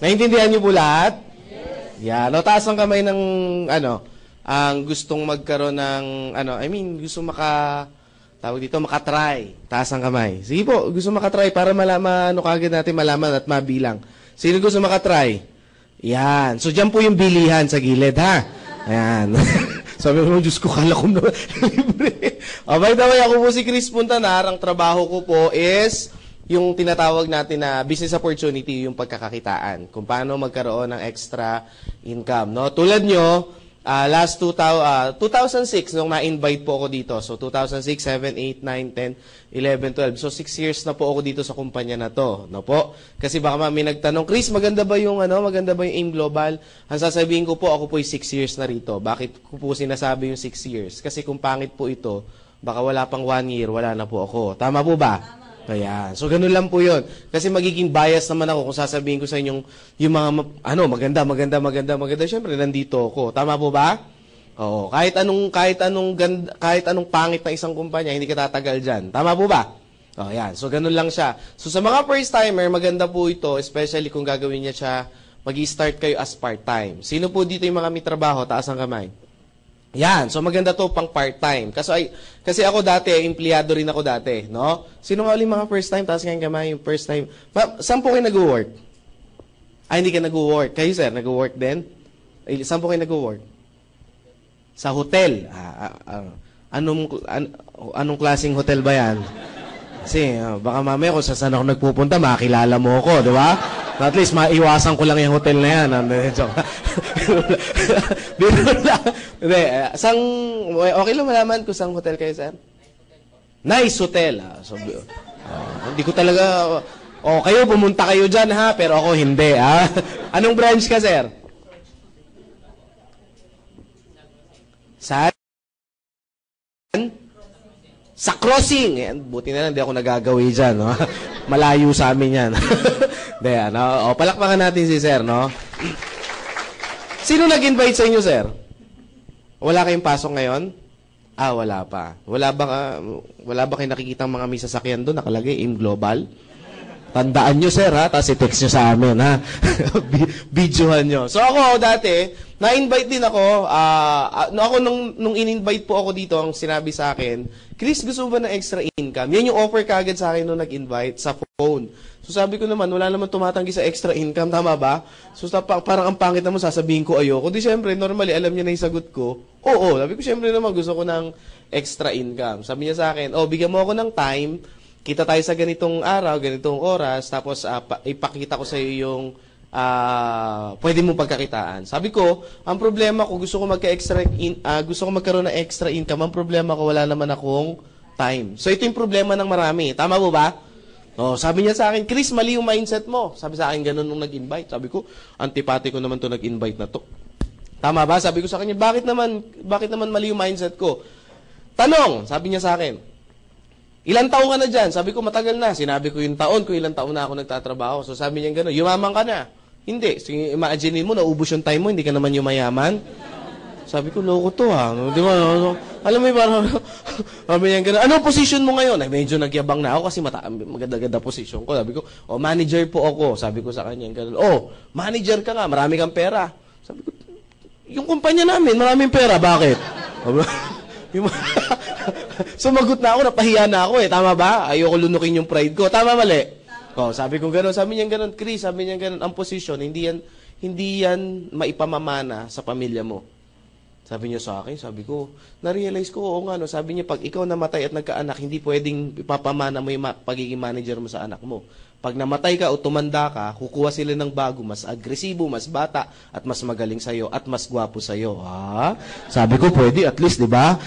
Naintindihan niyo po lahat? Yan. O, taas ang kamay ng, ang gustong magkaroon ng, gusto tawag dito, makatry. Taas ang kamay. Sige po, gusto makatry para malaman, kagad natin malaman at mabilang. Sino gusto makatry? Yan. So, dyan po yung bilihan sa gilid, ha? Ayan. Sabi ko, Diyos ko, kala ko na libre. By the way, ako po si Chris Puntanar. Ang trabaho ko po is yung tinatawag natin na business opportunity, yung pagkakakitaan. Kung paano magkaroon ng extra income. No? Tulad nyo, last 2006, nung na-invite po ako dito. So, 2006, 7, 8, 9, 10, 11, 12. So, 6 years na po ako dito sa kumpanya na to. No po? Kasi baka may nagtanong, Chris, maganda ba yung AIM Global? Ang sasabihin ko po, ako po 6 years na rito. Bakit ko po sinasabi yung 6 years? Kasi kung pangit po ito, baka wala pang 1 year, wala na po ako. Tama po ba? Ayan. So, ganun lang po yun. Kasi magiging bias naman ako kung sasabihin ko sa inyong yung mga, maganda. Siyempre, nandito ako. Tama po ba? Oo. Kahit anong pangit na isang kumpanya, hindi ka tatagal dyan. Tama po ba? O, yan. So, ganun lang siya. So, sa mga first timer, maganda po ito, especially kung gagawin niya siya, mag-i-start kayo as part-time. Sino po dito yung mga may trabaho? Taas ang kamay. Yan. So, maganda to pang part-time. Kasi ako dati, empleyado rin ako dati, no? Sino nga ulit mga first time? Taas nga yung kamay, yung first time. Saan po kayo nag-work? Hindi ka nag-work. Kayo, sir, nag-work din? Saan po kayo nag-work? Sa hotel. Anong klaseng hotel ba yan? Kasi, baka mamaya kung saan ako nagpupunta, makakilala mo ako, di ba? At least, maiwasan ko lang yung hotel na yan. Okay lang malaman kung saan hotel kayo, sir? Nice hotel. Hindi ko talaga... kayo, pumunta kayo dyan, ha? Pero ako, hindi, ha? Anong branch ka, sir? Saan? Sa crossing. Buti na lang, hindi ako nagagawi dyan, no? Malayo sa amin yan. Palakpakan natin si sir, no? Sino nag-invite sa inyo, sir? Wala kayong pasok ngayon? Wala pa. Wala ba kayo nakikitang mga may sasakyan doon, nakalagay, AIM Global? Tandaan nyo, sir, ha? Tapos i-text nyo sa amin, ha? Videohan nyo. So, ako, dati, na-invite din ako. Nung in-invite po ako dito, ang sinabi sa akin, Chris, gusto mo ba ng extra income? Yan yung offer kagad sa akin nung nag-invite sa phone. So, sabi ko naman, wala naman tumatanggi sa extra income. Tama ba? So, parang ang pangit naman, sasabihin ko ayoko. Di, syempre, normally, alam niya na yung sagot ko. Oo. Sabi ko, syempre naman, gusto ko ng extra income. Sabi niya sa akin, bigyan mo ako ng time, kita tayo sa ganitong araw, ganitong oras, tapos ipakita ko sa iyo yung pwede mong pagkakitaan. Sabi ko, ang problema ko, gusto ko magkaroon ng extra income. Ang problema ko, wala naman akong time. So, ito yung problema ng marami. Tama mo ba? Sabi niya sa akin, Chris, mali yung mindset mo. Sabi sa akin, ganun nung nag-invite. Sabi ko, antipati ko naman to nag-invite na to. Tama ba? Sabi ko sa kanya, bakit naman mali yung mindset ko? Tanong, sabi niya sa akin, ilang taon ka na dyan? Sabi ko, matagal na. Sinabi ko yung taon, kung ilang taon na ako nagtatrabaho. So sabi niya gano'n, yumaman ka na. Hindi. Sige, imagine mo, naubos yung time mo, hindi ka naman yumayaman. Sabi ko, loko to ha. Di ba? Alam mo yung parang, sabi niya gano'n, anong position mo ngayon? Medyo nagyabang na ako kasi maganda-ganda position ko. Sabi ko, manager po ako. Sabi ko sa kanya gano'n, manager ka nga, marami kang pera. Sabi ko, yung kumpanya namin, maraming pera. Bakit? Sumagot na ako, napahiya na ako Tama ba? Ayoko lunukin yung pride ko. Tama, mali? Sabi ko gano'n. Sabi niya gano'n, Chris, sabi niya gano'n, ang posisyon, hindi yan maipamamana sa pamilya mo. Sabi niya sa akin, sabi ko, na-realize ko, oo nga, no? Sabi niya, pag ikaw namatay at nagkaanak, hindi pwedeng ipapamana mo yung pagiging manager mo sa anak mo. Pag namatay ka o tumanda ka, kukuha sila ng bago, mas agresibo, mas bata, at mas magaling sa'yo, at mas gwapo sa'yo. Sabi ko, pwede, at least, di ba?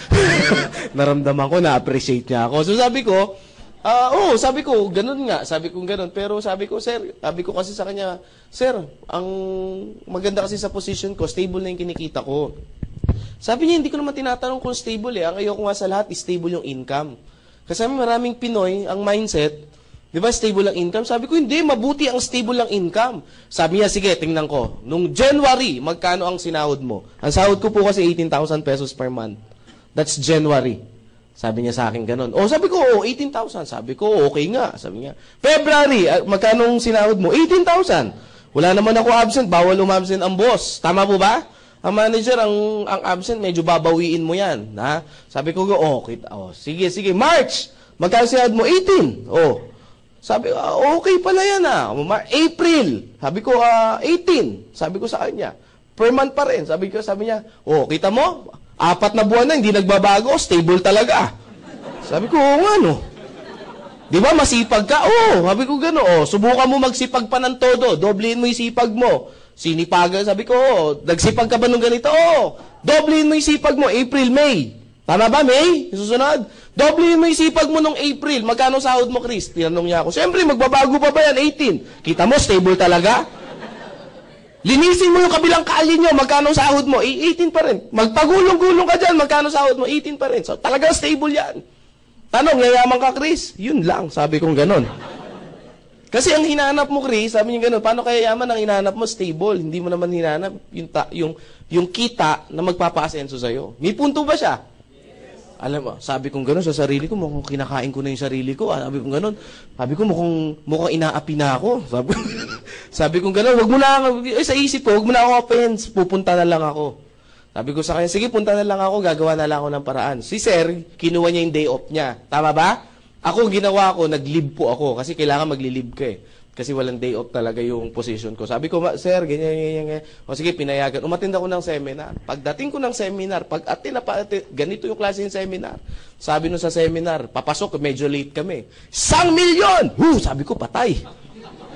Naramdaman ko, na-appreciate niya ako. So sabi ko, sabi ko, ganun nga. Sabi ko, ganun. Pero sabi ko, sir, sabi ko kasi sa kanya, sir, ang maganda kasi sa position ko, stable na yung kinikita ko. Sabi niya, hindi ko naman tinatanong kung stable Ang ayoko nga sa lahat, stable yung income. Kasi maraming Pinoy, ang mindset, di ba stable ang income? Sabi ko, hindi, mabuti ang stable ang income. Sabi niya, sige, tingnan ko. Nung January, magkano ang sinahod mo? Ang sahod ko po kasi 18,000 pesos per month. That's January. Sabi niya sa akin ganun. Sabi ko, 18,000. Sabi ko, okay nga. Sabi niya, February, magkano ang sinahod mo? 18,000. Wala naman ako absent, bawal umabsent ang boss. Tama po ba? Ang manager, ang absent, medyo babawiin mo yan. Ha? Sabi ko, sige, March! Magkano sahod mo? 18. Sabi ko, okay pala yan April. Sabi ko, 18. Sabi ko sa kanya, per month pa rin. Sabi niya, kita mo? 4 na buwan na, hindi nagbabago, stable talaga. Sabi ko, nga no. Di ba, masipag ka? Sabi ko gano'n. Subukan mo magsipag pa ng todo. Doblehin mo yung sipag mo. Sinipagan, sabi ko, nagsipag ka ba nung ganito? Doblehin mo yung sipag mo, April, May. Tama ba, May? Susunod? Doblehin mo yung sipag mo nung April. Magkano sahod mo, Chris? Tinanong niya ako. Siyempre, magbabago pa ba yan? 18. Kita mo, stable talaga? Linisin mo yung kabilang kali nyo. Magkano sahod mo? 18 pa rin. Magpagulong-gulong ka dyan. Magkano sahod mo? 18 pa rin. So, talagang stable yan. Tanong, yayaman ka, Chris? Yun lang. Sabi kong ganon. Kasi ang hinahanap mo, Chris, sabi niya gano'n, paano kaya yaman ang hinahanap mo? Stable. Hindi mo naman hinahanap yung kita na magpapa-asenso sa'yo. May punto ba siya? Yes. Alam mo, sabi kong gano'n sa sarili ko, mukhang kinakain ko na yung sarili ko. Sabi kong gano'n. Sabi ko, mukhang inaapi na ako. Sabi kong gano'n, wag mo na, sa isip ko, wag mo na ako offense. Pupunta na lang ako. Sabi ko sa kanya, sige, punta na lang ako, gagawa na lang ako ng paraan. Si Sir, kinuha niya yung day off niya. Tama ba? Ako, ginawa ko, nag-leave po ako. Kasi kailangan magli-leave ka Kasi walang day off talaga yung position ko. Sabi ko, Sir, ganyan. O sige, pinayagan. Umattend ako ng seminar. Pagdating ko ng seminar, ganito yung klase ng seminar. Sabi nun sa seminar, papasok, medyo late kami. 1,000,000! Sabi ko, patay.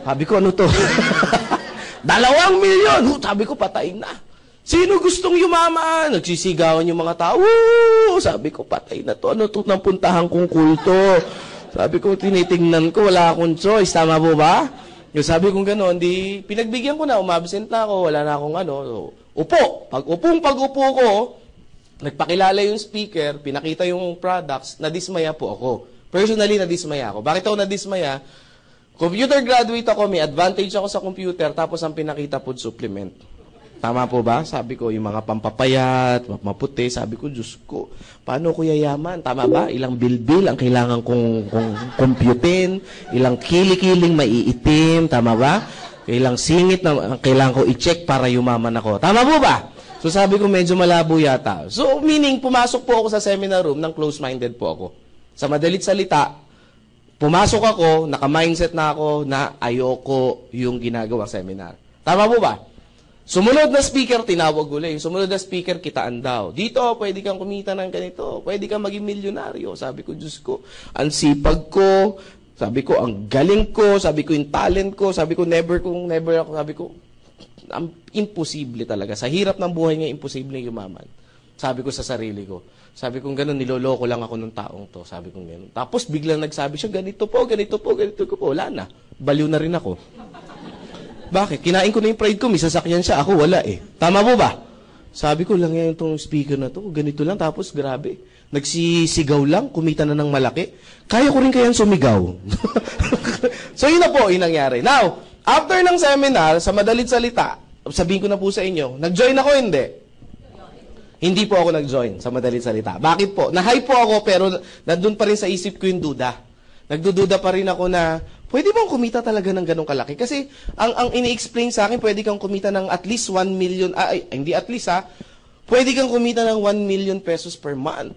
Sabi ko, ano to? 2,000,000! Sabi ko, patay na. Sino gustong yumaman? Nagsisigawan yung mga tao. Sabi ko, patay na to. Ano to nang puntahan kong kulto? Sabi ko, tinitingnan ko, wala akong choice. Tama po ba? Yung sabi kong gano'n, pinagbigyan ko na, umabsent na ako, wala na akong upo. Pag-upo ko, nagpakilala yung speaker, pinakita yung products, nadismaya po ako. Personally, nadismaya ako. Bakit ako nadismaya? Computer graduate ako, may advantage ako sa computer, tapos ang pinakita food supplement. Tama po ba? Sabi ko, yung mga pampapayat, maputi, sabi ko, Diyos ko, paano ko yayaman? Tama ba? Ilang bilbil ang kailangan kong computein, ilang kili-kiling maiitim, tama ba? Ilang singit na kailangan ko i-check para yumaman ako. Tama po ba? So sabi ko, medyo malabo yata. So meaning, pumasok po ako sa seminar room ng close-minded po ako. Sa madalit salita, pumasok ako, naka-mindset na ako na ayoko yung ginagawang seminar. Tama po ba? Sumunod na speaker, tinawag ulit. Sumunod na speaker, kitaan daw. Dito, pwede kang kumita ng ganito. Pwede kang maging milyonaryo. Sabi ko, Diyos ko, ang sipag ko. Sabi ko, ang galing ko. Sabi ko, yung talent ko. Sabi ko, never ako. Sabi ko, imposible talaga. Sa hirap ng buhay nga, imposible yumaman. Sabi ko sa sarili ko. Sabi ko, gano'n, niloloko lang ako ng taong to. Sabi ko, gano'n. Tapos, biglang nagsabi siya, ganito po. Wala na. Baliw na rin ako. Bakit? Kinain ko na yung pride ko, may sasakyan siya, ako wala Tama po ba? Sabi ko lang yan itong speaker na to, ganito lang, tapos grabe. Nagsisigaw lang, kumita na ng malaki. Kaya ko rin kayang sumigaw. So yun na po, yung nangyari. Now, after ng seminar, sa madalit salita, sabihin ko na po sa inyo, nag-join ako, hindi? Hindi po ako nag-join sa madalit salita. Bakit po? Na-hype po ako, pero nandun pa rin sa isip ko yung duda. Nagdududa pa rin ako na, pwede bang kumita talaga ng ganong kalaki? Kasi, ang ini-explain sa akin, pwede kang kumita ng at least 1 million, hindi at least pwede kang kumita ng 1 million pesos per month.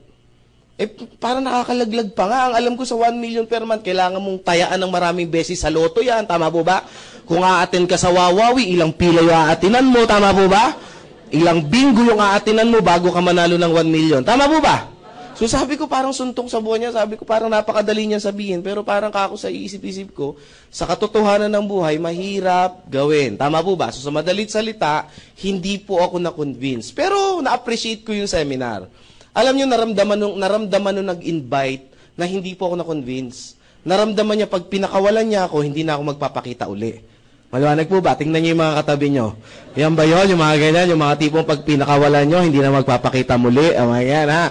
Parang nakakalaglag pa nga. Ang alam ko sa 1 million per month, kailangan mong tayaan ng maraming beses sa loto yan. Tama po ba? Kung aatin ka sa Wawawi, ilang pila yung aatinan mo. Tama po ba? Ilang bingo yung aatinan mo bago ka manalo ng 1 million. Tama po ba? So sabi ko parang suntong sa buhay niya, sabi ko parang napakadali niya sabihin, pero parang kako sa iisip-isip ko, sa katotohanan ng buhay, mahirap gawin. Tama po ba? So sa madalit salita, hindi po ako na-convince. Pero na-appreciate ko yung seminar. Alam niyo, naramdaman nung nag-invite na hindi po ako na-convince. Naramdaman niya, pag pinakawalan niya ako, hindi na ako magpapakita uli. Maliwanag po ba? Tingnan niyo yung mga katabi niyo. Yan ba yun? Yung mga ganyan, yung mga tipong pag pinakawalan niyo, hindi na magpapakita muli. Yan, ha?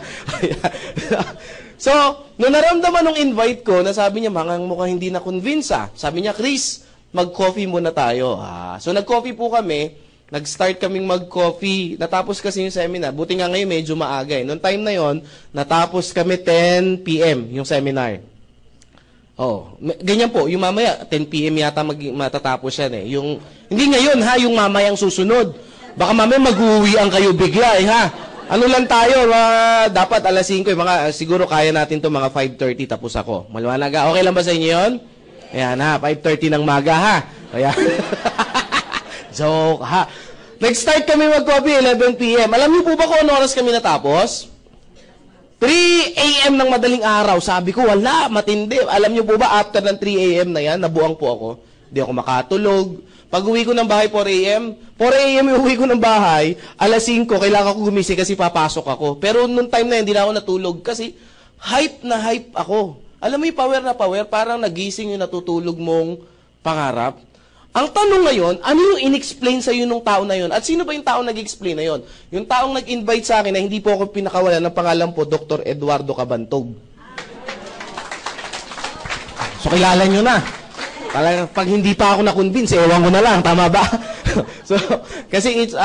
So, nung naramdaman nung invite ko, na sabi niya, mukhang hindi na-convince, Sabi niya, Chris, mag-coffee muna tayo. So, nag-coffee po kami. Nag-start kaming mag-coffee. Natapos kasi yung seminar. Buti nga ngayon, medyo maaga. Noong time na yon, natapos kami 10 p.m. yung seminar. Oh, ganyan po, yung mamaya 10 PM yata matatapos yan eh. Yung hindi ngayon ha, yung mamayang susunod. Baka mamaya mag-uwian kayo bigla eh ha. Ano lang tayo, dapat alas 5 eh, siguro kaya natin to mga 5:30 tapos ako. Maliwanag ha. Okay lang ba sa inyo 'yon? Ayan ha, 5:30 ng maga ha. Kaya joke ha. Nag-start kami mag-coffee 11 PM. Alam niyo po ba kung ano oras kami natapos? 3 AM ng madaling araw. Sabi ko, wala, matindi. Alam niyo po ba, after ng 3 AM na yan, nabuang po ako. Hindi ako makatulog. Pag uwi ko ng bahay, 4 AM. 4 AM yung uwi ko ng bahay, alas 5, kailangan ko gumising kasi papasok ako. Pero nung time na yun, hindi na ako natulog kasi hype na hype ako. Alam mo yung power na power, parang nagising yung natutulog mong pangarap. Ang tanong ngayon, ano yung in-explain sa'yo nung tao na yun? At sino ba yung taong nag-explain na yun? Yung taong nag-invite sa akin na hindi po ako pinakawalan ng pangalan po, Dr. Eduardo Cabantog. So, kilala nyo na. Talagang pag hindi pa ako na-convince, ewan ko na lang. Tama ba? So, kasi it's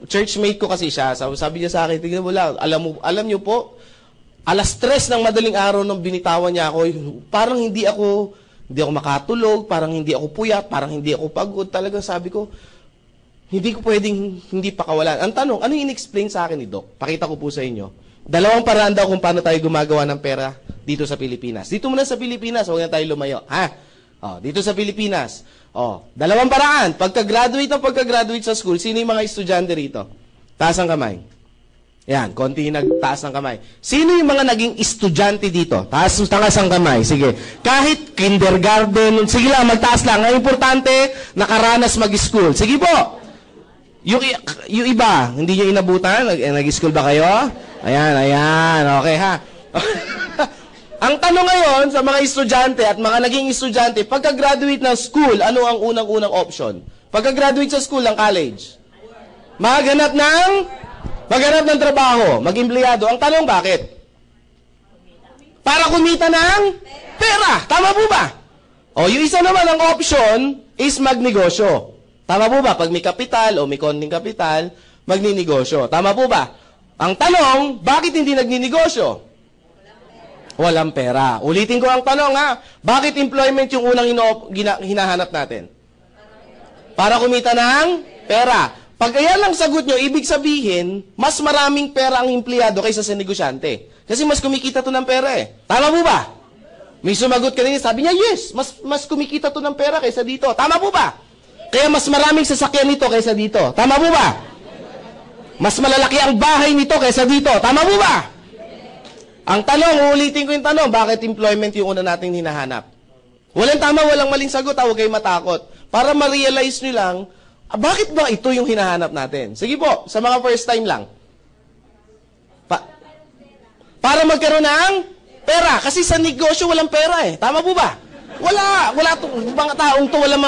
churchmate ko kasi siya. Sabi niya sa akin, tignan mo lang, alam nyo po, alas 3 ng madaling araw nung binitawan niya ako, parang hindi ako makatulog, parang hindi ako puyat, parang hindi ako pagod. Talagang sabi ko, hindi ko pwedeng hindi pakawalan. Ang tanong, ano yung in-explain sa akin ni Doc? Pakita ko po sa inyo. Dalawang paraan daw kung paano tayo gumagawa ng pera dito sa Pilipinas. Dito muna sa Pilipinas, huwag na tayo lumayo. Dito sa Pilipinas. Dalawang paraan. Pagka-graduate sa school, sino yung mga estudyante rito? Taas ang kamay. Yan, konti nagtaas ng kamay. Sino yung mga naging estudyante dito? Taas ang kamay. Sige. Kahit kindergarten, sige lang, magtaas lang. Ang importante, nakaranas mag-school. Sige po. Yung iba, hindi nyo inabutan? Nag-school ba kayo? Ayan. Okay ha. Ang tanong ngayon sa mga estudyante at mga naging estudyante, pagka-graduate ng school, ano ang unang-unang option? Pagka-graduate sa school ng college? Maghanap ng trabaho, mag-empleyado. Ang tanong, bakit? Para kumita ng pera. Tama po ba? Yung isa naman ang option is magnegosyo. Tama po ba? Pag may kapital o may konting kapital, magninegosyo. Tama po ba? Ang tanong, bakit hindi nagninegosyo? Walang pera. Ulitin ko ang tanong ha. Bakit employment yung unang hinahanap natin? Para kumita ng pera. Pag ayan lang sagot nyo, ibig sabihin, mas maraming pera ang empleyado kaysa sa negosyante. Kasi mas kumikita to ng pera eh. Tama po ba? May sumagot kanina, sabi niya, yes, mas kumikita to ng pera kaysa dito. Tama po ba? Kaya mas maraming sasakyan nito kaysa dito. Tama po ba? Mas malalaki ang bahay nito kaysa dito. Tama po ba? Ang tanong, uulitin ko yung tanong, bakit employment yung una nating hinahanap? Walang tama, walang maling sagot, huwag kayong matakot. Para ma-realize nyo lang, bakit ba ito yung hinahanap natin? Sige po, sa mga first time lang. Para magkaroon ng pera. Kasi sa negosyo, walang pera eh. Tama po ba? Wala to, mga taong to, walang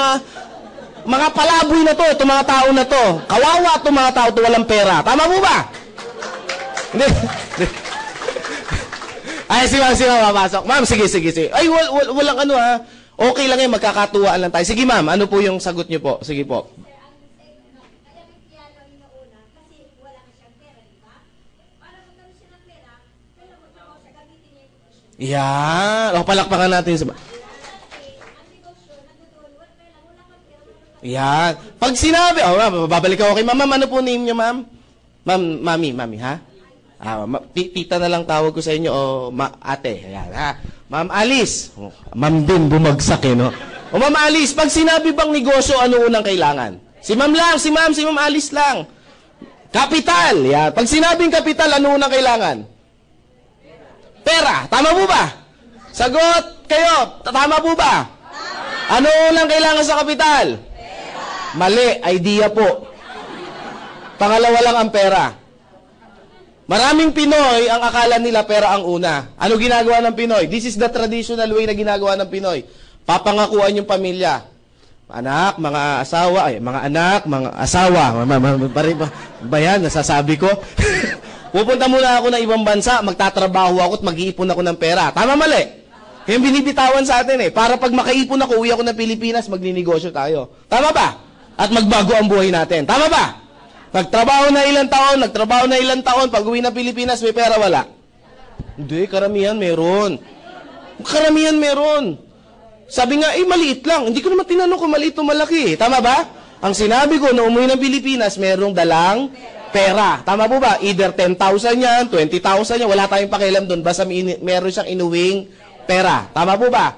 mga palaboy na to, itong mga tao na to. Kawawa itong mga tao to, walang pera. Tama po ba? Hindi. Ay, si ma'am, papasok. Ma'am, sige. Ay, walang ano ha. Okay lang yan, magkakatuwaan lang tayo. Sige ma'am, ano po yung sagot niyo po? Sige po. Yan. Palakpakan natin. Yan. Pag sinabi, babalik ako kay ma'am. Ano po name niyo, ma'am? Mami, ha? Tita na lang tawag ko sa inyo, ate. Ayan, ha? Ma'am Alice. Ma'am din, bumagsak eh, no? Ma'am Alice, pag sinabi bang negosyo, ano unang kailangan? Si ma'am Alice lang. Kapital. Yan. Pag sinabing kapital, ano unang kailangan? Pera. Tama po ba? Sagot kayo. Tama po ba? Tama. Ano unang kailangan sa kapital? Pera. Mali. Idea po. Pangalawa lang ang pera. Maraming Pinoy, ang akala nila pera ang una. Ano ginagawa ng Pinoy? This is the traditional way na ginagawa ng Pinoy. Papangakuan yung pamilya. Anak, mga asawa, mga anak, mga asawa. Ba yan, nasasabi ko? Pupunta muna ako ng ibang bansa, magtatrabaho ako at mag-iipon ako ng pera. Tama, mali? Yung binibitawan sa atin eh. Para pag makaipon ako, uwi ako ng Pilipinas, magninegosyo tayo. Tama ba? At magbago ang buhay natin. Tama ba? Nagtrabaho na ilang taon, pag uwi ng Pilipinas, may pera, wala? Hindi, karamihan meron. Karamihan meron. Sabi nga, maliit lang. Hindi ko naman tinanong kung maliit o malaki. Tama ba? Ang sinabi ko, na umuwi ng Pilipinas, merong dalang pera. Tama po ba? Either 10,000 yan, 20,000 yan, wala tayong pakialam doon. Basta meron siyang inuwing pera. Tama po ba?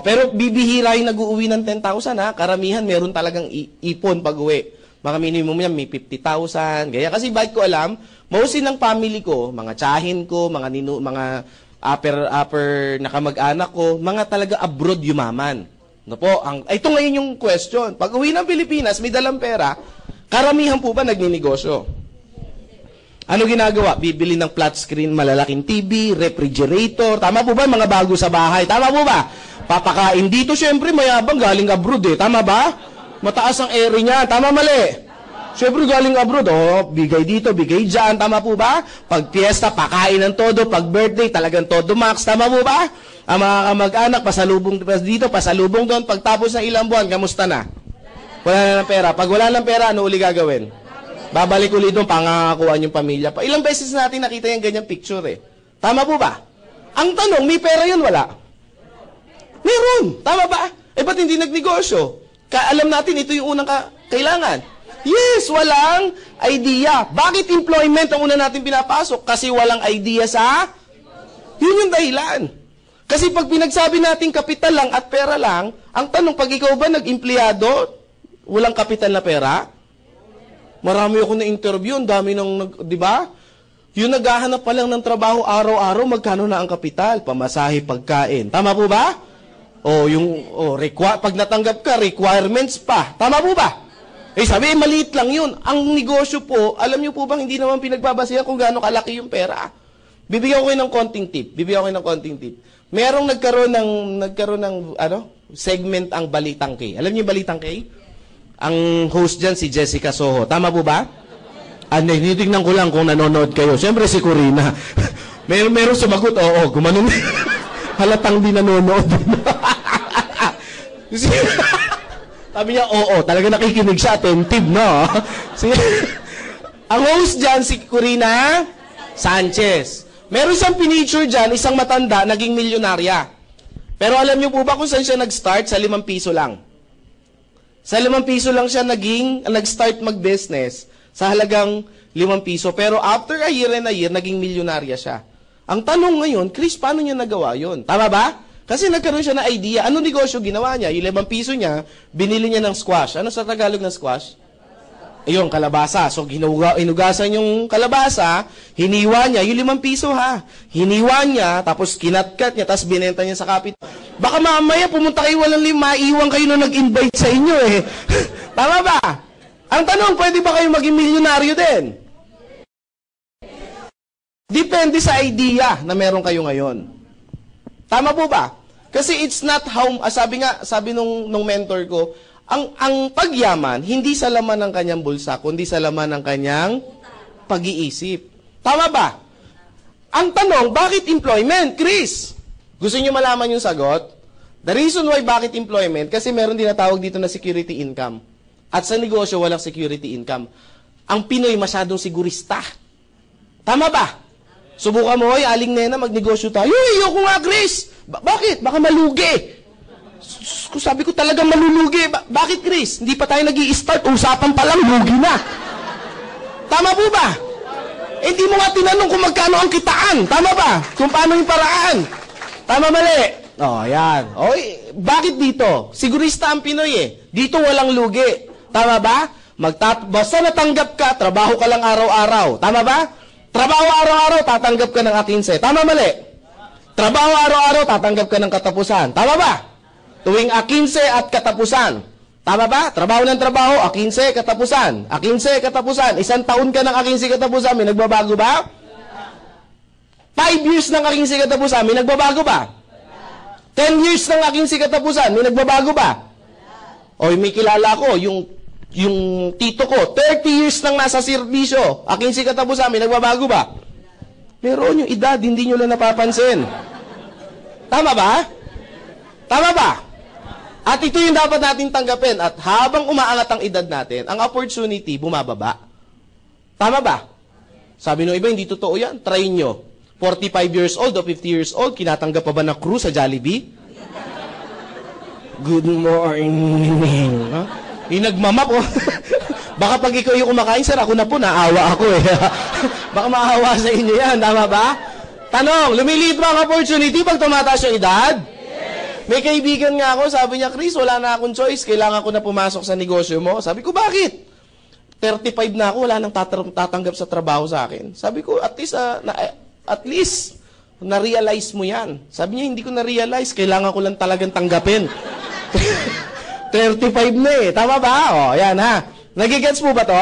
Pero bibihira yung nag-uuwi ng 10,000 ha. Karamihan meron talagang ipon pag-uwi. Mga minimum yan, may 50,000. Gaya kasi bakit ko alam, mostly ng family ko, mga tsahin ko, mga upper nakamag-anak ko, mga talaga abroad yumaman. No po, ito ngayon yung question. Pag uwi ng Pilipinas, may dalang pera, karamihan po ba nagninegosyo? Ano ginagawa? Bibili ng flat screen, malalaking TV, refrigerator. Tama po ba? Mga bago sa bahay. Tama po ba? Papakain dito, syempre, mayabang galing abroad eh. Tama ba? Mataas ang area niya. Tama mali? Siyempre galing abroad, bigay dito, bigay dyan, tama po ba? Pag fiesta, pakain ng todo, pag birthday, talagang todo max, tama po ba? Ang mga kamag-anak, pasalubong dito, pasalubong doon, pagtapos ng ilang buwan, kamusta na? Wala na ng pera. Pag wala ng pera, ano uli gagawin? Babalik ulit doon, pangakakuhaan yung pamilya. Ilang beses natin nakita yung ganyang picture eh. Tama po ba? Ang tanong, may pera yun, wala? Meron, tama ba? Ba't hindi nagnegosyo? Alam natin, ito yung unang kailangan. Yes, walang idea. Bakit employment ang una natin pinapasok? Kasi walang idea sa... Yun yung dahilan. Kasi pag pinagsabi natin kapital lang at pera lang, ang tanong, pag ikaw ba nag-empleyado, walang kapital na pera? Marami ako na interview, ang dami ng, di ba? Yung naghahanap pa lang ng trabaho araw-araw, magkano na ang kapital? Pamasahe, pagkain. Tama po ba? Pag natanggap ka, requirements pa. Tama po ba? Sabi, maliit lang yun. Ang negosyo po, alam niyo po bang hindi naman pinagbabasihan kung gaano kalaki yung pera? Bibigyan ko kayo ng konting tip. Merong nagkaroon ng segment ang Balitang K. Alam niyo yung Balitang K? Ang host dyan si Jessica Soho. Tama po ba? Tinitignan ko lang kung nanonood kayo. Siyempre si Corina. Meron sumagot, gumanon. Halatang di nanonood. Sabi niya, talaga nakikinig siya, attentive, no? Ang host dyan, si Corina Sanchez. Meron siyang pinicture dyan, isang matanda, naging milyonarya. Pero alam niyo po ba kung saan siya nag-start? Sa 5 piso lang. Sa 5 piso lang siya nag-start mag-business sa halagang 5 piso. Pero after a year and a year, naging milyonarya siya. Ang tanong ngayon, Chris, paano niya nagawa yun? Tama ba? Kasi nagkaroon siya ng idea. Ano negosyo ginawa niya? Yung 5 piso niya, binili niya ng squash. Ano sa Tagalog ng squash? Ayun, kalabasa. So, inugasan yung kalabasa, hiniwa niya, yung 5 piso ha. Hiniwa niya, tapos kinatkat niya, tapos binenta niya sa kapit. Baka mamaya pumunta kayo walang maiwan kayo nung nag-invite sa inyo eh. Tama ba? Ang tanong, pwede ba kayo maging milyonaryo din? Depende sa idea na meron kayo ngayon. Tama po ba? Kasi it's not how, sabi nung mentor ko, ang pagyaman, hindi sa laman ng kanyang bulsa, kundi sa laman ng kanyang pag-iisip. Tama ba? Ang tanong, bakit employment, Chris? Gusto niyo malaman yung sagot? The reason why bakit employment, kasi meron din natawag dito na security income. At sa negosyo, walang security income. Ang Pinoy masyadong sigurista. Tama ba? Subukan mo, aling nena, magnegosyo tayo. Ayoko nga, Chris! Bakit? Baka malugi. Sabi ko talagang malulugi. Bakit, Chris? Hindi pa tayo nag-i-start. Usapan pa lang, lugi na. Tama po ba? Hindi mo nga tinanong kung magkano ang kitaan. Tama ba? Kung paano yung paraan. Tama mali? Yan. Bakit dito? Sigurista ang Pinoy eh. Dito walang lugi. Tama ba? Basta natanggap ka, trabaho ka lang araw-araw. Tama ba? Trabaho araw-araw, tatanggap ka ng akinse. Tama mali? Trabaho araw-araw, tatanggap ka ng katapusan. Tama ba? Tuwing akinse at katapusan. Tama ba? Trabaho ng trabaho, akinse, katapusan. Akinse, katapusan. 1 taon ka ng akinse, katapusan. May nagbabago ba? 5 years ng akinse, katapusan. May nagbabago ba? 10 years ng akinse, katapusan. May nagbabago ba? May kilala ko, yung tito ko, 30 years nang nasa serbisyo. Akinse, katapusan. May nagbabago ba? Meron yung edad, hindi nyo lang napapansin. Tama ba? Tama ba? At ito yung dapat natin tanggapin. At habang umaangat ang edad natin, ang opportunity bumababa. Tama ba? Sabi nung iba, hindi totoo yan. Try nyo. 45 years old o 50 years old, kinatanggap pa ba ng crew sa Jollibee? Good morning. Huh? Yung nagmamap, oh. Baka pag ikaw yung kumakain, sir, ako na po, naawa ako eh. Baka maawa sa inyo yan, tama ba? Tanong, lumiliit ba ang opportunity pag tumataas yung edad? Yes. May kaibigan nga ako, sabi niya, Chris, wala na akong choice, kailangan ko na pumasok sa negosyo mo. Sabi ko, bakit? 35 na ako, wala nang tatanggap sa trabaho sa akin. Sabi ko, at least, na-realize mo yan. Sabi niya, hindi ko na-realize, kailangan ko lang talagang tanggapin. 35 na eh, tama ba? O, yan ha. Nagigets mo ba to?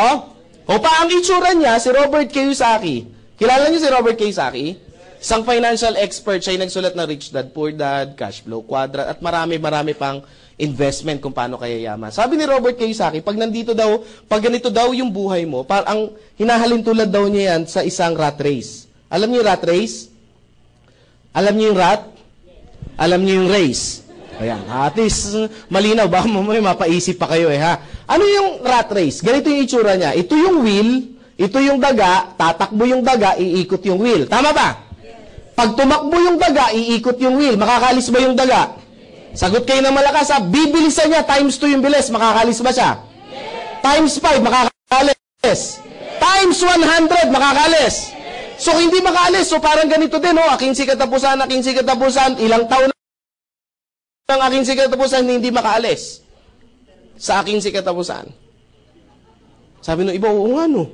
O pa ang itsura niya, si Robert Kiyosaki. Kilala niyo si Robert Kiyosaki? Isang financial expert, siya yung nagsulat ng Rich Dad, Poor Dad, Cash Flow Quadrant, at marami pang investment kung paano kaya yaman. Sabi ni Robert Kiyosaki, pag ganito daw yung buhay mo, ang hinahalin tulad daw niya yan sa isang rat race. Alam niyo yung rat race? Alam niyo yung rat? Alam niyo yung race? Ayan, at least malinaw, baka may mapaisip pa kayo eh ha. Ano yung rat race? Ganito yung itsura niya. Ito yung wheel, ito yung daga, tatakbo yung daga, iikot yung wheel. Tama ba? Pag tumakbo yung daga, iikot yung wheel. Makakalis ba yung daga? Sagot kayo ng malakas ha. Bibilisan niya, times 2 yung bilis. Makakalis ba siya? Times 5, makakalis. Times 100, makakalis. So, hindi makaalis. So, parang ganito din, oh. Aking katapusan, ilang taon ang aking katapusan, hindi makaalis. Sa aking katapusan. Sabi nung iba, oo nga, no.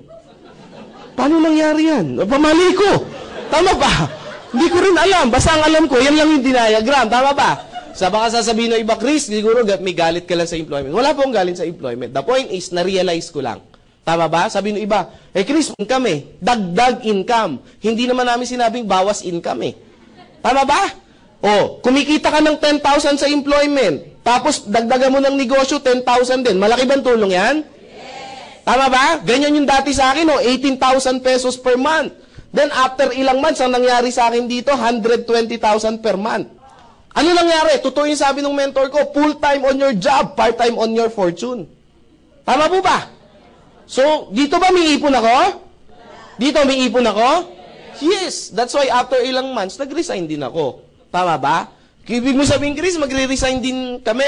Paano nangyari yan? Pamali ko. Tama ba? Hindi ko rin alam. Basta ang alam ko, yan lang yung diagram. Tama ba? Sa baka sasabihin ng iba, Chris, siguro may galit ka lang sa employment. Wala po akong galit sa employment. The point is, na-realize ko lang. Tama ba? Sabi ng iba, Chris, income eh. Dagdag income. Hindi naman namin sinabing bawas income eh. Tama ba? O, kumikita ka ng 10,000 sa employment. Tapos, dagdagan mo ng negosyo, 10,000 din. Malaki bang tulong yan? Yes. Tama ba? Ganyan yung dati sa akin, 18,000 pesos per month. Then, after ilang months, ang nangyari sa akin dito, 120,000 per month. Ano nangyari? Totoo yung sabi ng mentor ko, full-time on your job, part-time on your fortune. Tama po ba? So, dito ba may ipon ako? Dito may ipon ako? Yes. That's why after ilang months, nag-resign din ako. Tama ba? Ibig mo sabihin, Chris, magre-resign din kami?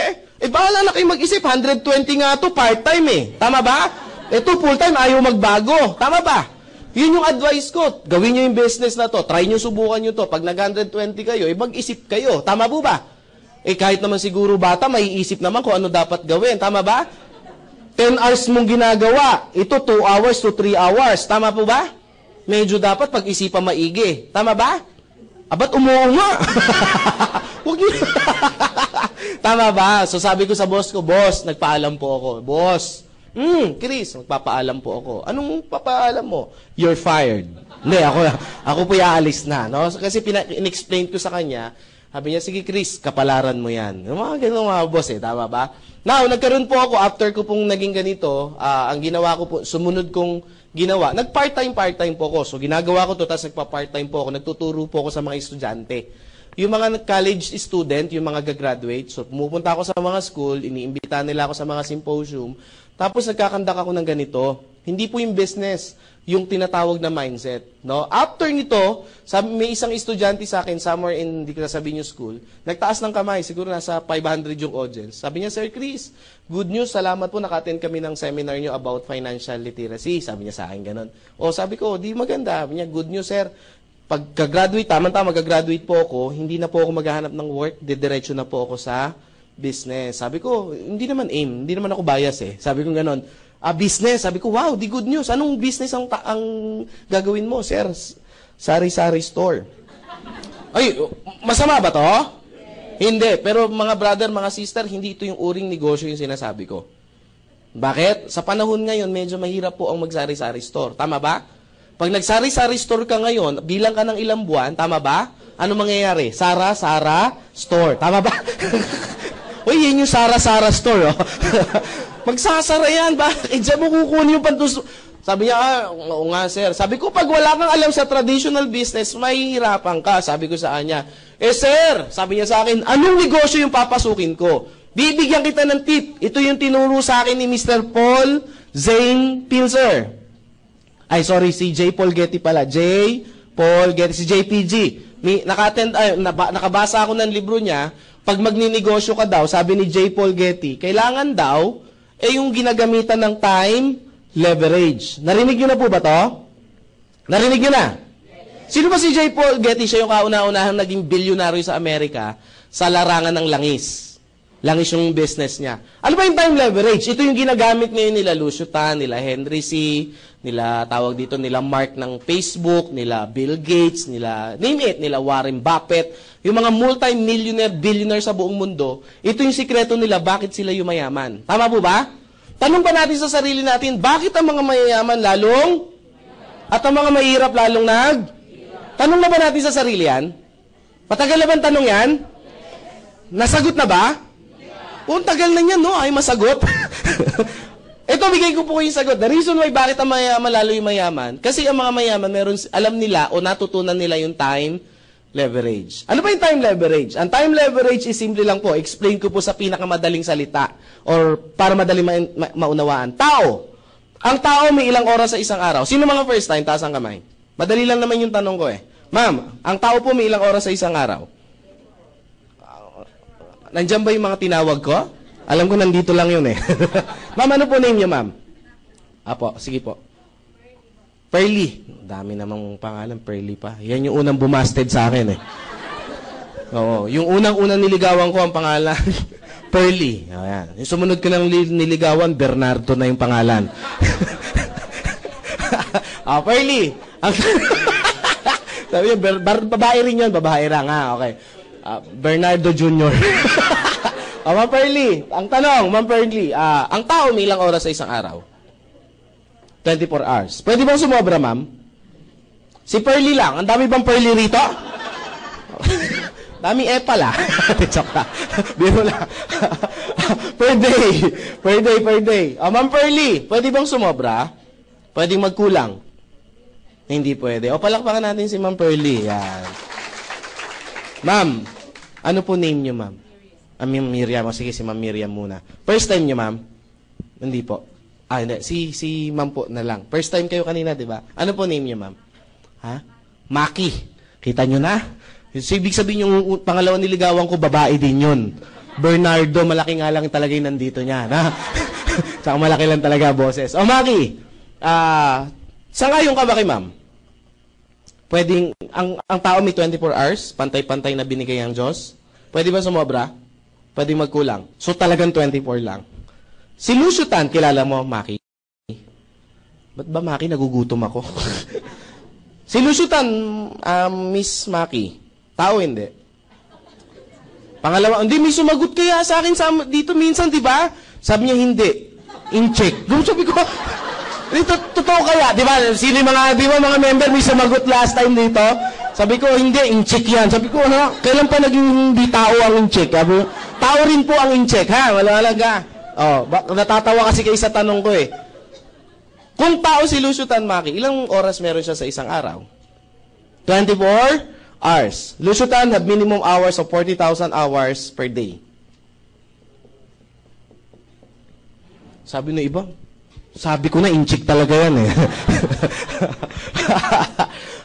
Bahala na kayo mag-isip. 120 nga to part-time eh. Tama ba? Ito, full-time, ayaw magbago. Tama ba? Yun yung advice ko. Gawin nyo yung business na to. Try nyo, subukan nyo to. Pag nag-120 kayo, mag-isip kayo. Tama po ba? Kahit naman siguro bata, maiisip naman kung ano dapat gawin. Tama ba? 10 hours mong ginagawa. Ito, 2 hours to 3 hours. Tama po ba? Medyo dapat pag-isipan maigi. Tama ba? Abat umuunga. Huwag niyo. Tama ba? So sabi ko sa boss ko, boss, nagpaalam po ako. Boss, Chris, magpapaalam po ako. Anong papaalam mo? You're fired. Hindi, ako po iaalis na. No? Kasi in-explain ko sa kanya, sabi niya, sige Chris, kapalaran mo yan. Mga ganun mga boss eh, tama ba? Now, nagkaroon po ako, after ko pong naging ganito, ang ginawa ko po, sumunod kong ginawa, nag-part-time po ako. So, ginagawa ko to, tapos nagpa-part-time po ako, nagtuturo po ako sa mga estudyante. Yung mga college student, yung mga gagraduate, so pumupunta ako sa mga school, iniimbita nila ako sa mga symposium, tapos nagkakandak ako ng ganito. Hindi po yung business, yung tinatawag na mindset. No? After nito, may isang estudyante sa akin, somewhere in, hindi ko nasabihin yung school, nagtaas ng kamay, siguro nasa 500 yung audience. Sabi niya, Sir Chris, good news, salamat po, naka-attend kami ng seminar niyo about financial literacy. Sabi niya sa akin ganun. O sabi ko, di maganda. Sabi niya, good news, sir. Pagka-graduate, tama-tama, mag-graduate po ako, hindi na po ako maghahanap ng work, didiretso na po ako sa business. Sabi ko, hindi naman aim, hindi naman ako bias eh. Sabi ko ganun, business. Sabi ko, wow, di good news. Anong business ang gagawin mo, sir? Sari-sari store. Ay, masama ba to? Hindi. Pero mga brother, mga sister, hindi ito yung uring negosyo yung sinasabi ko. Bakit? Sa panahon ngayon, medyo mahirap po ang mag-sari-sari store. Tama ba? Pag nag-sari-sari store ka ngayon, bilang ka ng ilang buwan, tama ba? Ano mangyayari? Sara store. Tama ba? Uy, yun yung Sara store. Oh. Magsasara yan. Bakit? Diyan mo kukunin yung pantus. Sabi niya, oo nga sir. Sabi ko, pag wala kang alam sa traditional business, mahihirapan ka. Sabi ko sa kanya, sir, sabi niya sa akin, anong negosyo yung papasukin ko? Bibigyan kita ng tip. Ito yung tinuro sa akin ni Mr. Paul Zane Pilzer. Ay, sorry, si J. Paul Getty pala. J. Paul Getty, si JPG. Nakabasa ako ng libro niya, pag magninegosyo ka daw, sabi ni J. Paul Getty, kailangan daw, yung ginagamitan ng time leverage. Narinig niyo na po ba to? Narinig niyo na? Sino ba si J. Paul Getty? Siya yung kauna-unahang naging bilyonaryo sa Amerika sa larangan ng langis. Langis yung business niya. Ano ba yung time leverage? Ito yung ginagamit ngayon nila Lucio Tan, nila Henry C., nila tawag dito, nila Mark ng Facebook, nila Bill Gates, nila name it, nila Warren Buffett, yung mga multi-millionaire, billionaire sa buong mundo. Ito yung sikreto nila, bakit sila yumayaman. Tama po ba? Tanong pa natin sa sarili natin, bakit ang mga mayayaman lalong at ang mga mahirap lalong Tanong na ba natin sa sarili yan? Matagal na ba ang tanong yan? Nasagot na ba? Kung tagal na niyan, no? Ay masagot. Ito, bigay ko po yung sagot. The reason why bakit ang mayaman lalo yung mayaman, kasi ang mga mayaman, alam nila o natutunan nila yung time leverage. Ano ba yung time leverage? Ang time leverage is simple lang po. Explain ko po sa pinakamadaling salita or para madaling maunawaan. Tao. Ang tao may ilang oras sa isang araw. Sino mga first time? Taas ang kamay. Madali lang naman yung tanong ko eh. Ma'am, ang tao po may ilang oras sa isang araw? Nandiyan ba yung mga tinawag ko? Alam ko nandito lang yun eh. Ma'am, ano po name niyo, ma'am? Apo, sige po. Pearly. Dami namang pangalan, Pearly pa. Yan yung unang bumasted sa akin eh. Oo, yung unang-unang niligawan ko ang pangalan, Pearly. Ayan. Yung sumunod ko ng niligawan, Bernardo na yung pangalan. Pearly. Sabi niya, babae rin yun, babae lang. Okay. Bernardo Jr. Ma'am Pearly, ang tanong, Ma'am Pearly, ang tao may ilang oras sa isang araw? 24 hours. Pwede bang sumobra, ma'am? Si Pearly lang. Ang dami bang Pearly rito? Dami pala. Joke lang. Biro lang. Per day. Ma'am Pearly, pwede bang sumobra? Pwede magkulang? Hindi pwede. Palakpakan natin si Ma'am Pearly. Yan. Ma'am, ano po name niyo, ma'am? Miriam. Sige, si Ma'am Miriam muna. First time niyo, ma'am? Hindi po. Hindi. Si ma'am po na lang. First time kayo kanina, di ba? Ano po name niyo, ma'am? Ha? Maki. Kita niyo na? So, ibig sabihin yung pangalawang niligawan ko, babae din yun. Bernardo, malaki nga lang talaga yung nandito niya. Ha? Tsaka malaki lang talaga, boses. Maki, sangayon ka ba kay ma'am? Pwedeng, ang tao may 24 hours, pantay-pantay na binigay ang Diyos. Pwede ba sumobra? Pwede magkulang. So talagang 24 lang. Si Lucio Tan, kilala mo, Maki? Ba't ba, Maki, nagugutom ako? Si Lucio Tan, Miss Maki, tao hindi. Pangalawa, hindi, may sumagot kaya sa akin dito minsan, di ba? Sabi niya, hindi. In-check. Sabi ko, totoo kaya, di ba? Sino mga member may sumagot last time dito? Sabi ko, hindi, in-check yan. Sabi ko, kailan pa naging hindi tao ang in-check? Tao rin po ang in-check, ha? Wala natatawa kasi kayo sa tanong ko eh. Kung tao si Lucio Tan, Maki, ilang oras meron siya sa isang araw? 24 hours. Lucio Tan have minimum hours of 40,000 hours per day. Sabi ng iba, sabi ko na, in-check talaga yan eh.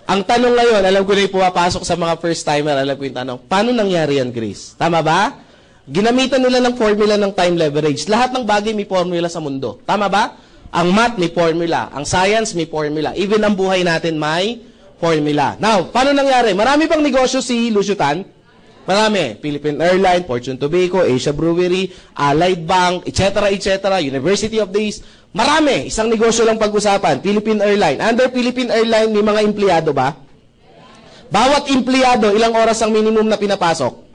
Ang tanong ngayon, alam ko na yung pumapasok sa mga first-timer, alam ko yung tanong, paano nangyari yan, Chris? Tama ba? Ginamitan nila ng formula ng time leverage. Lahat ng bagay may formula sa mundo. Tama ba? Ang math may formula. Ang science may formula. Even ang buhay natin may formula. Now, paano nangyari? Marami pang negosyo si Lucio Tan. Marami. Philippine Airlines, Fortune Tobacco, Asia Brewery, Allied Bank, etc., University of the East. Marami. Isang negosyo lang pag-usapan. Philippine Airlines. Under Philippine Airlines, may mga empleyado ba? Bawat empleyado, ilang oras ang minimum na pinapasok?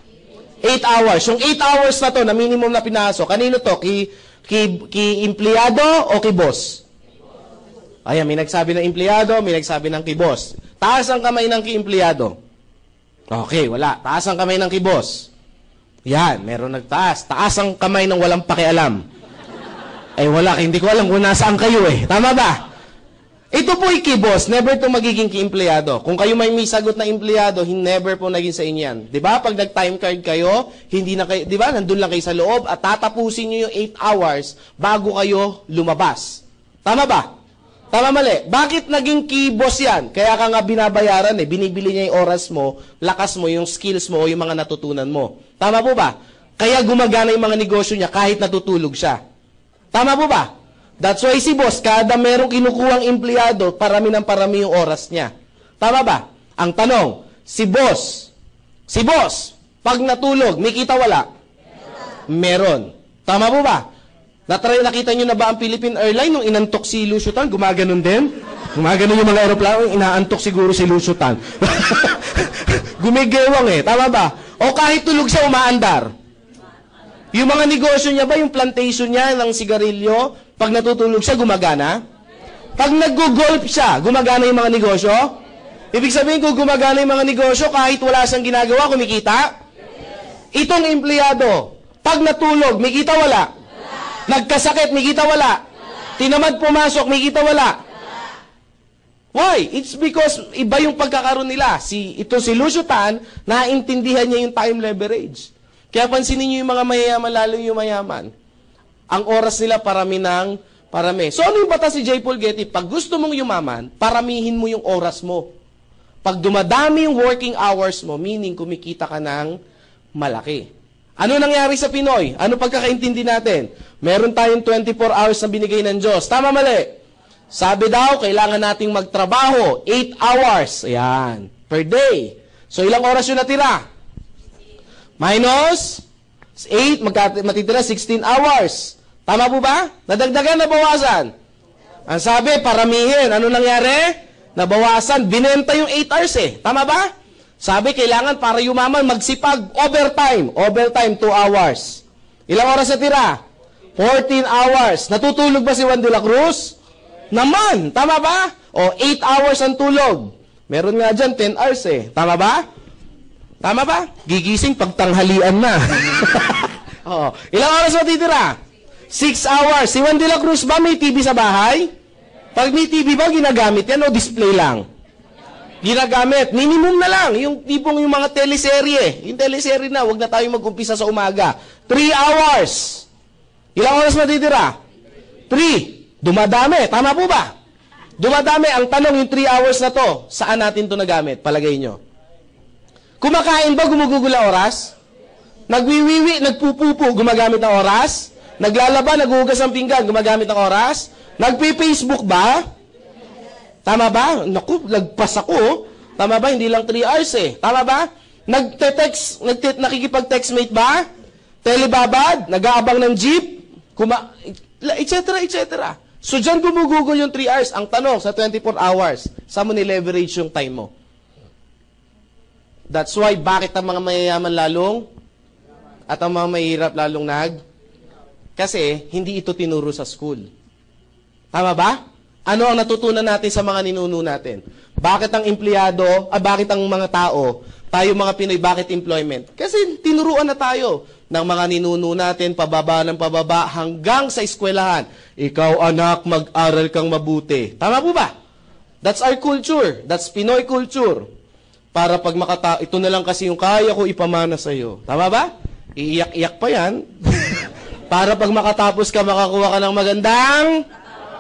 8 hours. Yung 8 hours na to, na minimum na pinasok, kanino to? Ki empleyado o ki boss? Ayan, may nagsabi ng empleyado, may nagsabi ng ki boss. Taas ang kamay ng ki empleyado. Okay, wala. Taas ang kamay ng ki boss. Yan, meron nagtaas. Taas ang kamay ng walang pakialam. Wala, hindi ko alam kung nasaan kayo eh. Tama ba? Ito po boss, never to magiging ki-empleyado. Kung kayo may sagot na empleyado, never po naging sa inyo yan. Diba? Pag nag-time card kayo, hindi na kayo, diba? Nandun lang kayo sa loob at tatapusin nyo yung 8 hours bago kayo lumabas. Tama ba? Tama mali. Bakit naging key boss yan? Kaya ka nga binabayaran eh. Binibili niya yung oras mo, lakas mo, yung skills mo, o yung mga natutunan mo. Tama po ba? Kaya gumagana yung mga negosyo niya kahit natutulog siya. Tama po ba? That's why si boss, kada merong kinukuhang empleyado, parami ng parami yung oras niya. Tama ba? Ang tanong, si boss, pag natulog, may kita wala? Meron. Tama po ba? Nakita nyo na ba ang Philippine Airlines nung inantok si Lucio Tan? Gumaganon din? Gumaganon yung mga aeroplano, inaantok siguro si Lucio Tan. Gumigewang eh. Tama ba? O kahit tulog siya, umaandar. Yung mga negosyo niya ba, yung plantation niya ng sigarilyo, pag natutulog siya, gumagana? Pag nag-golf siya, gumagana yung mga negosyo? Ibig sabihin kung gumagana yung mga negosyo, kahit wala siyang ginagawa, kumikita? Itong empleyado, pag natulog, may kita wala? Nagkasakit, may kita wala? Tinamad pumasok, may kita wala? Why? It's because iba yung pagkakaroon nila. Ito si Lucio Tan, naintindihan niya yung time leverage. Kaya pansinin niyo yung mga mayayaman, lalo yung mayaman. Ang oras nila parami ng parami. So ano yung batas si J. Paul Getty? Pag gusto mong yumaman, paramihin mo yung oras mo. Pag dumadami yung working hours mo, meaning kumikita ka ng malaki. Ano nangyari sa Pinoy? Ano pagkakaintindi natin? Meron tayong 24 hours na binigay ng Diyos. Tama mali? Sabi daw, kailangan nating magtrabaho 8 hours. Ayan. Per day. So ilang oras yung natira? Minus 8, matitira 16 hours. Tama po ba? Nadagdagan, nabawasan? Ang sabi, paramihin. Ano nangyari? Nabawasan. Binenta yung 8 hours eh. Tama ba? Sabi, kailangan para yumaman, magsipag, overtime. Overtime, 2 hours. Ilang oras na tira? 14 hours. Natutulog ba si Juan de la Cruz? Naman. Tama ba? O, 8 hours ang tulog. Meron nga dyan, 10 hours eh. Tama ba? Tama ba? Gigising pagtanghalian na. O, ilang oras matitira? 6 hours. Si Juan de la Cruz ba may TV sa bahay? Pag may TV ba, ginagamit yan o display lang? Ginagamit. Minimum na lang. Yung tipong yung mga teleserye. Yung teleserye na, wag na tayo mag-umpisa sa umaga. 3 hours. Ilang oras matitira? 3. Dumadami. Tama po ba? Dumadami. Ang tanong, yung 3 hours na to, saan natin to nagamit? Palagay nyo. Kumakain ba, gumugugol ang oras? Nagwiwiwi, nagpupupo, gumagamit ng oras? Naglalaba, naghuhugas ng pinggan, gumagamit ng oras? Nagpi-Facebook ba? Tama ba? Naku, lagpas ako. Tama ba? Hindi lang 3 hours eh. Tama ba? Nakikipag-textmate ba? Telebabad? Nag-aabang ng jeep? Etc. etc. So, dyan gumugugol yung 3 hours. Ang tanong, sa 24 hours, saan mo ni-leverage yung time mo? That's why, bakit ang mga mayayaman lalong at ang mga mahirap lalong Kasi, hindi ito tinuro sa school. Tama ba? Ano ang natutunan natin sa mga ninuno natin? Bakit ang empleyado, bakit ang mga tao, tayo mga Pinoy, bakit employment? Kasi tinuruan na tayo ng mga ninuno natin, pababa ng pababa, hanggang sa eskwelahan. Ikaw anak, mag-aral kang mabuti. Tama po ba? That's our culture. That's Pinoy culture. Para pag ito na lang kasi yung kaya ko ipamana sa'yo. Tama ba? Iiyak-iyak pa yan. Para pag makatapos ka, makakuha ka ng magandang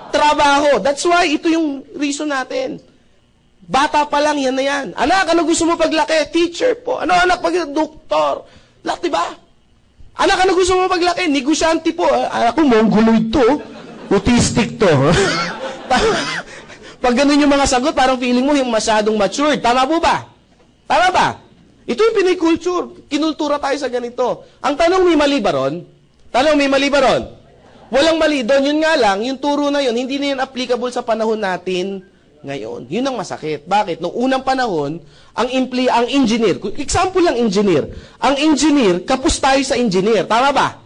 trabaho. That's why, ito yung reason natin. Bata pa lang, yan na yan. Anak, ano gusto mo paglaki? Teacher po. Ano anak, doktor? Lak, diba? Anak, ano gusto mo paglaki? Negosyante po. Ako, mongoloid to. Autistic to. Pag ganun yung mga sagot, parang feeling mo yung masyadong matured. Tama po ba? Tama ba? Ito yung Pinoy culture. Kinultura tayo sa ganito. Ang tanong, may mali ba ron? Tanong, may mali ba ron? Walang mali doon. Yun nga lang, yung turo na yun, hindi na yun applicable sa panahon natin ngayon. Yun ang masakit. Bakit? Noong unang panahon, ang engineer, example lang engineer, ang engineer, kapos tayo sa engineer. Tama ba?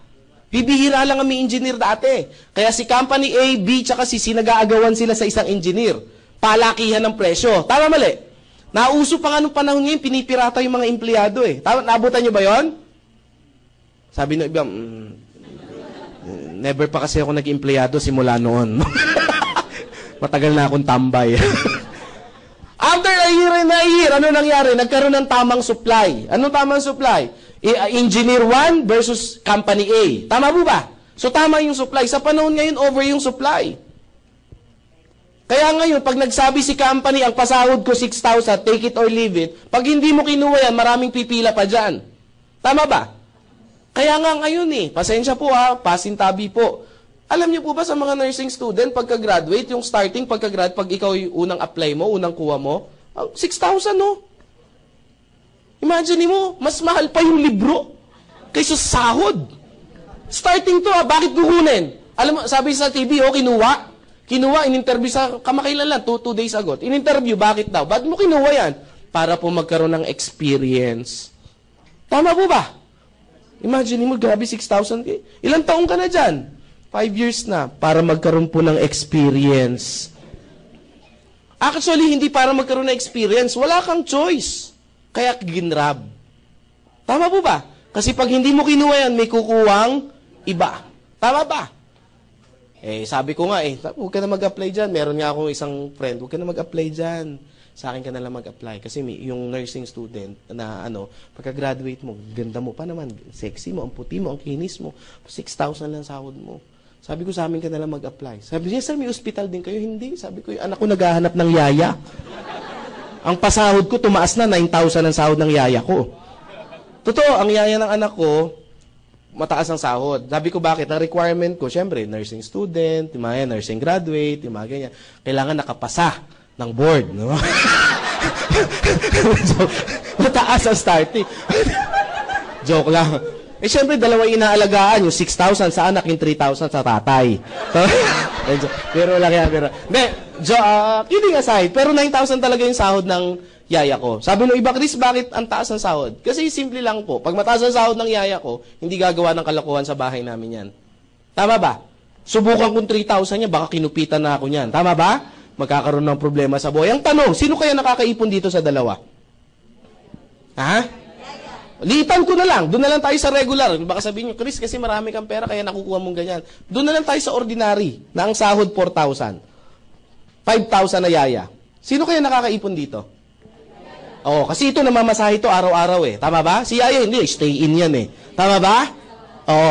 Bibihira lang ang may engineer dati. Kaya si company A, B, tsaka C, nag-aagawan sila sa isang engineer. Palakihan ng presyo. Tama mali? Nauso pa nga nung panahon ngayon, pinipirata yung mga empleyado eh. Tama, naabutan nyo ba yon? Sabi ng iba, never pa kasi ako nag-empleyado simula noon. Matagal na akong tambay. After a year, ano nangyari? Nagkaroon ng tamang supply. Anong tamang supply? Engineer 1 versus company A. Tama po ba? So tama yung supply. Sa panahon ngayon, over yung supply. Kaya ngayon, pag nagsabi si company, ang pasahod ko 6,000, take it or leave it, pag hindi mo kinuha yan, maraming pipila pa dyan. Tama ba? Kaya nga ngayon pasensya po pasintabi po. Alam niyo po ba sa mga nursing student, pagka-graduate, yung starting pagka-grad, pag ikaw yung unang apply mo, unang kuha mo, 6,000 no? Imagine mo, mas mahal pa yung libro kaysa sahod. Starting to bakit kukunin? Alam mo, sabi sa TV, kinuha, in-interview sa kamakailan lang, 2 days ago. In-interview, bakit daw? Bakit mo kinuha yan? Para po magkaroon ng experience. Tama po ba? Imagine mo, grabe 6,000. Ilang taong ka na dyan? 5 years na, para magkaroon po ng experience. Actually, hindi para magkaroon ng experience. Wala kang choice. Kaya ginrab. Tama po ba? Kasi pag hindi mo kinuha yan, may kukuwang iba. Tama ba? Sabi ko nga huwag ka na mag-apply dyan. Meron nga akong isang friend, huwag ka na mag-apply dyan. Sa akin ka na lang mag-apply. Kasi yung nursing student na pagka-graduate mo, ganda mo pa naman, sexy mo, ang puti mo, ang kinis mo, 6,000 lang sahod mo. Sabi ko, sa amin ka na lang mag-apply. Sabi niya, sir, may hospital din kayo? Hindi. Sabi ko, yung anak ko naghahanap ng yaya. Ang pasahod ko, tumaas na 9,000 ang sahod ng yaya ko. Totoo, ang yaya ng anak ko, mataas ang sahod. Sabi ko, bakit? Ang requirement ko, syempre, nursing student, yung mga nursing graduate, yung mga ganyan. Kailangan nakapasa ng board. No? So, mataas ang starting. Joke lang. Syempre, dalawa inaalagaan. Yung 6,000 sa anak, yung 3,000 sa tatay. Pero lang yan. Kidding aside, pero 9,000 talaga yung sahod ng yaya ko. Sabi ng iba, Chris, bakit ang taas ng sahod? Kasi simple lang po. Pag mataas ang sahod ng yaya ko, hindi gagawa ng kalokohan sa bahay namin yan. Tama ba? Subukan kong 3,000 niya, baka kinupitan na ako niyan. Tama ba? Magkakaroon ng problema sa buhay. Ang tanong, sino kaya nakakaipon dito sa dalawa? Ha? Liitan ko na lang. Doon na lang tayo sa regular. Baka sabihin nyo, Chris, kasi marami kang pera, kaya nakukuha mong ganyan. Doon na lang tayo sa ordinary, na ang sahod 4,000. 5,000 na yaya. Sino kaya nakakaipon dito? Kasi ito namamasahe ito araw-araw Tama ba? Si yaya, hindi. Stay in yan Tama ba?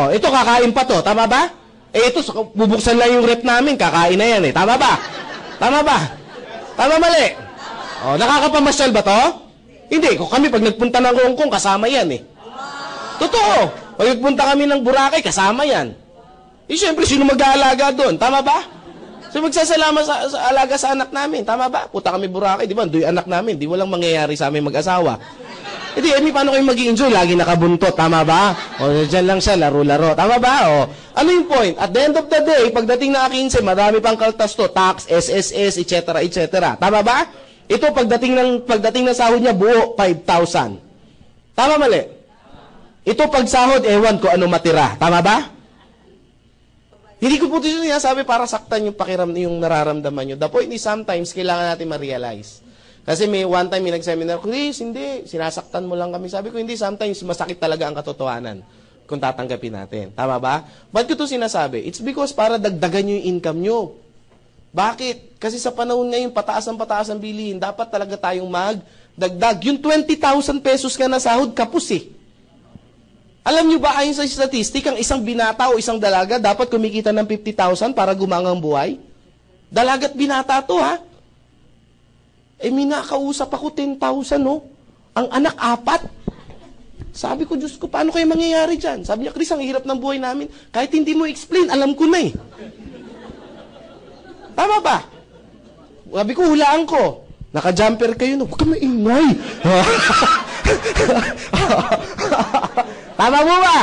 Ito kakain pa to. Tama ba? Ito, bubuksan lang yung rep namin, kakain na yan Tama ba? Tama ba? Tama mali? Nakakapamasyal ba to? Hindi. Kung kami, pag nagpunta ng Hong Kong, kasama yan Totoo. Pag nagpunta kami ng Boracay, kasama yan. Siyempre, sino mag-aalaga doon? Tama ba? So, magsasalamat sa alaga sa anak namin. Tama ba? Puta kami Boracay, di ba? Do'y anak namin. Di walang mangyayari sa amin mag-asawa. Hindi, paano kayo mag-i-enjoy? Lagi nakabuntot. Tama ba? Dyan lang siya, laro-laro. Tama ba? Ano yung point? At the end of the day, pagdating na 15, marami pang kaltas to. Tax, SSS, etc., etc. Tama ba? Ito, pagdating ng sahod niya, buo, 5,000. Tama mali? Ito, pag sahod, ewan ko ano matira. Tama ba? Hindi ko po ito sinasabi para saktan yung yung nararamdaman nyo. The point is, sometimes, kailangan natin ma-realize. Kasi may one time, may nag-seminar, Chris, hindi, sinasaktan mo lang kami. Sabi ko, hindi, sometimes, masakit talaga ang katotohanan kung tatanggapin natin. Tama ba? Ba't ko ito sinasabi? It's because para dagdagan nyo yung income nyo. Bakit? Kasi sa panahon ngayon, pataas ang bilihin, dapat talaga tayong magdagdag. Yung 20,000 pesos ka na sahod, kapus Alam nyo ba, ayon sa statistic, ang isang binata o isang dalaga dapat kumikita ng 50,000 para gumangang buhay? Dalagat binata to, ha? May nakausap ako 10,000, no? Ang anak, 4. Sabi ko, Diyos ko, paano kayo mangyayari dyan? Sabi niya, Chris, ang hirap ng buhay namin. Kahit hindi mo explain, alam ko na Tama ba? Sabi ko, hulaan ko. Naka-jumper kayo, no? Huwag ka maingay. Tama mo ba?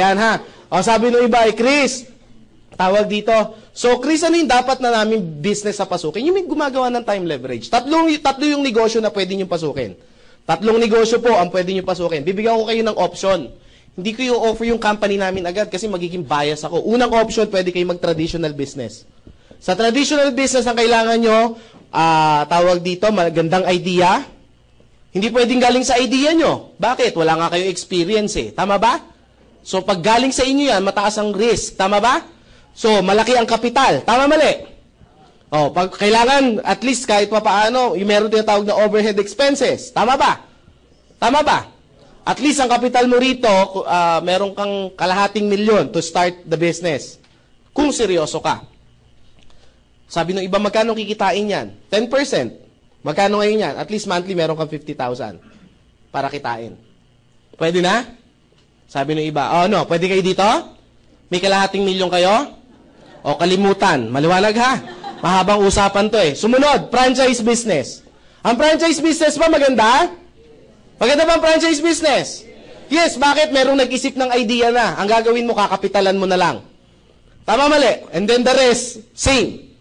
Yan ha. Sabi ng iba, Chris, tawag dito. So, Chris, ano yung dapat na namin business sa pasukin? Yung may gumagawa ng time leverage. Tatlo yung negosyo na pwede nyo pasukin. 3 negosyo po ang pwede nyo pasukin. Bibigyan ko kayo ng option. Hindi ko yung offer yung company namin agad kasi magiging bias ako. Unang option, pwede kayo mag-traditional business. Sa traditional business, ang kailangan nyo, tawag dito, magandang idea. Hindi pwedeng galing sa idea nyo. Bakit? Wala nga kayo experience Tama ba? So, pag galing sa inyo yan, mataas ang risk. Tama ba? So, malaki ang kapital. Tama mali? Pag kailangan, at least kahit pa paano, yung meron tinatawag na overhead expenses. Tama ba? Tama ba? At least ang kapital mo rito, meron kang kalahating milyon to start the business. Kung seryoso ka. Sabi ng iba, magkano kikitain yan? 10%. Magkano ngayon yan? At least monthly, meron kang 50,000 para kitain. Pwede na? Sabi ng iba, no, pwede kayo dito? May kalahating milyon kayo? O kalimutan. Maliwanag ha? Mahabang usapan to eh. Sumunod, franchise business. Ang franchise business ba maganda? Maganda ba ang franchise business? Yes, bakit? Merong nag-isip ng idea na. Ang gagawin mo, kakapitalan mo na lang. Tama, mali. And then the rest, same.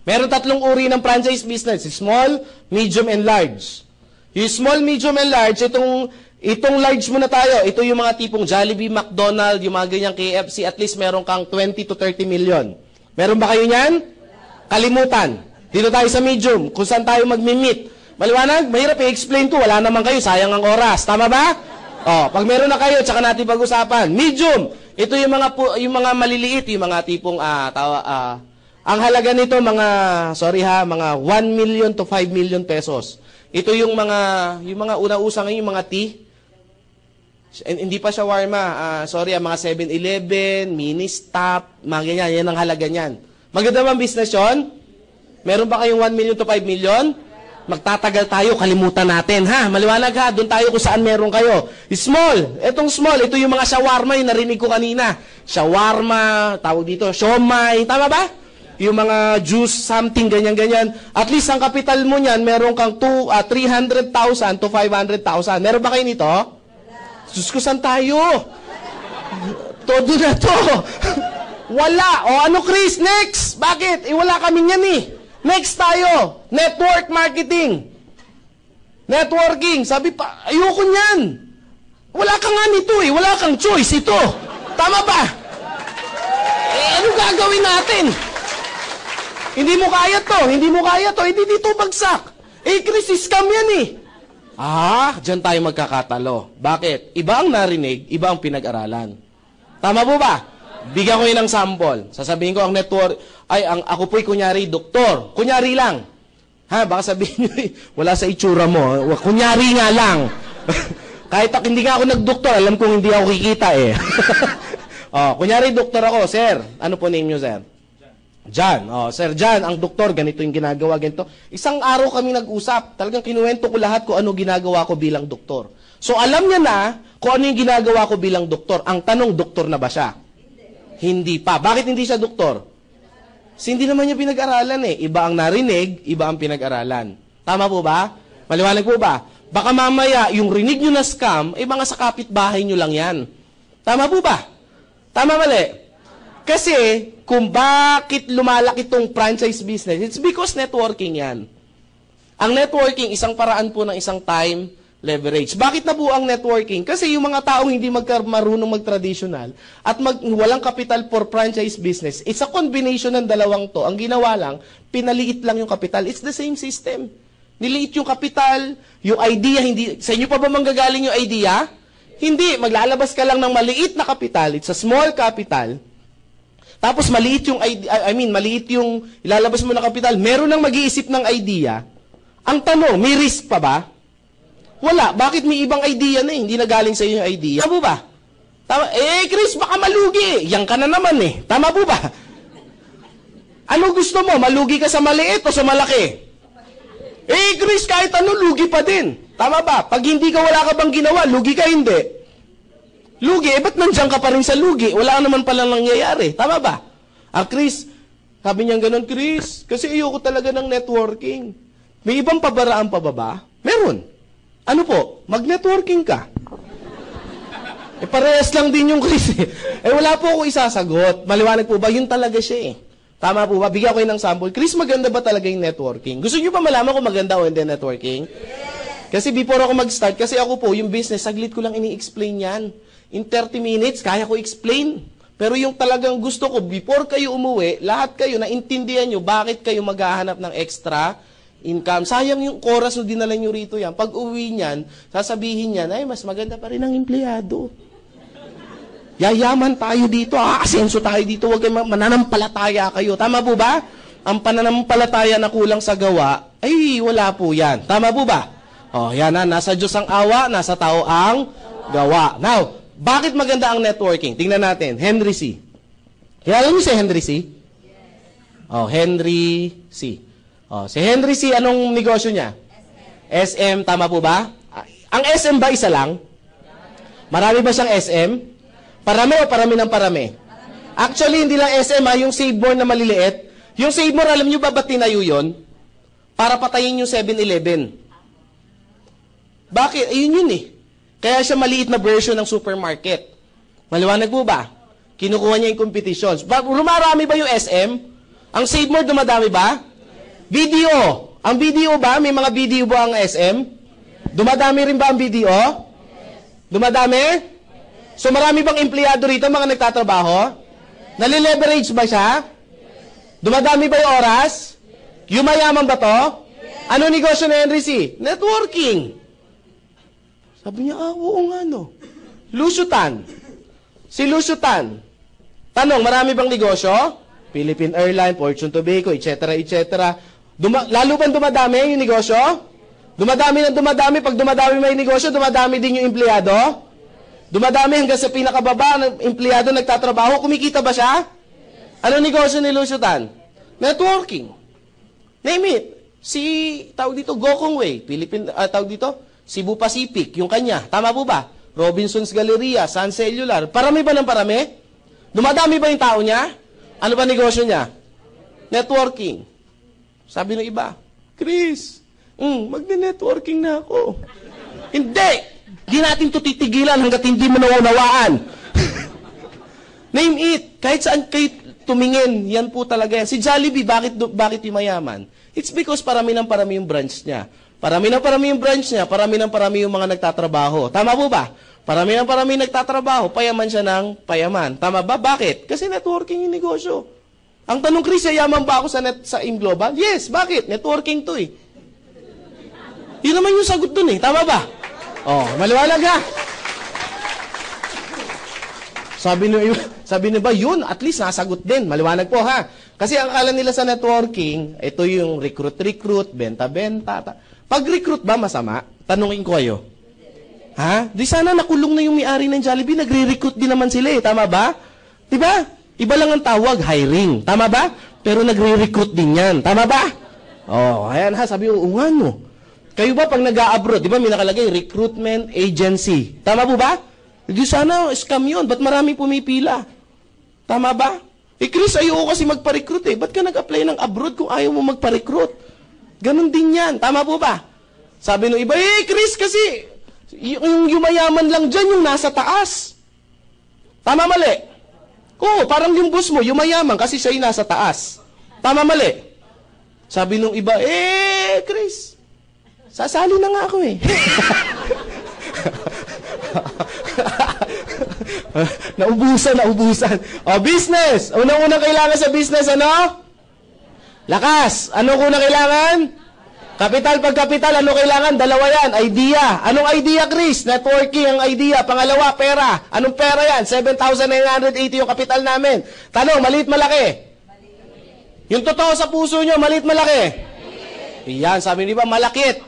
Meron 3 uri ng franchise business. Small, medium, and large. Yung small, medium, and large, itong large muna tayo. Ito yung mga tipong Jollibee, McDonald's, yung mga ganyang KFC, at least meron kang 20 to 30 million. Meron ba kayo niyan? Kalimutan. Dito tayo sa medium, kung saan tayo magmi-meet. Maliwanag? Mahirap i-explain to. Wala naman kayo, sayang ang oras. Tama ba? Pag meron na kayo, tsaka natin pag-usapan. Medium. Ito yung mga maliliit, yung mga tipong, ang halaga nito, mga 1 million to 5 million pesos. Ito yung mga una-usa ngayon, yung mga tea. Hindi pa shawarma. Mga 7-Eleven, mini-stop, mga ganyan. Yan ang halaga niyan. Maganda bang business yun? Meron ba kayong 1 million to 5 million? Magtatagal tayo, kalimutan natin, ha? Maliwanag ha, doon tayo kung saan meron kayo. Small, etong small, ito yung mga shawarma, yung narinig ko kanina. Shawarma, tawag dito, siomay, tama ba? Yung mga juice, something, ganyan-ganyan. At least ang kapital mo niyan, meron kang 300,000 to 500,000. Meron ba kayo nito? Diyos ko, saan tayo? Todo na to. Wala. Ano, Chris? Next. Bakit? Wala kami niyan eh. Next tayo, network marketing. Networking. Sabi pa, ayoko niyan. Wala kang nga nito eh. Wala kang choice ito. Tama ba? Ano gagawin natin? Hindi mo kaya to. Hindi dito bagsak. Chris, scam yan eh. Diyan tayo magkakatalo. Bakit? Iba ang narinig, iba ang pinag-aralan. Tama po ba? Bigyan ko yun ng sample. Sasabihin ko ang network, ako po'y kunyari doktor. Kunyari lang. Baka sabihin nyo, wala sa itsura mo. Kunyari nga lang. Kahit hindi nga ako nagdoktor, alam kong hindi ako kikita eh. Kunyari doktor ako, sir. Ano po name nyo, sir? John. Sir John, ang doktor, ganito yung ginagawa, ganito. Isang araw kami nag-usap. Talagang kinuwento ko lahat kung ano ginagawa ko bilang doktor. So alam niya na kung ano yung ginagawa ko bilang doktor. Ang tanong, doktor na ba siya? Hindi pa. Bakit hindi siya doktor? Kasi hindi naman niya pinag-aralan eh. Iba ang narinig, iba ang pinag-aralan. Tama po ba? Maliwanag po ba? Baka mamaya, yung rinig nyo na scam, mga sa kapitbahay nyo lang yan. Tama po ba? Tama mali? Kasi, kung bakit lumalaki itong franchise business, it's because networking yan. Ang networking, isang paraan po ng isang time leverage. Bakit nabuo ang networking? Kasi yung mga taong hindi marunong mag-traditional at walang capital for franchise business, it's a combination ng dalawang to. Ang ginawa lang, pinaliit lang yung capital. It's the same system. Niliit yung capital, yung idea, hindi, sa inyo pa ba manggagaling yung idea? Hindi, maglalabas ka lang ng maliit na capital, it's a small capital. Tapos maliit yung maliit yung ilalabas mo na capital, meron nang mag-iisip ng idea. Ang tanong, may risk pa ba? Wala. Bakit may ibang idea na hindi na galing sa iyo yung idea? Tama po ba? Tama. Chris, baka malugi. Yan ka na naman eh. Tama po ba? Ano gusto mo? Malugi ka sa maliit o sa malaki? Chris, kahit ano, lugi pa din. Tama ba? Pag hindi ka, wala ka bang ginawa, lugi ka hindi. Lugi, ba't nandiyan ka pa rin sa lugi? Wala naman palang nangyayari. Tama ba? Chris, sabi niya ganun, Chris, kasi ayoko talaga ng networking. May ibang pabaraan pa ba? Meron. Ano po? Mag-networking ka. Parehas lang din yung Chris eh. Wala po ako isasagot. Maliwanag po ba? Yun talaga siya eh. Tama po ba? Bigyan ko yun ng sample. Chris, maganda ba talaga yung networking? Gusto niyo ba malaman kung maganda o hindi networking? Kasi before ako mag-start, kasi ako po, yung business, saglit ko lang ini-explain yan. In 30 minutes, kaya ko explain. Pero yung talagang gusto ko, before kayo umuwi, lahat kayo, naintindihan nyo, bakit kayo maghahanap ng extra income. Sayang yung oras na dinala nyo rito yan. Pag uwi niyan, sasabihin niyan, mas maganda pa rin ang empleyado. Yayaman tayo dito, asenso tayo dito, huwag kayo mananampalataya kayo. Tama po ba? Ang pananampalataya na kulang sa gawa, wala po yan. Tama po ba? Yan na, nasa Diyos ang awa, nasa tao ang gawa. Now, bakit maganda ang networking? Tingnan natin, Henry C. Kilala niyo si Henry C? Oh, Henry C. Oh, si Henry C, anong negosyo niya? SM, tama po ba? Ang SM ba isa lang? Marami ba siyang SM? Parami o parami ng parami? Actually, hindi lang SM yung Save More na maliliit. Yung Save More, alam nyo ba ba't tinayo yun? Para patayin yung 7-Eleven. Bakit? Ayun yun eh. Kaya siya maliit na version ng supermarket. Maliwanag po ba? Kinukuha niya yung competitions. Rumarami ba yung SM? Ang Save More, dumadami ba? Video. Ang video ba? May mga video ba ang SM? Dumadami rin ba ang video? Dumadami? So marami bang empleyado rito, mga nagtatrabaho? Nalileverage ba siya? Dumadami ba yung oras? Yumayaman ba to? Ano negosyo na Henry C? Networking. Sabi niya, oo nga no. Lusutan. Si Lusutan. Tanong, marami bang negosyo? Philippine Airlines, Fortune Tobacco, etc. etc. Lalo bang dumadami yung negosyo? Dumadami ng dumadami. Pag dumadami may negosyo, dumadami din yung empleyado. Dumadami hanggang sa pinakababa ng empleyado nagtatrabaho. Kumikita ba siya? Ano negosyo ni Lusutan? Networking. Name it. Si, tawag dito, Gokong Way. Tawag dito, Cebu Pacific. Yung kanya. Tama po ba? Robinson's Galleria, Sun Cellular. Parami ba ng parami? Dumadami ba yung tao niya? Ano ba negosyo niya? Networking. Sabi ng iba, Chris, magne-networking na ako. Hindi! Di natin to titigilan hanggat hindi mo naunawaan. Name it. Kahit saan kayo tumingin, yan po talaga yan. Si Jollibee, bakit yung mayaman? It's because parami ng parami yung branch niya. Parami ng parami yung branch niya, parami ng parami yung mga nagtatrabaho. Tama po ba? Parami ng parami nagtatrabaho, payaman siya ng payaman. Tama ba? Bakit? Kasi networking yung negosyo. Ang tanong, Chris, yaman ba ako sa InGlobal? Yes, bakit? Networking to eh. Yun naman yung sagot dun eh. Tama ba? Oh, maliwanag ha? Sabi niyo ba, yun, at least nasagot din. Maliwanag po ha? Kasi ang akala nila sa networking, ito yung recruit, benta-benta. Pag-recruit ba masama? Tanungin ko kayo. Ha? Di sana nakulong na yung may-ari ng Jollibee, nagre-recruit din naman sila eh. Tama ba? Diba? Iba lang ang tawag, hiring. Tama ba? Pero nagre-recruit din yan. Tama ba? Oh, ayan ha, sabi ko, nga no. Kayo ba pag nag-a-abroad, di ba may nakalagay, recruitment agency. Tama po ba? Di sana, scam yun. Ba't marami pumipila? Tama ba? Eh Chris, ayoko kasi magpa-recruit eh. Ba't ka nag-apply ng abroad kung ayaw mo magpa-recruit? Ganon din yan. Tama po ba? Sabi nung iba, eh Chris kasi, yung yumayaman lang dyan, yung nasa taas. Tama mali? Oo, parang yung boss mo, yumayaman kasi siya yung nasa taas. Tama mali? Sabi nung iba, eh Chris, sasali na nga ako eh. Naubusan. O, business. Unang-unang kailangan sa business, ano? Lakas. Ano unang kailangan? Kapital, pagkapital, ano kailangan? Dalawa yan. Idea. Anong idea, Chris? Networking ang idea. Pangalawa, pera. Anong pera yan? 7,980 yung kapital namin. Tanong, maliit, malaki? Yung totoo sa puso nyo, maliit, malaki? Yan, sabi niyo ba, malakit.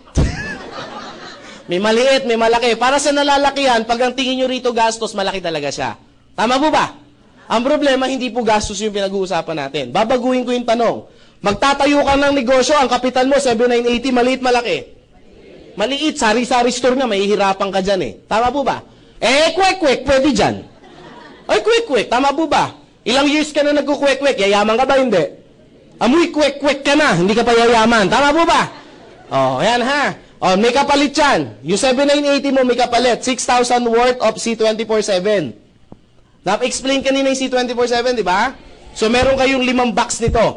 May maliit, may malaki. Para sa nalalakihan, pag ang tingin nyo rito gastos, malaki talaga siya. Tama po ba? Ang problema, hindi po gastos yung pinag-uusapan natin. Babaguhin ko yung tanong. Magtatayo ka ng negosyo, ang kapital mo, 7,980, maliit, malaki? Maliit, sari-sari store nga, mahihirapan ka dyan eh. Tama po ba? Eh, kwek-kwek, pwede dyan. Ay, kwek-kwek, tama po ba? Ilang years ka na nagkukwek-kwek, yayaman ka ba? Hindi. Amoy kwek-kwek ka na, hindi ka pa yayaman. Tama po ba? Oh, ayan ha. Oh, may kapalit yan. Yung 7,980 mo may kapalit. 6,000 worth of C24/7. Na-explain kanina yung C24/7, di ba? So, meron kayong 5 box nito.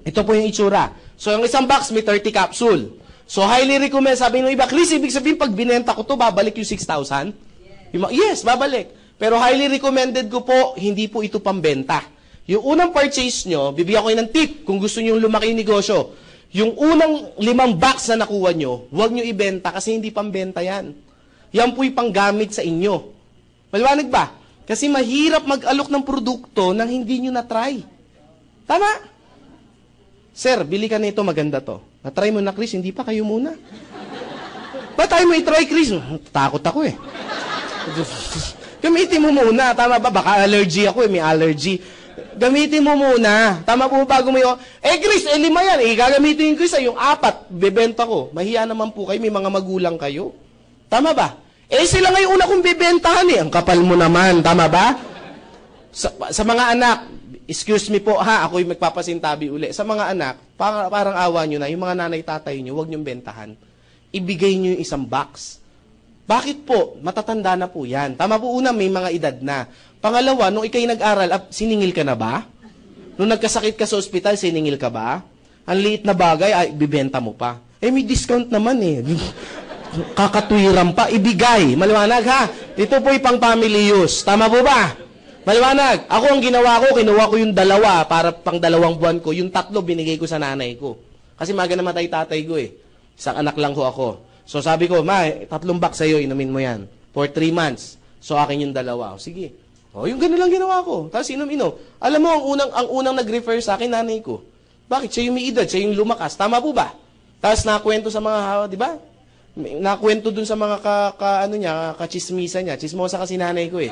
Ito po yung itsura. So, yung isang box may 30 capsule. So, highly recommend. Sabi ng iba, Chris, ibig sabihin, pag binenta ko to, babalik yung 6,000? Yes, babalik. Pero highly recommended ko po, hindi po ito pambenta. Yung unang purchase nyo, bibigyan ko yun ng tip kung gusto nyo lumaki yung negosyo. Yung unang 5 box na nakuha nyo, huwag nyo ibenta kasi hindi pambenta yan. Yan po'y panggamit sa inyo. Maliwanag ba? Kasi mahirap mag-alok ng produkto nang hindi nyo na-try. Tama? Sir, bili ka nito, maganda to. Na-try mo na, Chris, hindi pa kayo muna. Ba't tayo mo i-try, Chris? Takot ako eh. Gamitin mo muna, tama ba? Baka allergy ako eh, may allergy. Gamitin mo muna. Tama po bago mo yung, Chris, 5 yan. Gagamitin ko isa, yung 4, bebenta ko. Mahiya naman po kayo, may mga magulang kayo. Tama ba? Sila ngayon una kong bibentahan Ang kapal mo naman. Tama ba? Sa mga anak, excuse me po ha, ako'y magpapasintabi uli. Sa mga anak, parang awa nyo na, yung mga nanay-tatay nyo, huwag nyong bentahan. Ibigay nyo yung isang box. Bakit po? Matatanda na po yan. Tama po una, may mga edad na. Pangalawa, nung ikay nag-aral, siningil ka na ba? Nung nagkasakit ka sa ospital, siningil ka ba? Ang liit na bagay, ay, bibenta mo pa. May discount naman Kakatwiran pa, ibigay. Maliwanag ha? Ito po'y pang family use. Tama po ba? Maliwanag. Ako ang ginawa ko, kinuha ko yung 2 para pang 2 buwan ko. Yung 3 binigay ko sa nanay ko. Kasi maga namatay tatay ko Isang anak lang ko ako. So sabi ko, 3 box sa'yo, inumin mo yan. For 3 months. So akin yung 2. Sige. Yung gano'n lang ginawa ko. Tapos inom-inom. Alam mo, ang unang nag-refer sa akin, nanay ko. Bakit? Siya yung may edad, siya yung lumakas. Tama po ba? Tapos nakwento sa mga, di ba? Nakwento dun sa mga kachismisa niya. Chismosa kasi nanay ko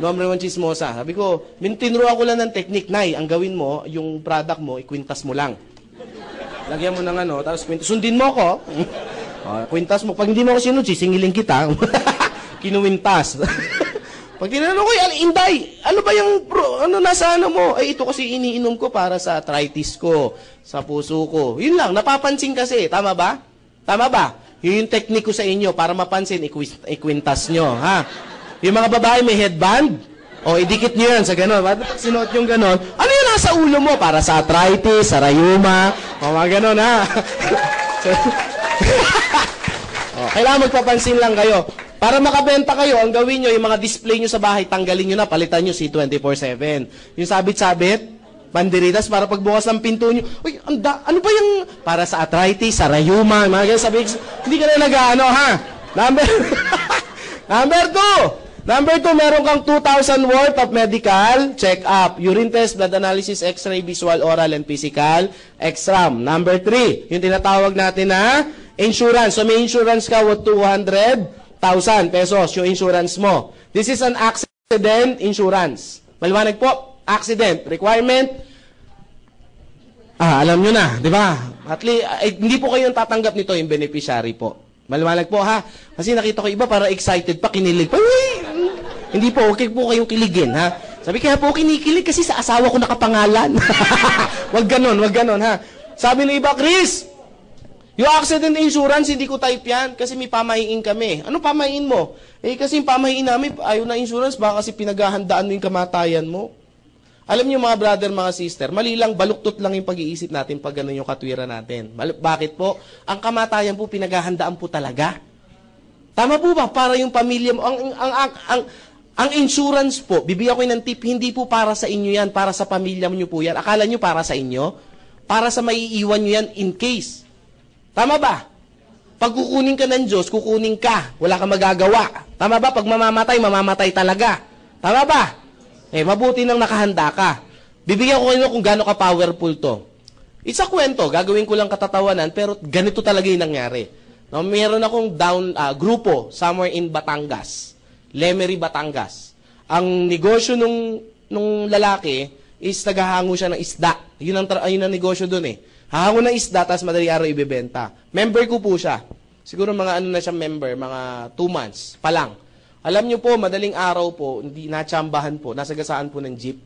Number 1 chismosa. Sabi ko, tinuro ako lang ng technique. Nay, ang gawin mo, yung product mo, ikwintas mo lang. Lagyan mo ng tapos sundin mo ko. Kwintas mo. Pag hindi mo ako sinunod, sisingilin kita. Kinuwintas. Pag tinanong ko, Inday, ano ba yung, nasa mo? Ito kasi iniinom ko para sa arthritis ko, sa puso ko. Yun lang, napapansin kasi. Tama ba? Tama ba? Yun yung technique ko sa inyo, para mapansin, ikwintas nyo, ha? Yung mga babae may headband, idikit nyo yan sa gano'n. Pag sinuot yung gano'n, ano yung nasa ulo mo? Para sa arthritis, sa rayuma, mga gano'n, ha? Kailangan magpapansin lang kayo. Para makabenta kayo, ang gawin nyo, yung mga display nyo sa bahay, tanggalin nyo na, palitan nyo si 24/7. Yung sabit-sabit, banderitas, para pagbukas ng pinto nyo, ano ba yung, para sa arthritis, sa rayuma, mga ganyan, sabi, hindi ka na nag-ano, ha? Number 2, meron kang 2,000 worth of medical check-up, urine test, blood analysis, x-ray, visual, oral, and physical exam. Number 3, yung tinatawag natin na insurance. So may insurance ka worth 200,000 pesos yung insurance mo. This is an accident insurance. Maliwanag po, accident requirement. Alam nyo na, di ba? At least, hindi po kayo tatanggap nito yung beneficiary po. Maliwanag po ha. Kasi nakita ko iba para excited pa, kinilig pa. Hindi po, okay po kayong kiligin ha. Sabi kaya po kinikilig kasi sa asawa ko nakapangalan. Wag ganon ha. Sabi ng iba, Chris, yung accident insurance, hindi ko type yan kasi may pamahiin kami. Ano pamahiin mo? Kasi yung pamahiin namin, ayaw na insurance, baka kasi pinaghahandaan mo yung kamatayan mo. Alam niyo mga brother, mga sister, mali lang, baluktot lang yung pag-iisip natin pag gano'n yung katwiran natin. Bakit po? Ang kamatayan po, pinaghahandaan po talaga. Tama po ba? Para yung pamilya mo, ang insurance po, bibigyan ko ng tip, hindi po para sa inyo yan, para sa pamilya niyo po yan. Akala niyo para sa inyo? Para sa maiiwan niyo yan in case. Tama ba? Pag kukunin ka ng Diyos, kukunin ka. Wala kang magagawa. Tama ba? Pag mamamatay talaga. Tama ba? Mabuti nang nakahanda ka. Bibigyan ko kayo kung gaano ka powerful to. It's a kwento. Gagawin ko lang katatawanan, pero ganito talaga yung nangyari. No, meron akong grupo somewhere in Batangas. Lemery, Batangas. Ang negosyo nung lalaki is naghahango siya ng isda. Yun ang negosyo dun Hahango ng isda, tapos madali araw ibebenta. Member ko po siya. Siguro mga na siya member, mga 2 months pa lang. Alam niyo po, madaling araw po, hindi natsambahan po, nasagasaan po ng jeep.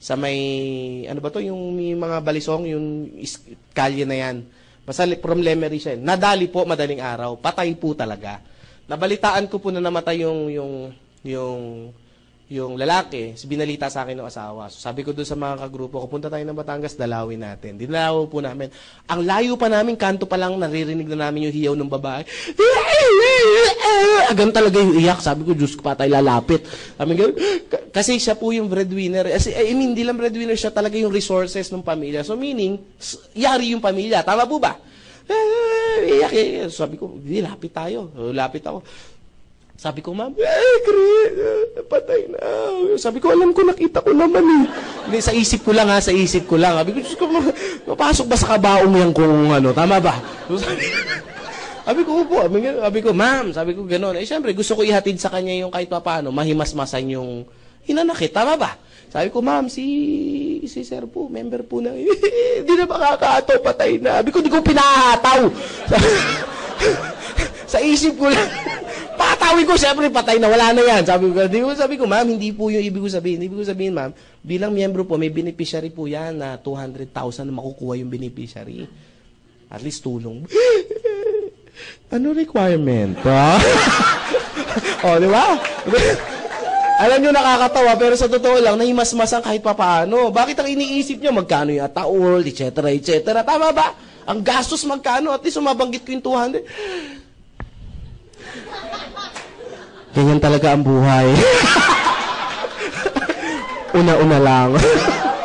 Sa may, ano ba to, yung may mga balisong, yung kalye na yan. Basta from Lemery siya. Nadali po, madaling araw. Patay po talaga. Nabalitaan ko po na namatay yung lalaki, binalita sa akin ng asawa. So sabi ko doon sa mga kagrupo ko, punta tayo ng Batangas, dalawin natin. Dinalaw po namin. Ang layo pa namin, kanto pa lang, naririnig na namin yung hiyaw ng babae. Agan talaga yung iyak. Sabi ko, Diyos ko pa tayo lalapit. Kasi siya po yung breadwinner. Hindi lang breadwinner, siya talaga yung resources ng pamilya. So meaning, yari yung pamilya. Tama po ba? Iyak. Sabi ko, lapit tayo. Lapit ako. Sabi ko, ma'am, Chris, patay na. Sabi ko, alam ko, nakita ko naman Hindi, sa isip ko lang sa isip ko lang. Sabi ko, mapasok ba sa kabaong yan kung tama ba? Sabi ko, upo. Sabi ko, ma'am, sabi ko gano'n. Siyempre, gusto ko ihatid sa kanya yung kahit paano, mahimasmasan yung hinanakit. Tama ba? Sabi ko, ma'am, si sir po, member po na, hindi na makakataw, patay na. Sabi ko, di ko pinahataw. Sa isip ko lang, patawin ko, syempre, patay na, wala na yan. Sabi ko, ma'am, hindi po yung ibig ko sabihin. Ibig ko sabihin, ma'am, bilang miyembro po, may beneficiary po yan na 200,000 na makukuha yung beneficiary. At least tulong. Ano requirement? O, di ba? Alam nyo, nakakatawa, pero sa totoo lang, nahimasmasan kahit papaano. Bakit ang iniisip nyo? Magkano yung ataol, etc., etc. Tama ba? Ang gastos magkano? At least umabanggit ko yung 200. Ganyan talaga ang buhay. Una-una lang.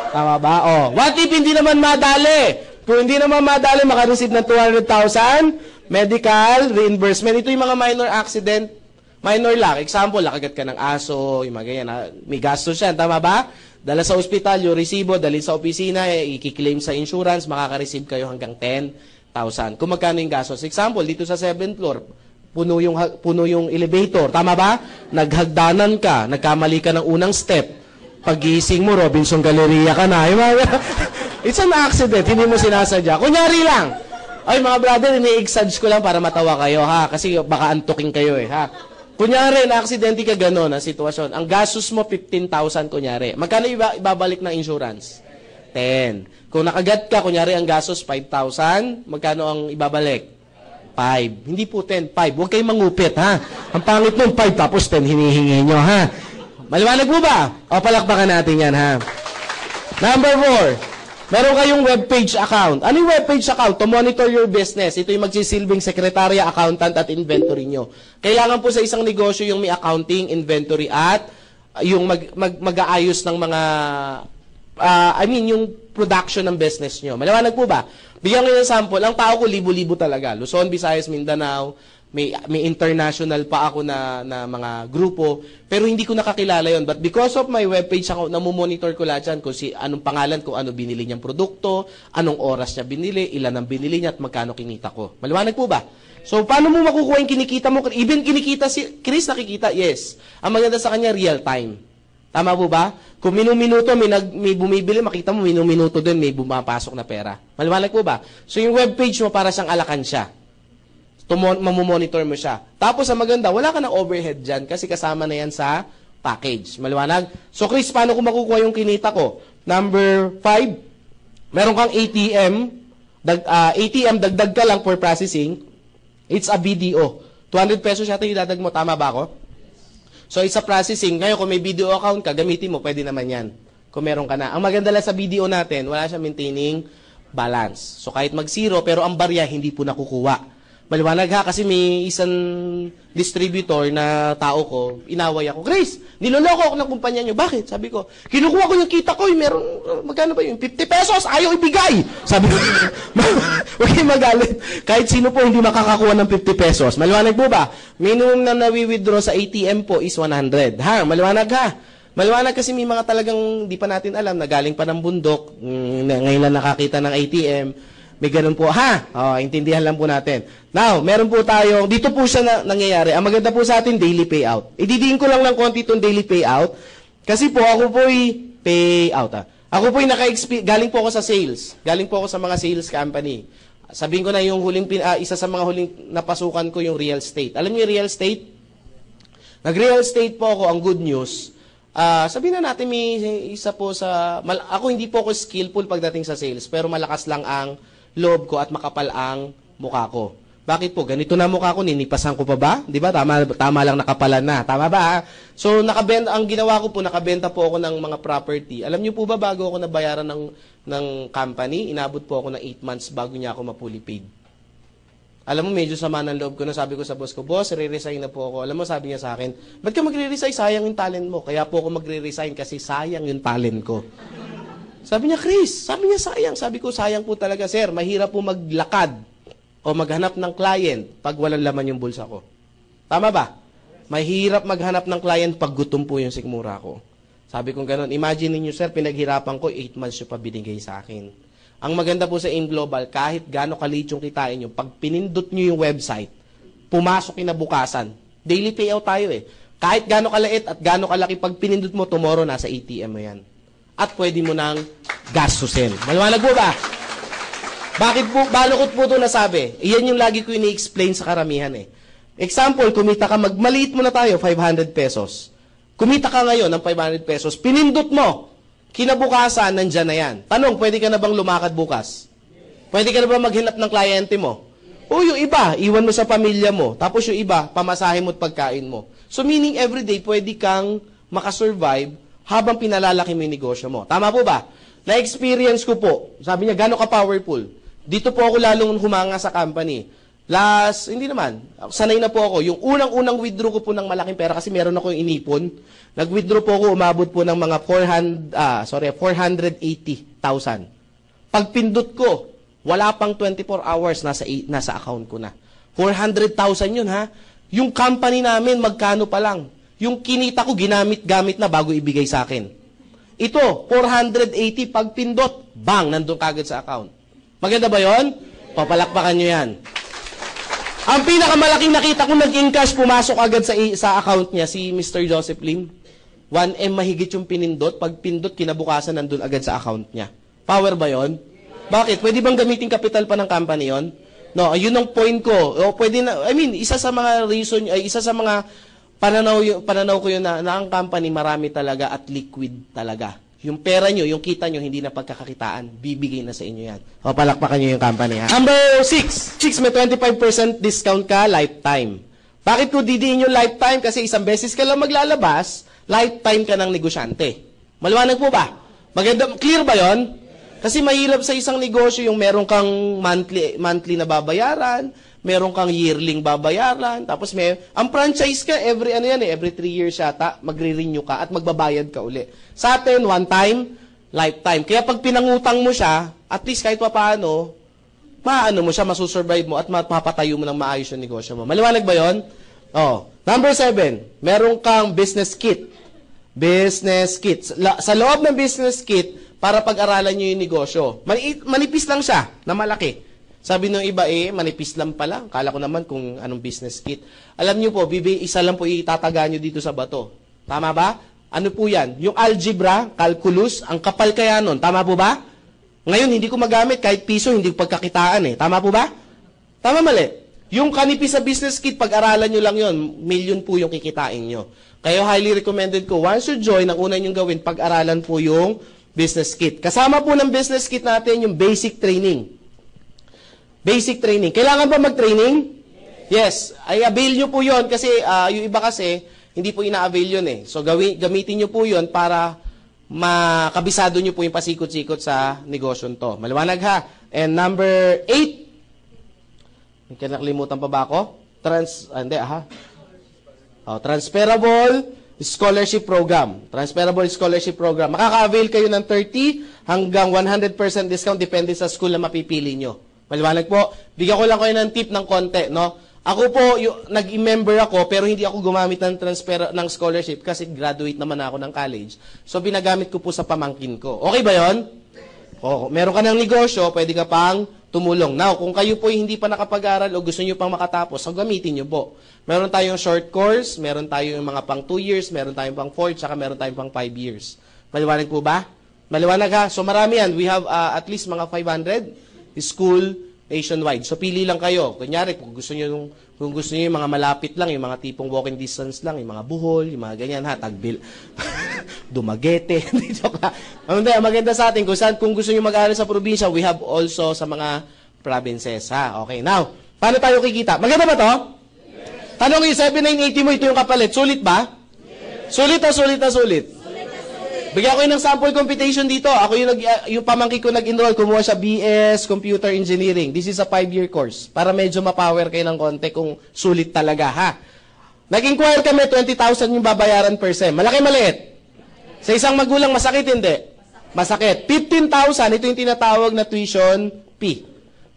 Tama ba? Oh, what if hindi naman madali? Kung hindi naman madali, makareceive ng 200,000, medical, reimbursement. Ito yung mga minor accident. Minor lang. Example, nakagat ka ng aso, yung mga ganyan. May gastos yan. Tama ba? Dala sa ospital, yung resibo, dalhin sa opisina, i-claim sa insurance, makaka-receive kayo hanggang 10,000. Kung magkano yung gastos. Example, dito sa 7th floor, puno yung elevator. Tama ba? Naghagdanan ka, nagkamali ka ng unang step. Pag-gising mo, Robinson Galleria ka na. It's an accident, hindi mo sinasadya. Kunyari lang. Ay, mga brother, ini-exage ko lang para matawa kayo, ha? Kasi baka antukin kayo, ha? Kunyari, na-aksidente ka gano'n ang sitwasyon. Ang gastos mo, 15,000, kunyari. Magkano ibabalik ng insurance? 10. Kung nakagat ka, kunyari, ang gastos, 5,000, magkano ang ibabalik? 5. Hindi po 10, 5. Huwag kayong mangupit, ha? Ang pangit nun, 5, tapos 10, hinihingi nyo, ha? Maliwanag po ba? O, palakpakan natin yan, ha? Number 4. Meron kayong webpage account. Ano yung webpage account? To monitor your business. Ito yung magsisilbing sekretarya, accountant, at inventory nyo. Kailangan po sa isang negosyo yung may accounting, inventory, at yung mag-aayos ng mga, yung production ng business nyo. Maliwanag po ba? Bigyan ko ng sample. Ang tao ko, libo-libo talaga. Luzon, Visayas, Mindanao. May international pa ako na mga grupo, pero hindi ko nakakilala yon. But because of my webpage account, namumonitor ko lahat yan kung anong pangalan, kung ano binili niyang produkto, anong oras niya binili, ilan ang binili niya, at magkano kinita ko. Maliwanag po ba? So, paano mo makukuha yung kinikita mo? Even kinikita si Chris, nakikita? Yes. Ang maganda sa kanya, real time. Tama po ba? Kung minuto, may bumibili, makita mo, minuto din, may bumapasok na pera. Maliwanag po ba? So, yung webpage mo para siyang alakansya. Mamumonitor mo siya. Tapos, ang maganda, wala ka ng overhead dyan kasi kasama na yan sa package. Maliwanag? So, Chris, paano ko makukuha yung kinita ko? Number 5, meron kang ATM. ATM, dagdag ka lang for processing. It's a BDO. 200 pesos yata yung dadag mo. Tama ba ako? So, it's a processing. Ngayon, kung may BDO account ka, gamitin mo. Pwede naman yan. Kung meron ka na. Ang maganda lang sa BDO natin, wala siya maintaining balance. So, kahit mag-zero, pero ang barya, hindi po nakukuha. Maliwanag ha, kasi may isang distributor na tao ko, inaway ako, Chris, niloloko ako ng kumpanya nyo. Bakit? Sabi ko, kinukuha ko yung kita ko, meron, magkano ba yun? 50 pesos, ayaw ibigay. Sabi ko, huwag kayo magalit. Kahit sino po hindi makakakuha ng 50 pesos. Maliwanag po ba? Minimum na nawi-withdraw sa ATM po is 100. Ha? Maliwanag ha? Maliwanag kasi may mga talagang di pa natin alam na galing pa ng bundok, ngayon lang nakakita ng ATM. May ganun po, ha? Intindihan lang po natin. Now, meron po tayo, dito po siya nangyayari. Ang maganda po sa atin, daily payout. Ididiin ko lang ng konti itong daily payout. Kasi po, ako po'y payout. Ako po'y galing po ako sa sales. Galing po ako sa mga sales company. Sabihin ko na yung isa sa mga huling napasukan ko, yung real estate. Alam niyo yung real estate? Nag-real estate po ako, ang good news. Sabihin na natin, may isa po ako hindi po ako skillful pagdating sa sales, pero malakas lang ang loob ko at makapal ang mukha ko. Bakit po? Ganito na mukha ko, ninipasan ko pa ba? Di ba? Tama lang nakapalan na. Tama ba? So, ang ginawa ko po, nakabenta po ako ng mga property. Alam niyo po ba, bago ako nabayaran ng company, inabot po ako ng 8 months bago niya ako mapuli paid. Alam mo, medyo sama ng loob ko na sabi ko sa boss ko, boss, re-resign na po ako. Alam mo, sabi niya sa akin, ba't ka magre-resign? Sayang yung talent mo. Kaya po ako magre-resign kasi sayang yung talent ko. Sabi niya, Chris, sabi niya sayang. Sabi ko, sayang po talaga, sir. Mahirap po maglakad o maghanap ng client pag walang laman yung bulsa ko. Tama ba? Mahirap maghanap ng client pag gutom po yung sikmura ko. Sabi ko gano'n, imagine niyo sir, pinaghirapan ko, 8 months yung pa binigay sa akin. Ang maganda po sa AIM Global, kahit gaano kaliit yung kitain nyo, pag pinindot nyo yung website, pumasok kinabukasan. Daily payout tayo eh. Kahit gaano kaliit at gaano kalaki, pag pinindot mo, tomorrow nasa ATM mo yan. at pwede mo nang gastusin. Maliwanag po ba? Bakit po, balukot po ito nasabi? Iyan yung lagi ko ini-explain sa karamihan eh. Example, kumita ka, maliit mo na tayo, 500 pesos. Kumita ka ngayon ng 500 pesos, pinindot mo, kinabukasan, nandyan na yan. Tanong, pwede ka na bang lumakad bukas? Pwede ka na ba maghanap ng kliyente mo? O yung iba, iwan mo sa pamilya mo. Tapos yung iba, pamasahe mo at pagkain mo. So meaning everyday, pwede kang makasurvive habang pinalalaki mo yung negosyo mo. Tama po ba? Na-experience ko po. Sabi niya, gano'n ka powerful? Dito po ako lalong humanga sa company. Hindi naman. Sanay na po ako. Yung unang-unang withdraw ko po ng malaking pera kasi meron ako yung inipon. Nag-withdraw po ako, umabot po ng mga 480,000. Pagpindot ko, wala pang 24 hours nasa account ko na. 400,000 yun ha. Yung company namin, magkano pa lang. Yung kinita ko, ginamit-gamit na bago ibigay sa akin. Ito, 480, pagpindot, bang, nandun kagad sa account. Maganda ba yon? Papalakpakan nyo yan. Ang pinakamalaking nakita ko nag-encash, pumasok agad sa account niya, si Mr. Joseph Lim. 1M mahigit yung pinindot, pagpindot, kinabukasan, nandun agad sa account niya. Power ba yon? Bakit? Pwede bang gamitin capital pa ng company yon? No, yun ang point ko. O, pwede na, isa sa mga reason, isa sa mga pananaw ko yun na ang company marami talaga at liquid talaga. Yung pera nyo, yung kita nyo, hindi na pagkakakitaan. Bibigay na sa inyo yan. O, palakpakan nyo yung company, ha? Number 6. Chicks, may 25% discount ka, lifetime. Bakit ko didiin yung lifetime? Kasi isang beses ka lang maglalabas, lifetime ka ng negosyante. Maliwanag po ba? Maganda, clear ba yon? Kasi mahirap sa isang negosyo yung meron kang monthly na babayaran, meron kang yearling babayaran, tapos ang franchise ka, every 3 years yata, magre-renew ka at magbabayad ka uli. Sa atin, one time, lifetime. Kaya pag pinangutang mo siya, at least kahit paano, mo siya, masusurvive mo at mapapatayo mo ng maayos yung negosyo mo. Maliwanag ba yon? Oh. Number 7, meron kang business kit. Business kit. Sa loob ng business kit, para pag-aralan nyo yung negosyo. Manipis lang siya, na malaki. Sabi nung iba, manipis lang pala. Kala ko naman kung anong business kit. Alam nyo po, isa lang po itataga nyo dito sa bato. Tama ba? Ano po yan? Yung algebra, calculus, ang kapal kaya nun. Tama po ba? Ngayon, hindi ko magamit. Kahit piso, hindi ko pagkakitaan eh. Tama po ba? Tama mali. Yung kanipis sa business kit, pag-aralan nyo lang yun, million po yung kikitain nyo. Kaya highly recommended ko, once you join, ang una nyong gawin, pag-aralan po yung business kit. Kasama po ng business kit natin yung basic training. Basic training. Kailangan ba mag-training? Yes. Ay, avail nyo po yun kasi yung iba kasi, hindi po ina-avail yun eh. So, gamitin nyo po yun para makabisado nyo po yung pasikot-sikot sa negosyo to. Maliwanag ha. And number 8. May nakalimutan pa ba ako? Transferable Scholarship Program. Transferable Scholarship Program. Makaka-avail kayo ng 30 hanggang 100% discount depende sa school na mapipili nyo. Maliwanag po. Bigyan ko lang kayo ng tip ng konti, no? Ako po, nag-member ako, pero hindi ako gumamit ng scholarship kasi graduate naman ako ng college. So, binagamit ko po sa pamangkin ko. Okay ba yon? O, meron ka ng negosyo, pwede ka pang tumulong. Now, kung kayo po hindi pa nakapag-aral o gusto nyo pang makatapos, so gamitin nyo po. Meron tayong short course, meron tayong mga pang 2 years, meron tayong pang 4, tsaka meron tayong pang 5 years. Maliwanag po ba? Maliwanag ha? So, marami yan. We have at least mga 500 school nationwide. So, pili lang kayo. Kunyari, kung gusto nyo yung mga malapit lang, yung mga tipong walking distance lang, yung mga Bohol, yung mga ganyan ha, Tagbil, Dumaguete, maganda sa atin, kung gusto nyo mag-aaral sa probinsya, we have also sa mga provinces ha. Okay, now, paano tayo kikita? Maganda ba to? Yes. Tanong yung 7980 mo, ito yung kapalit. Sulit ba? Yes. Sulit. Bigyan ko yun ng sample computation dito. Ako yung pamangkin ko nag-enroll, kumuha siya BS Computer Engineering. This is a 5-year course. Para medyo ma-power kayo ng konti kung sulit talaga, ha? Nag-inquire kami, 20,000 yung babayaran per sem. Malaki, maliit? Sa isang magulang, masakit, hindi? Masakit. 15,000, ito yung tinatawag na tuition fee.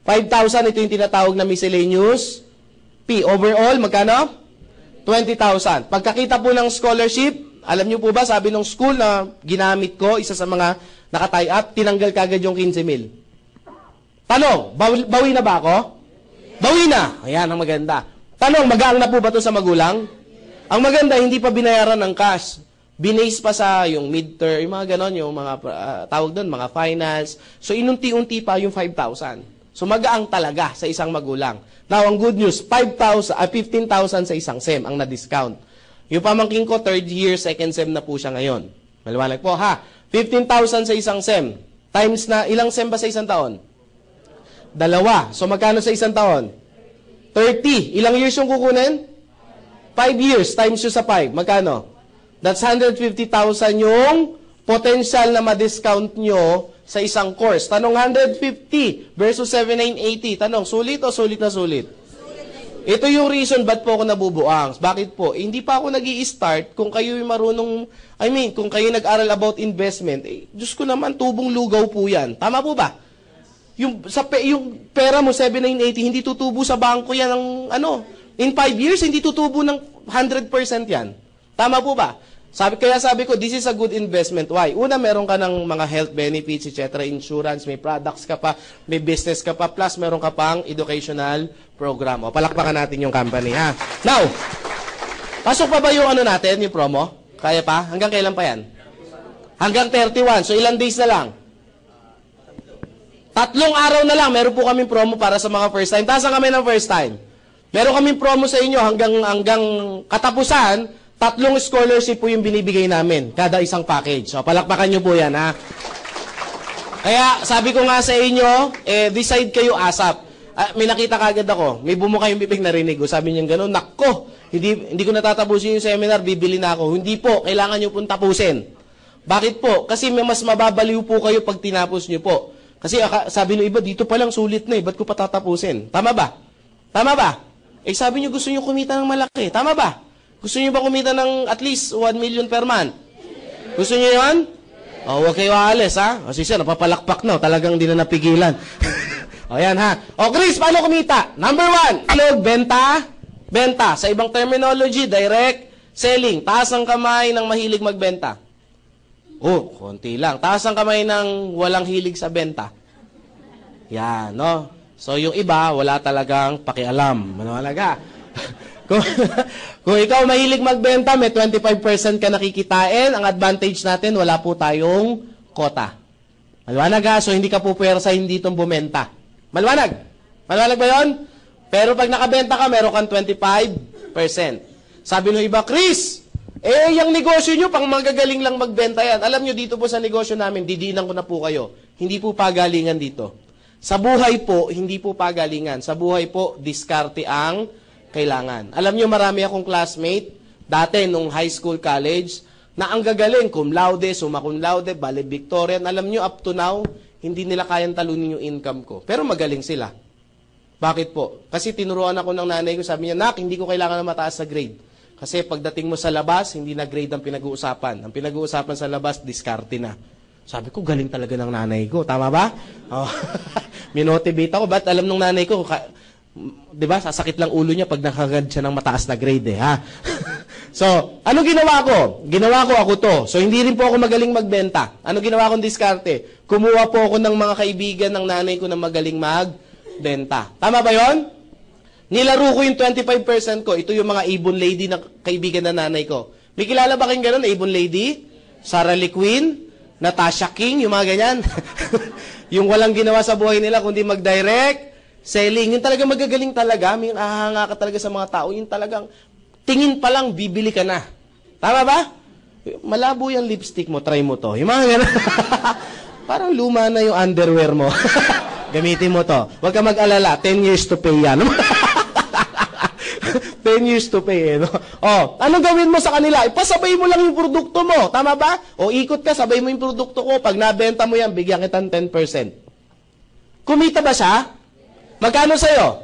5,000, ito yung tinatawag na miscellaneous fee. Overall, magkano? 20,000. Pagkakita po ng scholarship, alam niyo po ba, sabi ng school na ginamit ko, isa sa mga naka-tie up, tinanggal kagad yung 15,000. Tanong, bawi na ba ako? Bawi na. Ayan, ang maganda. Tanong, magaang na po ba ito sa magulang? Ang maganda, hindi pa binayaran ng cash. Binase pa sa yung midterm, yung mga ganon, yung mga tawag doon, mga finance. So, inunti-unti pa yung 5,000. So, magaang talaga sa isang magulang. Now, ang good news, 15,000 sa isang SEM ang na-discount. Yung pamangking ko, third year, second SEM na po siya ngayon. Maliwanag po, ha? 15,000 sa isang SEM. Times na, ilang SEM ba sa isang taon? 2. So, magkano sa isang taon? 30. Ilang years yung kukunin? 5 years times yung sa 5. Magkano? That's 150,000 yung potential na ma-discount nyo sa isang course. Tanong 150 versus 7,980. Tanong, sulit o sulit na sulit? Ito yung reason ba't po ako nabubuang. Bakit po? Hindi pa ako nag-i-start kung kayo yung marunong, kung kayo nag-aral about investment, Diyos ko naman, tubong lugaw po yan. Tama po ba? Yung pera mo, 7,980, hindi tutubo sa bangko yan ng, in 5 years, hindi tutubo ng 100% yan. Tama po ba? Kaya sabi ko, this is a good investment. Why? Una, meron ka ng mga health benefits, etc., insurance, may products ka pa, may business ka pa, plus meron ka pang educational program. O, palakpakan natin yung company, ha? Now, pasok pa ba yung natin, yung promo? Kaya pa? Hanggang kailan pa yan? Hanggang 31. So, ilang days na lang? 3 araw na lang, meron po kaming promo para sa mga first time. Tasan kami ng first time. Meron kaming promo sa inyo hanggang katapusan, 3 scholarship po yung binibigay namin, kada isang package. So, palakpakan nyo po yan, ha? Kaya, sabi ko nga sa inyo, decide kayo ASAP. May nakita kagad ako, may bumuka yung bibig narinig ko. Sabi niya gano'n, nakko, hindi ko natatapusin yung seminar, bibili na ako. Hindi po, kailangan nyo pong tapusin. Bakit po? Kasi may mas mababaliw po kayo pag tinapos nyo po. Kasi sabi ng iba, dito pa lang sulit na ba't ko pa tatapusin? Tama ba? Tama ba? Sabi nyo gusto nyo kumita ng malaki. Tama ba? Gusto nyo ba kumita ng at least 1 million per month? Gusto nyo yun? O, huwag kayo aalis, ha? O, sisya, napapalakpak na. Talagang di na napigilan. O, yan, ha? O, Chris, paano kumita? Number 1, benta. Benta. Sa ibang terminology, direct selling. Taas ang kamay ng mahilig magbenta. Oh, konti lang. Taas ang kamay ng walang hilig sa benta. Yan, no? So, yung iba, wala talagang pakialam. Manawalaga. kung ikaw mahilig magbenta, may 25% ka nakikitain. Ang advantage natin, wala po tayong quota. Maliwanag, ha? So, hindi ka po pwersa, hindi itong bumenta. Maliwanag? Maliwanag ba yun? Pero pag nakabenta ka, meron kang 25%. Sabi ng iba, Chris, yung negosyo nyo, pang magagaling lang magbenta yan. Alam nyo, dito po sa negosyo namin, didinan ko na po kayo. Hindi po pagalingan dito. Sa buhay po, hindi po pagalingan. Sa buhay po, diskarte ang kailangan. Alam nyo, marami akong classmate, dati nung high school, college, na ang gagaling, cum laude, summa cum laude, valedictorian. Alam nyo, up to now, hindi nila kayang talunin yung income ko. Pero magaling sila. Bakit po? Kasi tinuruan ako ng nanay ko, sabi niya, Nak, hindi ko kailangan na mataas sa grade. Kasi pagdating mo sa labas, hindi na grade ang pinag-uusapan. Ang pinag-uusapan sa labas, diskarte na. Sabi ko, galing talaga ng nanay ko. Tama ba? Oh. Minotivate ako. Ba't alam ng nanay ko, di ba, sasakit lang ulo niya pag nakagad siya ng mataas na grade, ha? So, ano ginawa ko? Ginawa ko ako to. So, hindi rin po ako magaling magbenta. Ano ginawa kong diskarte? Kumuha po ako ng mga kaibigan ng nanay ko na magaling magbenta. Tama ba yon? Nilaro ko yung 25% ko. Ito yung mga Avon Lady na kaibigan ng nanay ko. May kilala ba kayong gano'n? Avon Lady? Sarah Lee Quinn? Natasha King? Yung mga ganyan? Yung walang ginawa sa buhay nila kundi mag-direct selling. Yung talaga magagaling talaga. May ahanga ka talaga sa mga tao. Yung talagang tingin pa lang, bibili ka na. Tama ba? Malabo yung lipstick mo. Try mo to. Yung mga ganyan. Parang luma na yung underwear mo. Gamitin mo to. Huwag ka mag-alala. 10 years to pay yan. 10 years to pay, no? Oh, anong gawin mo sa kanila? Ipasabay mo lang yung produkto mo. Tama ba? O ikot ka, sabay mo yung produkto ko. Pag nabenta mo yan, bigyan kita ng 10%. Kumita ba siya? Magkano sa'yo?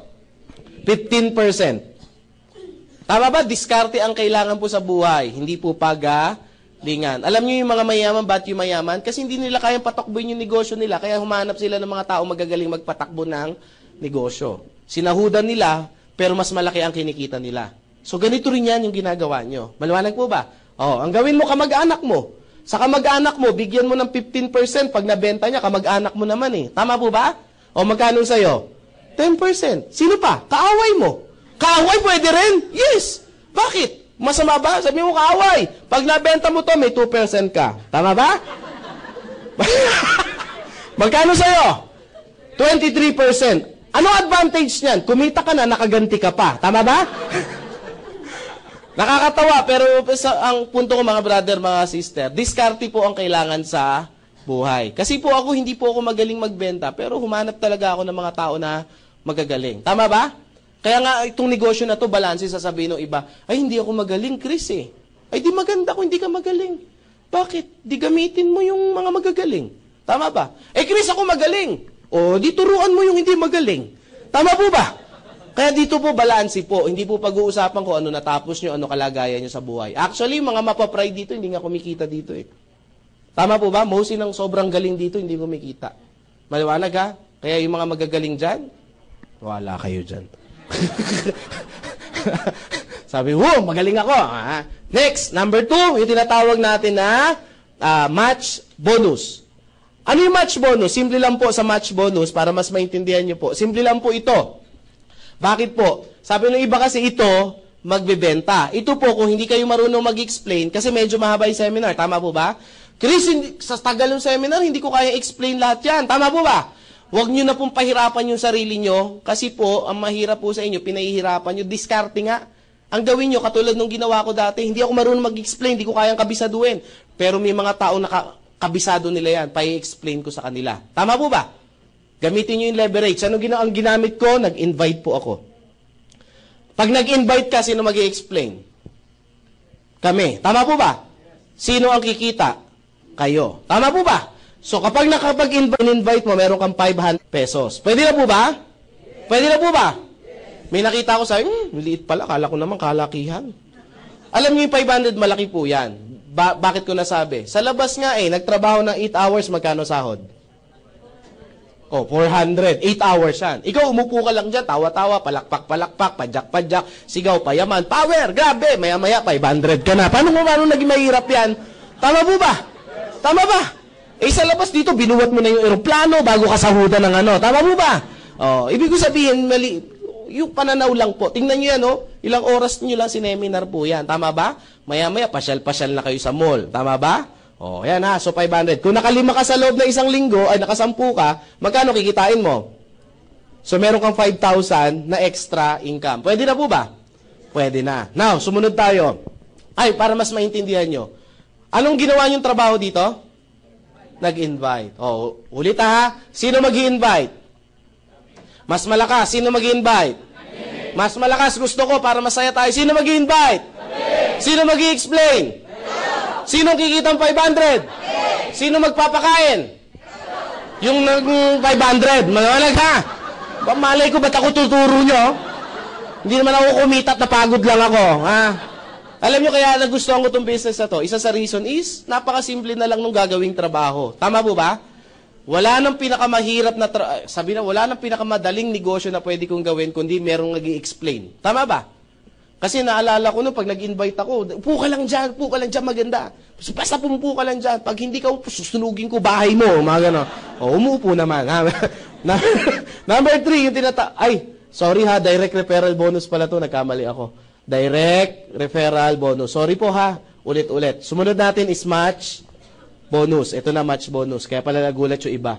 15%. Tama ba? Diskarte ang kailangan po sa buhay. Hindi po pagalingan. Alam niyo yung mga mayaman, ba't yung mayaman? Kasi hindi nila kayang patakbuhin yung negosyo nila. Kaya humanap sila ng mga tao magagaling magpatakbo ng negosyo. Sinahudan nila, pero mas malaki ang kinikita nila. So, ganito rin yan yung ginagawa nyo. Maliwanag po ba? Oh, ang gawin mo, kamag-anak mo. Sa kamag-anak mo, bigyan mo ng 15%. Pag nabenta niya, kamag-anak mo naman eh. Tama po ba? O, magkano sa'yo? 10%. Sino pa? Kaaway mo. Kaaway pwede rin? Yes. Bakit? Masama ba? Sabi mo kaaway. Pag nabenta mo to, may 2% ka. Tama ba? Magkano sa'yo? 23%. Anong advantage niyan? Kumita ka na, nakaganti ka pa. Tama ba? Nakakatawa, pero ang punto ko mga brother, mga sister, diskarte po ang kailangan sa buhay. Kasi po ako, hindi po ako magaling magbenta, pero humanap talaga ako ng mga tao na magagaling. Tama ba? Kaya nga, itong negosyo na to, balanse, sasabihin ng iba, ay, hindi ako magaling, Chris eh. Ay, di maganda kung hindi ka magaling. Bakit? Di gamitin mo yung mga magagaling. Tama ba? Eh, Chris, ako magaling. O, di turuan mo yung hindi magaling. Tama po ba? Kaya dito po, balanse po. Hindi po pag-uusapan kung ano natapos nyo, ano kalagayan nyo sa buhay. Actually, mga mapapry dito, hindi nga kumikita dito eh. Tama po ba? Mostly ng sobrang galing dito, hindi kumikita. Maliwanag ha? Kaya yung mga magagaling dyan, wala kayo dyan. Sabi, magaling ako. Ha? Next, number 2, yung tinatawag natin na match bonus. Ano yung match bonus? Simple lang po sa match bonus para mas maintindihan nyo po. Simple lang po ito. Bakit po? Sabi ng iba kasi ito, magbebenta. Ito po, kung hindi kayo marunong mag-explain, kasi medyo mahaba yung seminar. Tama po ba? Chris, sa tagal ng seminar, hindi ko kaya explain lahat yan. Tama po ba? Huwag nyo na pong pahirapan yung sarili nyo kasi po, ang mahirap po sa inyo, pinahihirapan nyo, diskarte nga. Ang gawin nyo, katulad nung ginawa ko dati, hindi ako marunong mag-explain, hindi ko kayang kabisaduhin. Pero may mga tao na kabisado nila yan, pa-explain ko sa kanila. Tama po ba? Gamitin nyo yung leverage. Ano ang ginamit ko? Nag-invite po ako. Pag nag-invite ka, sino mag-i-explain? Kami. Tama po ba? Sino ang kikita? Kayo. Tama po ba? So, kapag nakapag-invite mo, meron kang 500 pesos. Pwede na po ba? Pwede na po ba? May nakita ko sa liit pala. Kala ko naman kalakihan. Alam niyo yung 500, malaki po yan. Bakit ko nasabi? Sa labas nga nagtrabaho ng 8 hours, magkano sahod? 400. 8 hours yan. Ikaw, umupo ka lang dyan, tawa-tawa, palakpak-palakpak, padyak-padyak, sigaw, payaman, power, grabe, maya-maya, 500 ka na. Paano naging mahirap yan? Tama po ba? Tama ba? Sa labas dito, binuwat mo na yung eroplano bago ka sahudan ng ano. Tama po ba? Ibig ko sabihin, mali, yung pananaw lang po. Tingnan nyo yan, ilang oras nyo lang sineminar po yan. Tama ba? Maya-maya, pasyal-pasyal na kayo sa mall. Tama ba? Yan ha, so 500. Kung nakalima ka sa loob ng isang linggo, ay nakasampu ka, magkano kikitain mo? So meron kang 5,000 na extra income. Pwede na po ba? Pwede na. Now, sumunod tayo. Ay, para mas maintindihan nyo. Anong ginawa nyong trabaho dito? Nag-invite. Ulit ha. Sino mag-i-invite? Mas malakas. Sino mag-i-invite? Mas malakas gusto ko para masaya tayo. Sino mag-i-invite? Sino mag-i-explain? Sino kikitang 500? Sino magpapakain? Yung 500. Maliwanag ha. Malay ko ba't ako tuturo nyo? Hindi naman ako kumita at napagod lang ako. Ha? Alam nyo kaya nagustuhan ko itong business na to? Isa sa reason is, napakasimple na lang nung gagawing trabaho. Tama po ba? Wala nang pinakamahirap na, wala nang pinakamadaling negosyo na pwede kong gawin kundi merong nag-i-explain. Tama ba? Kasi naalala ko nung pag nag-invite ako, upo ka lang dyan, maganda. Basta pumupo ka lang dyan. Pag hindi ka upo, susunugin ko bahay mo. Mga gano'n. Umupo naman. Number 3, yung sorry ha, direct referral bonus pala to. Nagkamali ako. Direct referral bonus. Sorry po ha. Ulit-ulit. Sumunod natin is match bonus. Ito na match bonus. Kaya pala nagulat yung iba.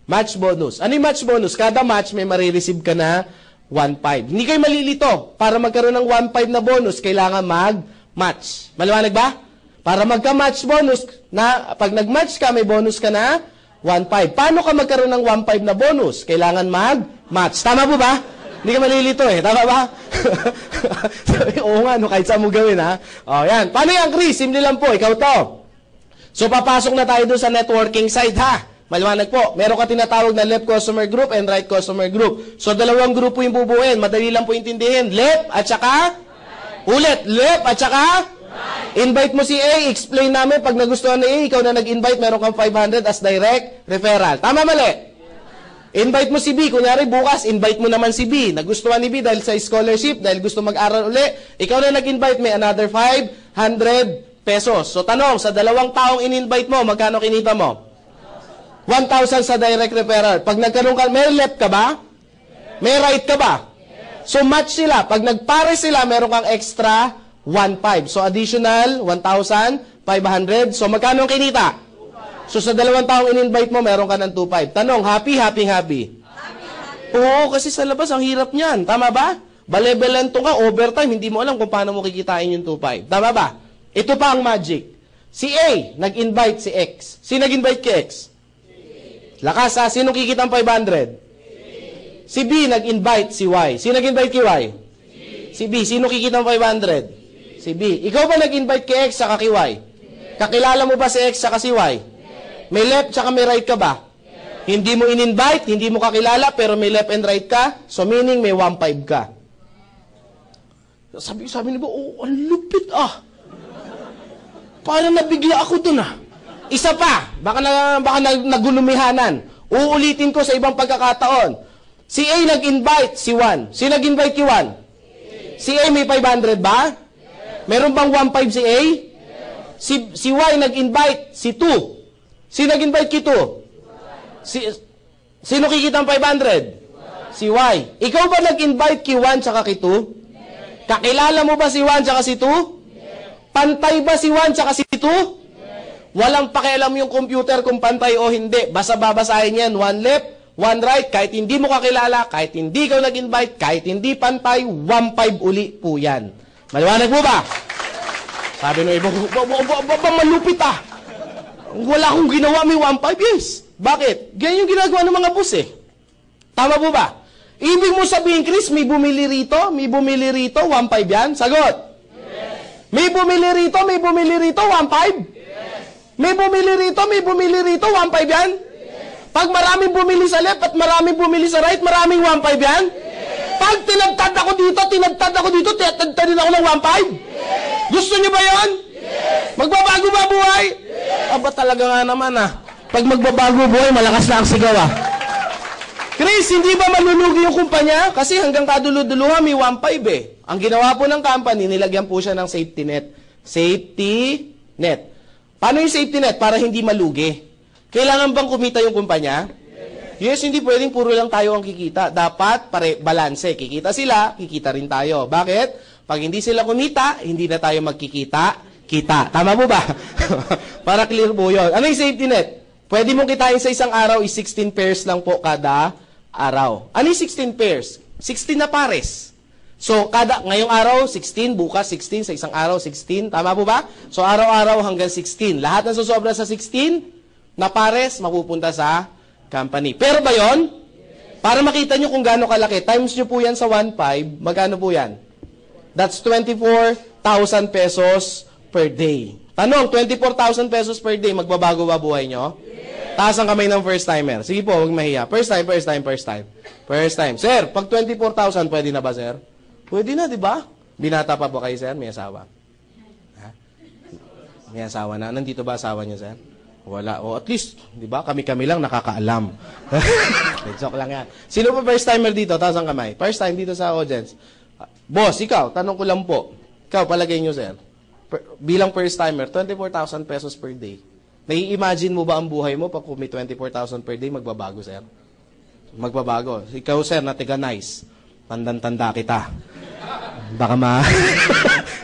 Match bonus. Ano yung match bonus? Kada match may marireceive ka na 1.5. Hindi kayo malilito. Para magkaroon ng 1.5 na bonus, kailangan mag-match. Maliwanag ba? Para magka-match bonus, pag nag-match ka, may bonus ka na 1.5. Paano ka magkaroon ng 1.5 na bonus? Kailangan mag-match. Tama po ba? Hindi ka malilito Tama ba? Oo nga, kahit saan mo gawin ha. Yan. Paano yan, Chris? Simple lang po. Ikaw to. So, papasok na tayo doon sa networking side ha. Maliwanag po. Meron ka tinatawag na left customer group and right customer group. So, dalawang grupo yung bubuin. Madali lang po intindihin. Left at saka ulit. Left at saka invite mo si A. Explain namin. Pag nagustuhan na A, ikaw na nag-invite, meron kang 500 as direct referral. Tama mali? Invite mo si B. Kunyari bukas, invite mo naman si B. Nagustuhan ni B dahil sa scholarship, dahil gusto mag-aral uli. Ikaw na nag-invite, may another 500 pesos. So, tanong, sa dalawang taong in-invite mo, magkano kinita mo? 1,000 sa direct referral. Pag nagkaroon ka, may left ka ba? May right ka ba? So, match sila. Pag nagpare sila, meron kang extra 1.5. So, additional, 1,500. So, magkano ang kinita? So, sa 2 taong in-invite mo, meron ka ng 2.5. Tanong, happy? Oo, kasi sa labas, ang hirap niyan. Tama ba? Balebelanto ka, overtime, hindi mo alam kung paano mo kikitain yung 2.5. Tama ba? Ito pa ang magic. Si A, nag-invite si X. Sino nag-invite kay X? Lakas ha, sino kikita ang 500? Si B, nag-invite si Y. Sino nag-invite kay Y? Si B, sino kikita ang 500? Si B. Ikaw ba nag-invite kay X saka kay Y? Kakilala mo ba si X saka si Y? May left saka may right ka ba? Hindi mo in-invite, hindi mo kakilala, pero may left and right ka, so meaning may 1.5 ka. Sabi ni ba, oh, ang lupit ah. Parang nabigla ako dun ah. Isa pa, baka nagulumihanan. Uulitin ko sa ibang pagkakataon. Si A nag-invite si Juan. Si nag-invite kay Juan? Si A may 500 ba? Meron bang 1.5 si A? Si Y nag-invite si 2. Si nag-invite kay 2? Sino kikita ang 500? Si Y. Ikaw ba nag-invite kay 1 tsaka kay 2? Kakilala mo ba si 1 tsaka si 2? Pantay ba si 1 tsaka si 2? Walang pakialam yung computer kung pantay o hindi. Basta babasahin yan. 1 left, 1 right. Kahit hindi mo kakilala, kahit hindi ikaw nag-invite, kahit hindi pantay, 1.5 uli po yan. Maliwanag mo ba? Sabi ng iba, malupit ah. Wala akong ginawa, may 1.5. Yes. Bakit? Ganyan yung ginagawa ng mga boss eh. Tama po ba? Ibig mo sabihin, Chris, may bumili rito, 1.5 yan? Sagot. Yes. May bumili rito, 1.5? Yes. May bumili rito, 1.5 yan? Yes. Pag maraming bumili sa left at maraming bumili sa right, maraming 1.5 yan? Yes. Pag tinagtad ako dito, tinagtad din ako ng 1.5? Yes. Gusto niyo ba yan? Yes. Magbabago ba buhay? Yes. Aba talaga nga naman ah. Pag magbabago buhay, malakas na ang sigaw ah. Chris, hindi ba malulugi yung kumpanya? Kasi hanggang kaduluduluhan may 1.5 eh. Ang ginawa po ng company, nilagyan po siya ng safety net. Safety net. Paano yung safety net? Para hindi malugi. Kailangan bang kumita yung kumpanya? Yes, hindi pwedeng puro lang tayo ang kikita. Dapat balanse. Kikita sila, kikita rin tayo. Bakit? Pag hindi sila kumita, hindi na tayo magkikita. Kita. Tama po ba? Para clear po yun. Ano yung safety net? Pwede mong kitain sa isang araw is 16 pairs lang po kada araw. Ano yung 16 pairs? 16 na pares. So, ngayong araw, 16, bukas 16, sa isang araw, 16. Tama po ba? So, araw-araw hanggang 16. Lahat na susobra sa 16 na pares, mapupunta sa company. Pero ba yun? Para makita nyo kung gaano kalaki, times nyo po yan sa 1.5, magkano po yan? That's 24,000 pesos per day. Tanong, 24,000 pesos per day, magbabago ba buhay nyo? Taas ang kamay ng first timer. Sige po, huwag mahiya. First time. Sir, pag 24,000, pwede na ba, sir? Pwede na, di ba? Binata pa po kayo, sir? May asawa? Ha? May asawa na? Nandito ba asawa niyo, sir? Wala. O at least, di ba? Kami-kami lang nakakaalam. Joke lang yan. Sino pa first timer dito? Taas ang kamay. First time dito sa audience. Boss, ikaw, tanong ko lang po. Ikaw, palagay niyo, sir. Bilang first timer, 24,000 pesos per day. Nai-imagine mo ba ang buhay mo pag kung may 24,000 per day, magbabago, sir? Magbabago. Ikaw, sir, na tiga-nice. Tandang-tanda kita. Baka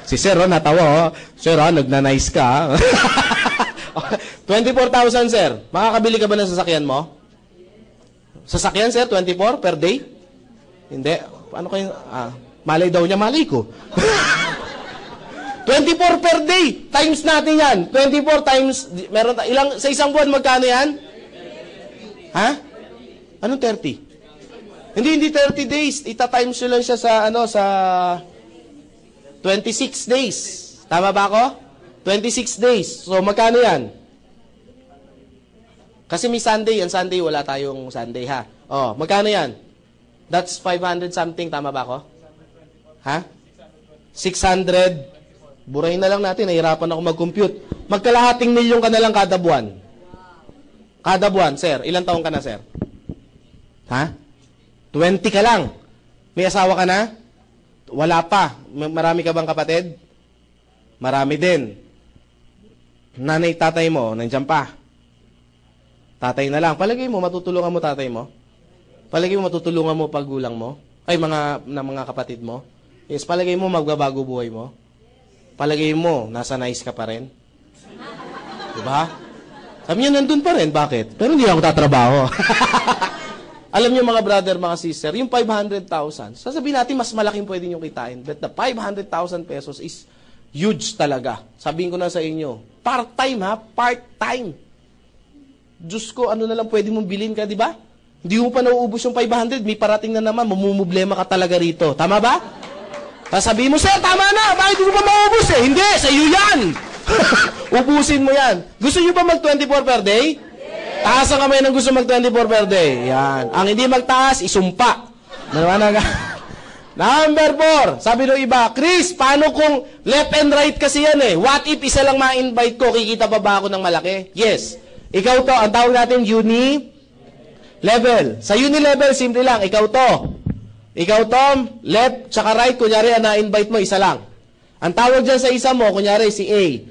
si sir, natawa, Sir, nagna-nice ka. 24,000, sir. Makakabili ka ba ng sasakyan mo? Sasakyan, sir, 24 per day? Hindi. Ano kayo? Malay daw niya, malay ko. 24 per day. Times natin yan. 24 times, meron sa isang buwan, magkano yan? Ha? Anong 30? Hindi 30 days. Ita-times nyo lang siya sa 26 days. Tama ba ako? 26 days. So, magkano yan? Kasi may Sunday. Yan Sunday, wala tayong Sunday, ha? Oh, magkano yan? That's 500 something. Tama ba ako? Ha? 600. Burahin na lang natin, nahihirapan ako mag-compute. Magkalahating milyon ka na lang kada buwan. Kada buwan, sir. Ilang taong ka na, sir? Ha? 20 ka lang. May asawa ka na? Wala pa. Marami ka bang kapatid? Marami din. Nanay, tatay mo, nandiyan pa. Tatay na lang. Palagay mo, matutulungan mo tatay mo? Palagay mo, matutulungan mo paggulang mo? Ay, mga kapatid mo? Yes, palagay mo, magbabago buhay mo? palagay mo, nasa nice ka pa rin? Diba? Sabi niya, nandun pa rin. Bakit? Pero hindi ako tatrabaho. Alam niyo mga brother, mga sister, yung 500,000, sasabihin natin mas malaking pwede nyo kitain. But the 500,000 pesos is huge talaga. Sabihin ko na sa inyo, part-time ha, part-time. Diyos ko, ano na lang pwede mong bilhin ka, di ba? Hindi mo pa nauubos yung 500, may parating na naman, mamumblema ka talaga rito. Tama ba? Sasabihin mo, sir, tama na, bakit hindi ko pa maubos eh? Hindi, sa iyo yan! Ubusin mo yan. Gusto nyo ba mag-24 per day? Yes. Taas ang kamay ng gusto mag-24 per day. Yan. Ang hindi magtaas, isumpa. Nalaman ka? Number 4, sabi ng iba, Chris, paano kung left and right kasi yan eh? What if isa lang ma-invite ko, kikita pa ba ako ng malaki? Yes. Ikaw to, ang tawag natin uni-level. Sa uni-level, simple lang, ikaw to. Ikaw Tom, left, tsaka right, kunyari, na-invite mo, isa lang. Ang tawag dyan sa isa mo, kunyari, si A.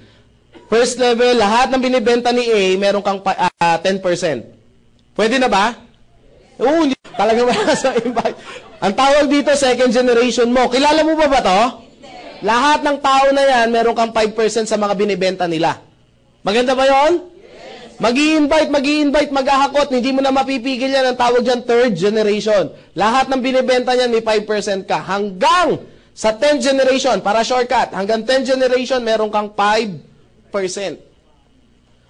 First level, lahat ng binibenta ni A, meron kang 10%. Pwede na ba? Oo, talaga wala sa invite. Ang tawag dito, second generation mo. Kilala mo ba to? Lahat ng tao na yan, meron kang 5% sa mga binibenta nila. Maganda ba yon? Mag-i-invite, mag-ahakot, hindi mo na mapipigil yan. Ang tawag dyan, third generation. Lahat ng binibenta niyan, may 5% ka. Hanggang sa 10th generation, para shortcut, hanggang 10th generation, meron kang 5%.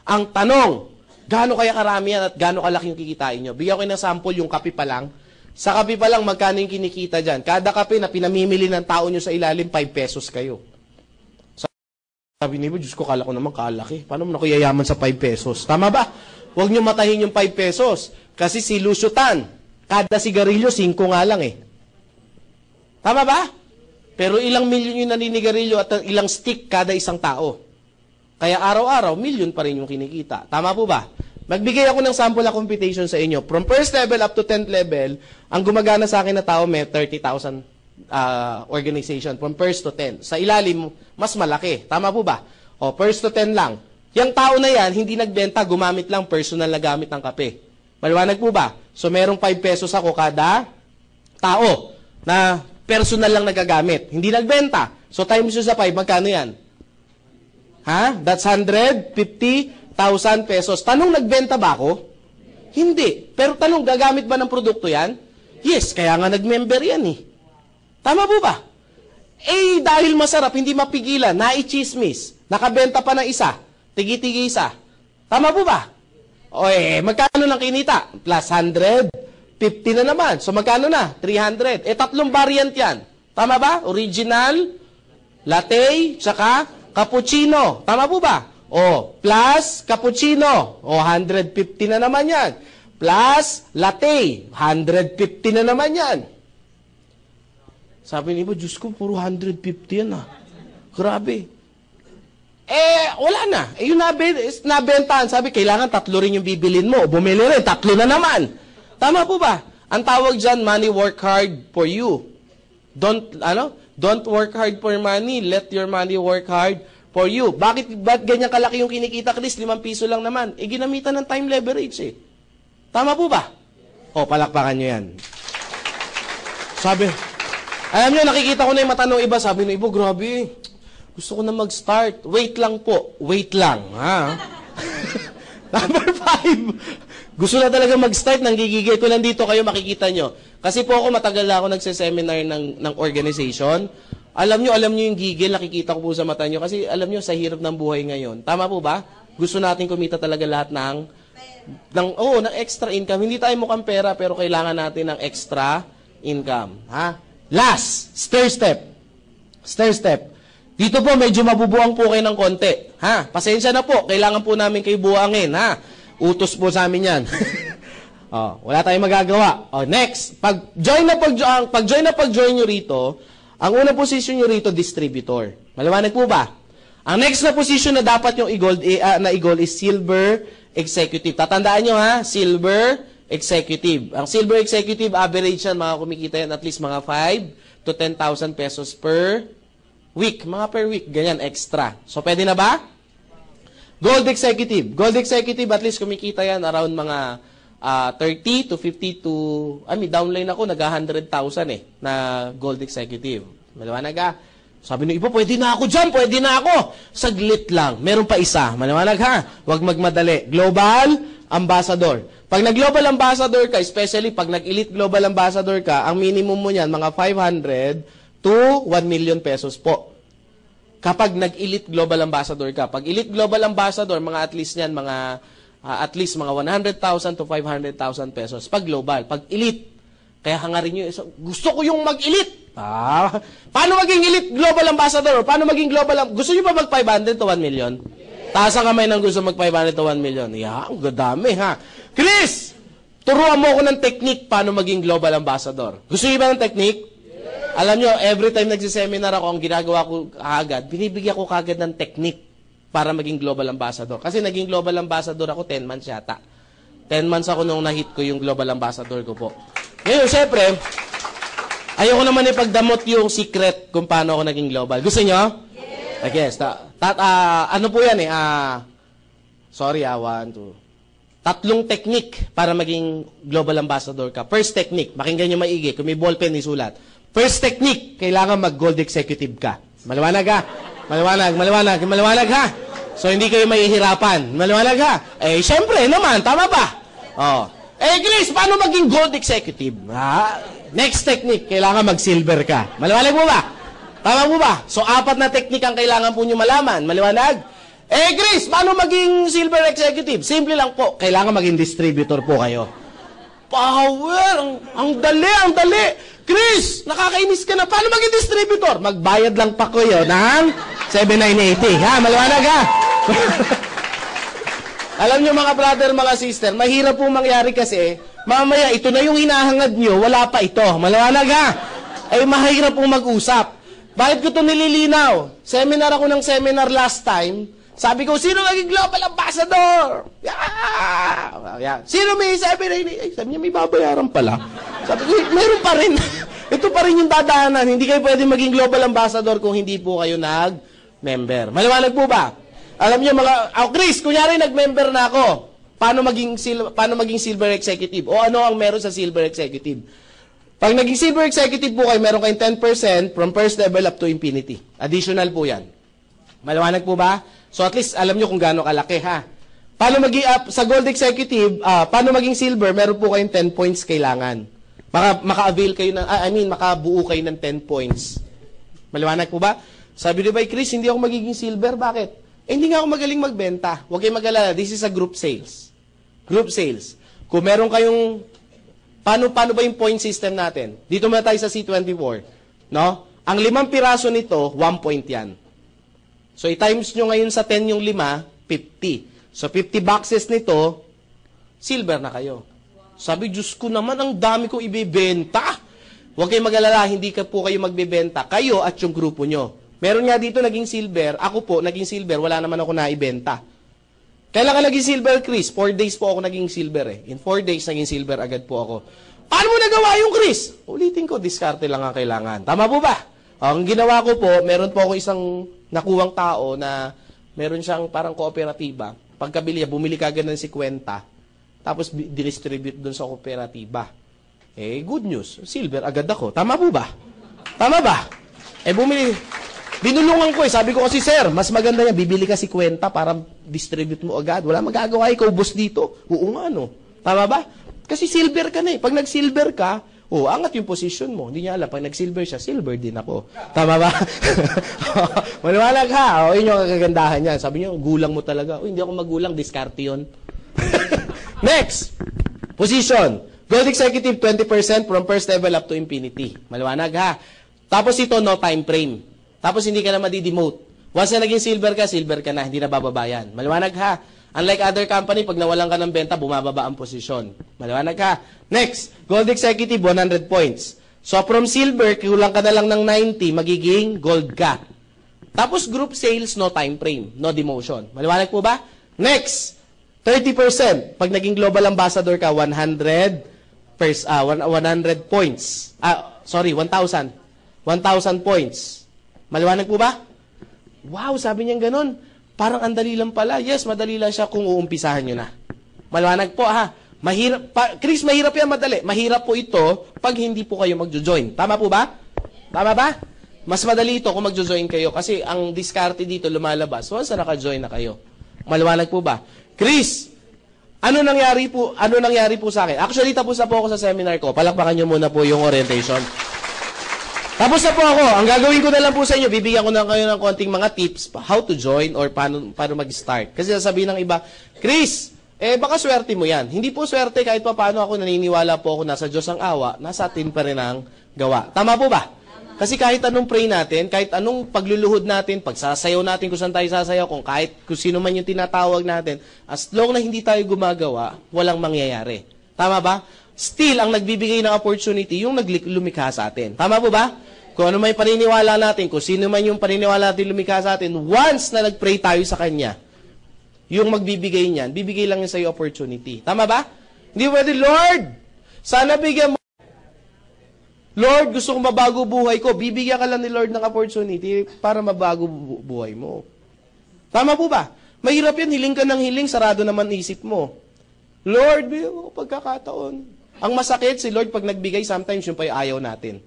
Ang tanong, gaano kaya karami yan at gaano kalaki yung kikitain nyo? Bigyan ko ng sample, yung kape pa lang. Sa kape pa lang, magkano yung kinikita dyan? Kada kape na pinamimili ng tao nyo sa ilalim, 5 pesos kayo. Sabi niyo, Diyos ko, kala ko naman kalaki. Paano mo na yayaman sa 5 pesos? Tama ba? Huwag niyo matahin yung 5 pesos. Kasi si Lucio Tan, kada sigarilyo, 5 nga lang eh. Tama ba? Pero ilang milyon yung naninigarilyo at ilang stick kada isang tao. Kaya araw-araw, milyon pa rin yung kinikita. Tama po ba? Magbigay ako ng sample na computation sa inyo. From first level up to 10th level, ang gumagana sa akin na tao may 30,000 organization from first to 10. Sa ilalim, mas malaki. Tama po ba? O, first to 10 lang. Yung tao na yan, hindi nagbenta, gumamit lang personal na gamit ng kape. Maliwanag po ba? So, merong 5 pesos ako kada tao na personal lang nagagamit. Hindi nagbenta. So, times nyo sa 5, magkano yan? Ha? That's 150,000 pesos. Tanong, nagbenta ba ako? Hindi. Pero tanong, gagamit ba ng produkto yan? Yes, kaya nga nag-member yan eh. Tama po ba? Eh, dahil masarap, hindi mapigilan, naichismis, nakabenta pa ng isa, tigi-tigi isa. Tama po ba? O magkano lang kinita? Plus 150 na naman. So, magkano na? 300. Tatlong variant yan. Tama ba? Original, latte, tsaka cappuccino. Tama po ba? O, plus cappuccino. O, 150 na naman yan. Plus latte, 150 na naman yan. Sabi ni iba, Diyos ko, puro 150 yan ah. Grabe. Wala na. Yung nabentahan, sabi, kailangan 3 rin yung bibilin mo. Bumili rin, 3 na naman. Tama po ba? Ang tawag dyan, money work hard for you. Don't work hard for money. Let your money work hard for you. Ba't ganyan kalaki yung kinikita, Chris? 5 piso lang naman. Ginamitan ng time leverage eh. Tama po ba? O, palakpakan nyo yan. Sabi, alam nyo, nakikita ko na yung mata ng iba. Sabi ng iba, grabe, gusto ko na mag-start. Wait lang po. Wait lang, ha? Number 5. Gusto na talaga mag-start, nanggigigil. Kung nandito kayo, makikita nyo. Kasi po ako, matagal na ako nagseseminar ng organization. Alam nyo yung gigil, nakikita ko po sa mata nyo. Kasi alam nyo, sa hirap ng buhay ngayon. Tama po ba? Gusto natin kumita talaga lahat ng extra income. Hindi tayo mukhang pera, pero kailangan natin ng extra income. Ha? Last, stair step. Stair step. Dito po, medyo mabubuang po kayo ng konti. Ha? Pasensya na po. Kailangan po namin kayo buwangin. Ha? Utos po sa amin yan. Wala tayong magagawa. Next. Pag-join nyo rito, ang unang position nyo rito, distributor. Maliwanag po ba? Ang next na position na dapat yung i-gold is silver executive. Tatandaan nyo ha, silver executive. Ang silver executive, average yan, mga kumikita yan at least mga 5 to 10,000 pesos per week. Mga per week, ganyan, extra. So, pwede na ba? Gold executive. Gold executive, at least kumikita yan around mga 30 to 50 to, downline ako, nag 100,000 na gold executive. Maliwanag Sabi ng iba, pwede na ako dyan, pwede na ako. Saglit lang. Meron pa isa. Maliwanag ha? Huwag magmadali. Global Ambassador. Pag nag-Global Ambassador ka, especially pag nag-Elite Global Ambassador ka, ang minimum mo niyan, mga 500 to 1 million pesos po. Kapag nag-Elite Global Ambassador ka. Pag Elite Global Ambassador, mga at least niyan, mga at least mga 100,000 to 500,000 pesos. Pag global, pag elite. Kaya hangarin nyo, gusto ko yung mag-elite. Paano maging elite global ambassador? Paano maging global? Gusto nyo ba mag 500 to 1 million? Taas ang kamay ng gusto mag 500 to 1 million. Ang gadami ha. Chris, turuan mo ako ng technique paano maging global ambassador. Gusto nyo ba ng technique? Alam nyo, every time nagsiseminar ako, ang ginagawa ko agad, binibigyan ko kagad ng technique para maging global ambassador. Kasi naging global ambassador ako 10 months yata. 10 months ako nung na-hit ko yung global ambassador ko po. Ngayon, syempre, ayoko naman ipagdamot yung secret kung paano ako naging global. Gusto nyo? Yes. Ano po yan eh? Sorry, 1, 2. 3 technique para maging global ambassador ka. First technique, pakinggan nyo maigi. Kung may ballpen, isulat. First technique, kailangan mag-gold executive ka. Maliwanag ha? Maliwanag ha? So, hindi kayo mahihirapan. Maliwanag ha? Syempre naman, tama ba? Chris, paano maging gold executive? Next technique, kailangan mag-silver ka. Maliwanag mo ba? Tama mo ba? So, 4 na technique ang kailangan po nyo malaman. Maliwanag? Chris, paano maging silver executive? Simple lang po, kailangan maging distributor po kayo. Power! Ang dali! Chris, nakakainis ka na. Paano maging distributor? Magbayad lang pa ko yun ng 7,980. Ha? Maliwanag ha? Alam nyo mga brother, mga sister, mahirap po mangyari kasi, mamaya ito na yung hinahangad nyo, wala pa ito. Maliwanag ha? Mahirap po mag-usap. Bakit ko ito nililinaw? Seminar ako ng seminar last time. Sabi ko, sino maging global ambassador? Sino may 7,980? Sabi niya, may babayaran pala. Sabi ko, meron pa rin. Ito pa rin yung dadaanan. Hindi kayo pwede maging global ambassador kung hindi po kayo nag-member. Maliwanag po ba? Alam niyo Chris, kunyari nag-member na ako. Paano maging silver executive? O ano ang meron sa silver executive? Pag naging silver executive po kayo, meron kayong 10% from first level up to infinity. Additional po yan. Maliwanag po ba? So at least alam nyo kung gaano kalaki ha. Paano maging sa gold executive, paano maging silver, meron po kayong 10 points kailangan. Maka-avail kayo ng, makabuo kayo ng 10 points. Maliwanag po ba? Sabi ni Chris, hindi ako magiging silver. Bakit? Hindi nga ako magaling magbenta. Huwag kayong mag-alala. This is a group sales. Group sales. Kung meron kayong, paano ba yung point system natin? Dito muna tayo sa C24. No? Ang 5 piraso nito, 1 point yan. So, i-times nyo ngayon sa 10 yung 5, 50. So, 50 boxes nito, silver na kayo. Sabi, Diyos ko naman, ang dami kong ibibenta. Huwag kayong mag-alala, hindi po kayo magbibenta. Kayo at yung grupo nyo. Meron nga dito naging silver. Ako po, naging silver. Wala naman ako naibenta. Kailan ka naging silver, Chris? 4 days po ako naging silver eh. In 4 days, naging silver agad po ako. Paano mo nagawa yung Chris? Ulitin ko, diskarte lang ang kailangan. Tama po ba? Ang ginawa ko po, meron po ako isang nakuwang tao na meron siyang parang kooperatiba. Pagkabili niya, bumili kagad ng 50, tapos distribute dun sa kooperatiba. Good news. Silver agad ako. Tama po ba? Tama ba? Binulungan ko Sabi ko kasi, sir, mas maganda niya, bibili ka 50 para distribute mo agad. Wala magagawa, ikaw boss dito. Oo nga, no? Tama ba? Kasi silver ka na Pag nag-silver ka, angat yung position mo. Hindi niya alam. Pag nag-silver siya, silver din ako. Tama ba? Maliwanag ha. Yun yung kagandahan niya. Sabi niyo, gulang mo talaga. Hindi ako magulang. Diskarte yun. Next. Position. Gold executive, 20% from first level up to infinity. Maliwanag ha. Tapos ito, no time frame. Tapos hindi ka na madi-demote. Once na naging silver ka na. Hindi na bababayan. Maliwanag ha. Unlike other company, pag nawalan ka ng benta, bumababa ang posisyon. Maliwanag ka. Next, gold executive, 100 points. So, from silver, kulang ka na lang ng 90, magiging gold ka. Tapos, group sales, no time frame, no demotion. Maliwanag po ba? Next, 30%. Pag naging global ambassador ka, 100 points. 1,000. 1,000 points. Maliwanag po ba? Wow, sabi niya ganun. Parang andali lang pala. Yes, madali lang siya kung uumpisahan nyo na. Maliwanag po ha. Chris, mahirap yan madali. Mahirap po ito pag hindi po kayo magjo-join. Tama po ba? Tama ba? Mas madali ito kung magjo-join kayo kasi ang diskarte dito lumalabas once na naka-join na kayo. Maliwanag po ba? Chris, ano nangyari po sa akin? Actually, tapos na po ako sa seminar ko. Palakpakan niyo muna po yung orientation. Tapos na po ako. Ang gagawin ko na lang po sa inyo, bibigyan ko na kayo ng konting mga tips how to join or paano mag-start. Kasi sasabihin ng iba, Chris, baka swerte mo yan. Hindi po swerte kahit pa paano ako naniniwala po ako nasa Diyos ang awa, nasa atin pa rin ang gawa. Tama po ba? Kasi kahit anong pray natin, kahit anong pagluluhod natin, pagsasayaw natin kung saan tayo sasayaw, kung sino man yung tinatawag natin, as long na hindi tayo gumagawa, walang mangyayari. Tama ba? Still, ang nagbibigay ng opportunity, yung lumikha sa atin. Tama po ba? Kung ano may paniniwala natin, kung sino man yung paniniwala natin lumikha sa atin, once na nag-pray tayo sa Kanya, yung magbibigay niyan, bibigay lang niya sa iyo opportunity. Tama ba? Hindi pwede, Lord, sana bigyan mo. Lord, gusto kong mabago buhay ko. Bibigyan ka lang ni Lord ng opportunity para mabago buhay mo. Tama po ba? Mahirap yan, hiling ka ng hiling, sarado naman isip mo. Lord, bigyan mo pagkakataon. Ang masakit, si Lord pag nagbigay, sometimes yung pa ayaw natin.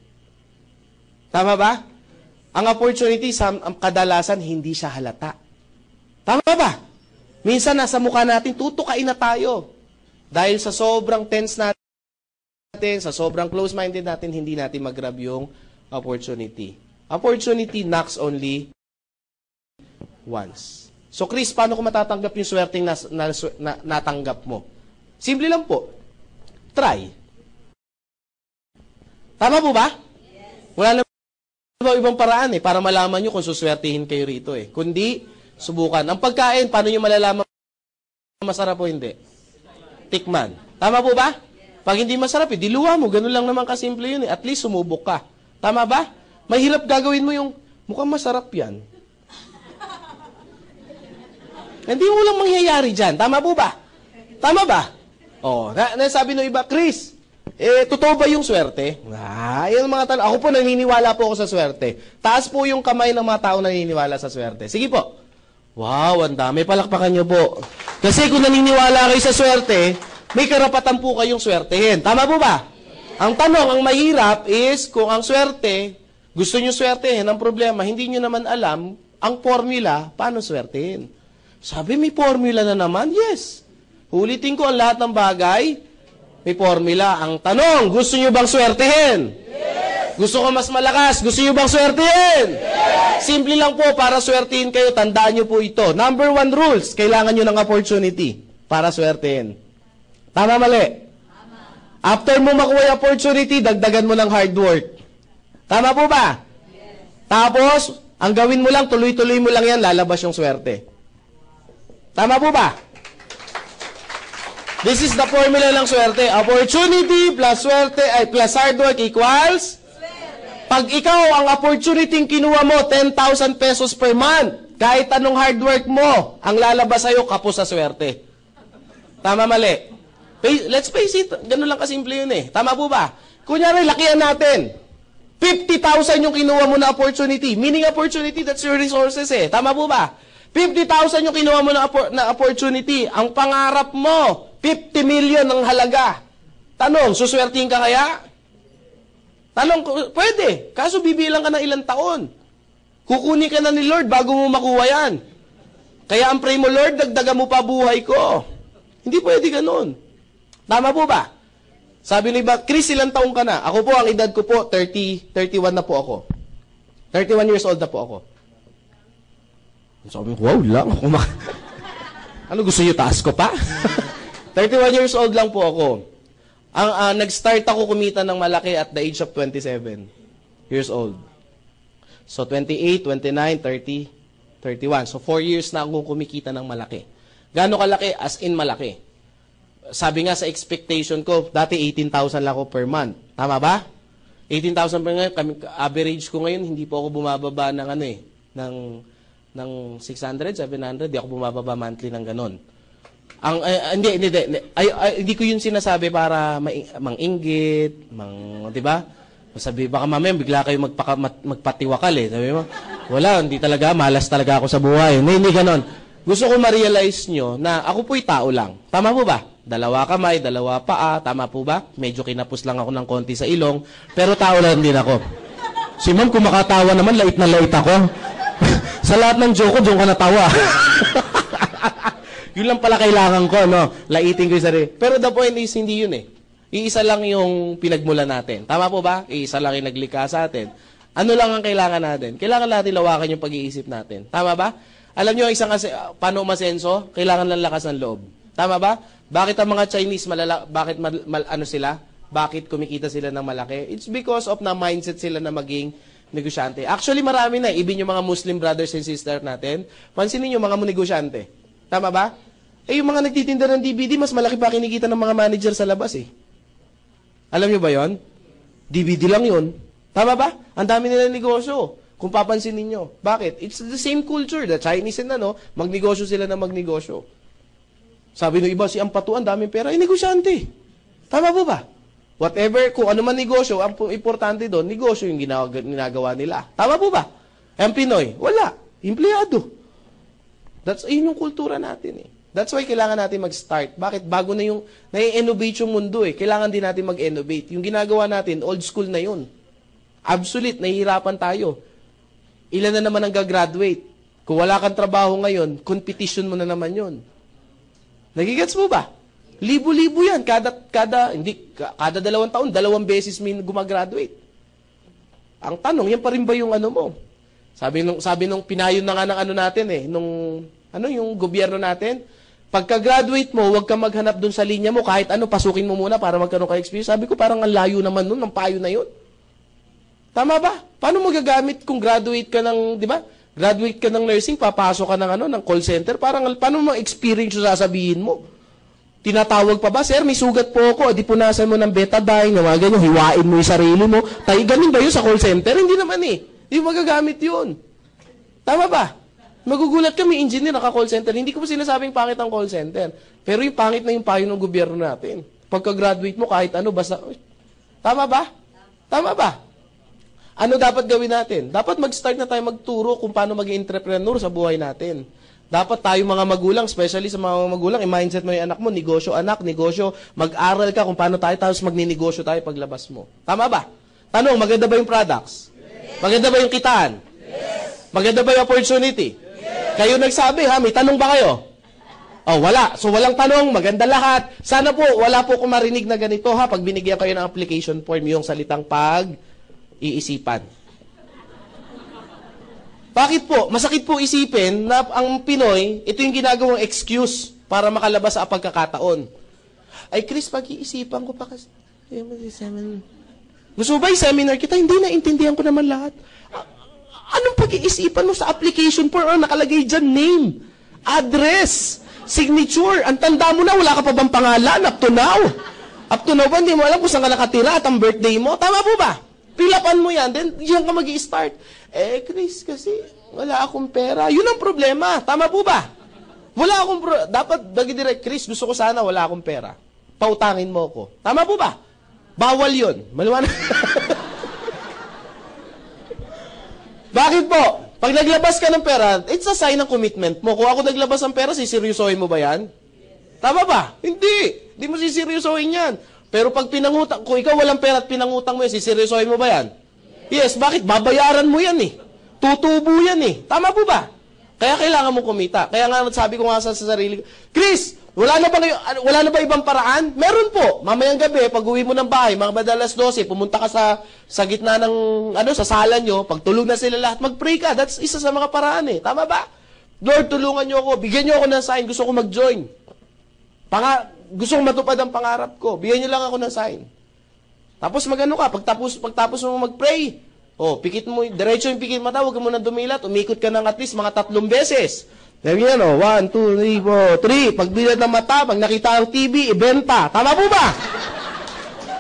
Tama ba? Ang opportunity, kadalasan, hindi siya halata. Tama ba? Minsan, nasa mukha natin, tutukain na tayo. Dahil sa sobrang tense natin, sa sobrang close-minded natin, hindi natin mag-grab yung opportunity. Opportunity knocks only once. So, Chris, paano ko matatanggap yung swerteng natanggap mo? Simple lang po. Try. Tama po ba? Yes. Wala na ibang paraan para malaman nyo kung suswertihin kayo rito Kundi, subukan. Ang pagkain, paano nyo malalaman masarap o hindi? Tikman. Tama po ba? Pag hindi masarap, diluwa mo. Ganun lang naman kasimple yun At least sumubok ka. Tama ba? Mahirap gagawin mo yung, mukhang masarap yan. Hindi mo lang mangyayari dyan. Tama po ba? Tama ba? Nasabi ng iba, Chris, totoo ba yung swerte? Yan mga tanong. Ako po, naniniwala po ako sa swerte. Taas po yung kamay ng mga tao naniniwala sa swerte. Sige po. Wow, ang dami. Palakpakan nyo po. Kasi kung naniniwala kayo sa swerte, may karapatan po kayong swertehin. Tama po ba? Ang tanong, ang mahirap is, kung ang swerte, gusto nyo swertehin, ang problema, hindi nyo naman alam ang formula, paano swertehin. Sabi, may formula na naman? Yes. Ulitin ko ang lahat ng bagay, may formula. Ang tanong, gusto nyo bang swertehin? Yes. Gusto ko mas malakas, gusto nyo bang swertehin? Yes. Simple lang po, para swertehin kayo, tandaan nyo po ito. Number 1 rules, kailangan nyo ng opportunity para swertehin. Tama, mali? Tama. After mo makuha yung opportunity, dagdagan mo ng hard work. Tama po ba? Yes. Tapos, ang gawin mo lang, tuloy-tuloy mo lang yan, lalabas yung swerte. Tama po ba? This is the formula ng swerte. Opportunity plus swerte, plus hard work equals? Swerte. Pag ikaw, ang opportunity kinuha mo, 10,000 pesos per month, kahit anong hard work mo, ang lalabas sa'yo, kapos sa swerte. Tama, mali? Let's face it, ganun lang kasimple yun Tama po ba? Kunyari, lakihan natin. 50,000 yung kinuha mo na opportunity. Meaning opportunity, that's your resources Tama po ba? 50,000 yung kinuha mo na opportunity. Ang pangarap mo, 50 million ang halaga. Tanong, suswertihin ka kaya? Tanong, pwede. Kaso bibilang ka ng ilang taon. Kukunin ka na ni Lord bago mo makuha yan. Kaya ang pray mo, Lord, dagdagan mo pa buhay ko. Hindi pwede ganun. Tama po ba? Sabi ni ba, Chris, ilang taong ka na? Ako po, ang edad ko po, 31 na po ako. 31 years old na po ako. Sabi ko, wow lang. Ano gusto niyo, taas ko pa? 31 years old lang po ako. Nag-start ako kumita ng malaki at the age of 27 years old. So, 28, 29, 30, 31. So, 4 years na akong kumikita ng malaki. Gaano kalaki? As in malaki. Sabi nga sa expectation ko, dati 18,000 lang ako per month. Tama ba? 18,000 per month. Average ko ngayon, hindi po ako bumababa ng ng 600, 700. Di ako bumababa monthly ng ganon. Hindi ko yun sinasabi para mang-inggit, di ba? Sabi, baka mamaya bigla kayo magpatiwakal Sabi mo, wala, hindi talaga, malas talaga ako sa buhay. Hindi ganon. Gusto ko ma-realize nyo na ako po'y tao lang. Tama po ba? 2 kamay, 2 paa. Tama po ba? Medyo kinapos lang ako ng konti sa ilong. Pero tao lang din ako. Si ma'am, kung makatawa naman, lait na lait ako. Sa lahat ng joke ko, doon ka natawa. Yun lang pala kailangan ko, no? Laitin ko yung sarili. Pero the point is, hindi yun eh. Iisa lang yung pinagmula natin. Tama po ba? Iisa lang yung naglikha sa atin. Ano lang ang kailangan natin? Kailangan natin lawakan yung pag-iisip natin. Tama ba? Alam nyo, isang paano umasenso? Kailangan lang lakas ng loob. Tama ba? Bakit ang mga Chinese bakit ano sila? Bakit kumikita sila ng malaki? It's because of na mindset sila na maging negosyante. Actually, marami na. Even yung mga Muslim brothers and sisters natin, pansinin nyo mga negosyante. Tama ba? Eh, yung mga nagtitinda ng DVD, mas malaki pa kinikita ng mga manager sa labas eh. Alam nyo ba yon? DVD lang yun. Tama ba? Ang dami nila negosyo. Kung papansin ninyo. Bakit? It's the same culture. The Chinese and magnegosyo sila na magnegosyo. Sabi ng iba, si Ampatu, ang daming pera, negosyante. Tama po ba? Whatever, kung ano man negosyo, ang importante doon, negosyo yung ginagawa nila. Tama po ba? Ang Pinoy, wala. Empleyado. Yun yung kultura natin eh. That's why kailangan natin mag-start. Bakit? Bago na yung, nai-innovate yung mundo eh. Kailangan din natin mag-innovate. Yung ginagawa natin, old school na yun. Obsolete, nahihirapan tayo. Ilan na naman ang gagraduate? Kung wala kang trabaho ngayon, competition mo na naman yun. Nagigets mo ba? Libo-libo yan. Kada 2 taon, 2 beses may gumagraduate. Ang tanong, yan pa rin ba yung ano mo? Sabi nung pinayon na nga ng natin eh, yung gobyerno natin, pagka-graduate mo, huwag ka maghanap dun sa linya mo, kahit pasukin mo muna para magkaroon ka experience. Sabi ko, parang ang layo naman nun, ng payo na yun. Tama ba? Paano mo gagamit kung graduate ka ng, di ba? Graduate ka ng nursing, papasok ka ng call center, paano mo experience yung sasabihin mo? Tinatawag pa ba, sir, may sugat po ako, di punasan mo ng betadine, mga ganyan, hiwain mo yung sarili mo. Ganun ba yun sa call center? Hindi naman eh. Hindi magagamit yun. Tama ba? Magugulat ka, may engineer naka-call center. Hindi ko pa sinasabing pangit ang call center. Pero yung pangit na yung payo ng gobyerno natin. Pagka-graduate mo, kahit basta... Tama ba? Tama ba? Ano dapat gawin natin? Dapat mag-start na tayo magturo kung paano maging entrepreneur sa buhay natin. Dapat tayo mga magulang, especially sa mga magulang, i-mindset mo yung anak mo, negosyo, mag-aral ka kung paano tayo, tapos magninegosyo tayo paglabas mo. Tama ba? Tanong, maganda ba yung products? Yes. Maganda ba yung kitaan? Yes. Maganda ba yung opportunity? Yes. Kayo nagsabi ha, may tanong ba kayo? Oh, wala. So walang tanong, maganda lahat. Sana po, wala po kung marinig na ganito ha, pag binigyan kayo ng application form, yung salitang pag-iisipan. Bakit po? Masakit po isipin na ang Pinoy, ito yung ginagawang excuse para makalabas sa pagkakataon. Ay, Chris, pag-iisipan ko pa kasi. Gusto mo ba yung seminar kita? Hindi, naintindihan ko naman lahat. Anong pag-iisipan mo sa application form? Nakalagay dyan, name, address, signature. Ang tanda mo na, wala ka pa bang pangalan up to now? Up to now ba, hindi mo alam kung saan ka nakatira at ang birthday mo? Tama po ba? Pilapan mo yan, then diyan ka mag-i-start. Eh, Chris, kasi wala akong pera. Yun ang problema. Tama po ba? Wala akong dapat direct, Chris, gusto ko sana wala akong pera. Pautangin mo ko. Tama po ba? Bawal yun. Maliwanag. Bakit po? Pag naglabas ka ng pera, it's a sign ng commitment mo. Kung ako naglabas ng pera, siseryosohin mo ba yan? Tama ba? Hindi. Hindi mo siseryosohin yan. Pero pag pinangutang, kung ikaw walang pera at pinangutang mo yan, siseryosohin mo ba yan? Yes, bakit? Babayaran mo yan eh. Tutubo yan eh. Tama po ba? Kaya kailangan mo kumita. Kaya nga sabi ko nga sa sarili ko, Chris, wala na ba ibang paraan? Meron po. Mamayang gabi, pag uwi mo ng bahay, mga madalas 12, pumunta ka sa gitna ng, sa sala nyo, pag tulog na sila lahat, mag-pray ka. That's isa sa mga paraan eh. Tama ba? Lord, tulungan nyo ako. Bigyan nyo ako ng sign. Gusto ko mag-join. Gusto kong matupad ang pangarap ko. Bigyan nyo lang ako ng sign. Tapos magano ka, pagtapos mo mag-pray, pikit mo, diretso yung pikit mata, huwag ka muna dumilat, umikot ka ng at least mga 3 beses. Sabi yan, 1, 2, 3, 4, 3. Pag bilat ng mata, pag nakita ang TV, ibenta. Tama po ba?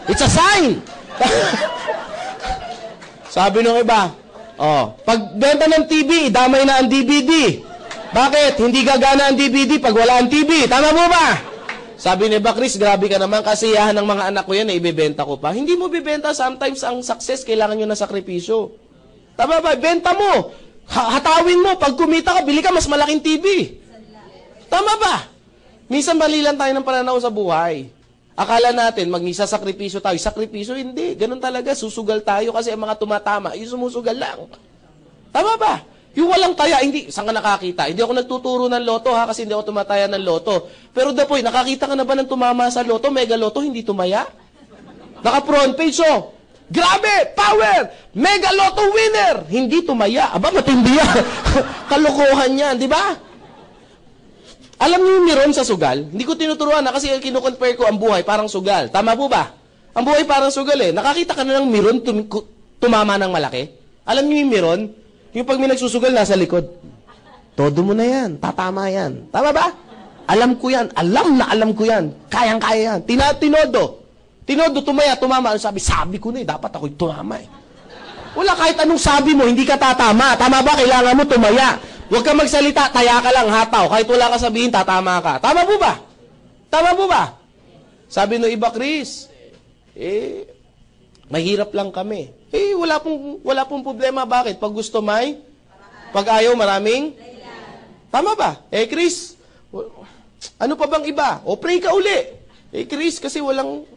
It's a sign. Sabi nung iba, pag benta ng TV, damay na ang DVD. Bakit? Hindi gagana ang DVD pag wala ang TV. Tama po ba? Sabi ni Chris, grabe ka naman, kasiyahan ng mga anak ko yan na ibebenta ko pa. Hindi mo bibenta, sometimes ang success, kailangan nyo ng sakripisyo. Tama ba? Benta mo. Hatawin mo. Pag kumita ka, bili ka mas malaking TV. Tama ba? Minsan mali lang tayo ng pananaw sa buhay. Akala natin, mag-isasakripisyo tayo. Sakripisyo, hindi. Ganun talaga, susugal tayo kasi ang mga tumatama, yung sumusugal lang. Tama ba? Yung walang taya, hindi. Saan ka nakakita? Hindi ako nagtuturo ng loto ha, kasi hindi ako tumataya ng loto. Pero the point, nakakita ka na ba ng tumama sa loto, mega loto, hindi tumaya? Naka-front page, oh. Grabe! Power! Mega loto winner! Hindi tumaya. Aba, matindi yan. Kalokohan yan, di ba? Alam niyo yung meron sa sugal? Hindi ko tinuturuan na kasi kinukompare ko ang buhay parang sugal. Tama po ba? Ang buhay parang sugal eh. Nakakita ka na ng meron tumama ng malaki? Alam niyo yung meron? Yung pag may nagsusugal nasa likod. Todo mo na yan. Tatama yan. Tama ba? Alam ko yan. Alam na alam ko yan. Kayang-kaya yan. Tinodo. Tinodo, tumama. Sabi ko na eh. Dapat ako'y tumama eh. Wala kahit anong sabi mo, hindi ka tatama. Tama ba? Kailangan mo tumaya. Huwag ka magsalita, taya ka lang, hataw. Kahit wala ka sabihin, tatama ka. Tama po ba? Tama po ba? Sabi no iba, Chris, mahirap lang kami. Wala pong problema. Bakit? Pag gusto may, pag ayaw maraming, tama ba? Chris, ano pa bang iba? O pray ka uli. Chris, kasi walang,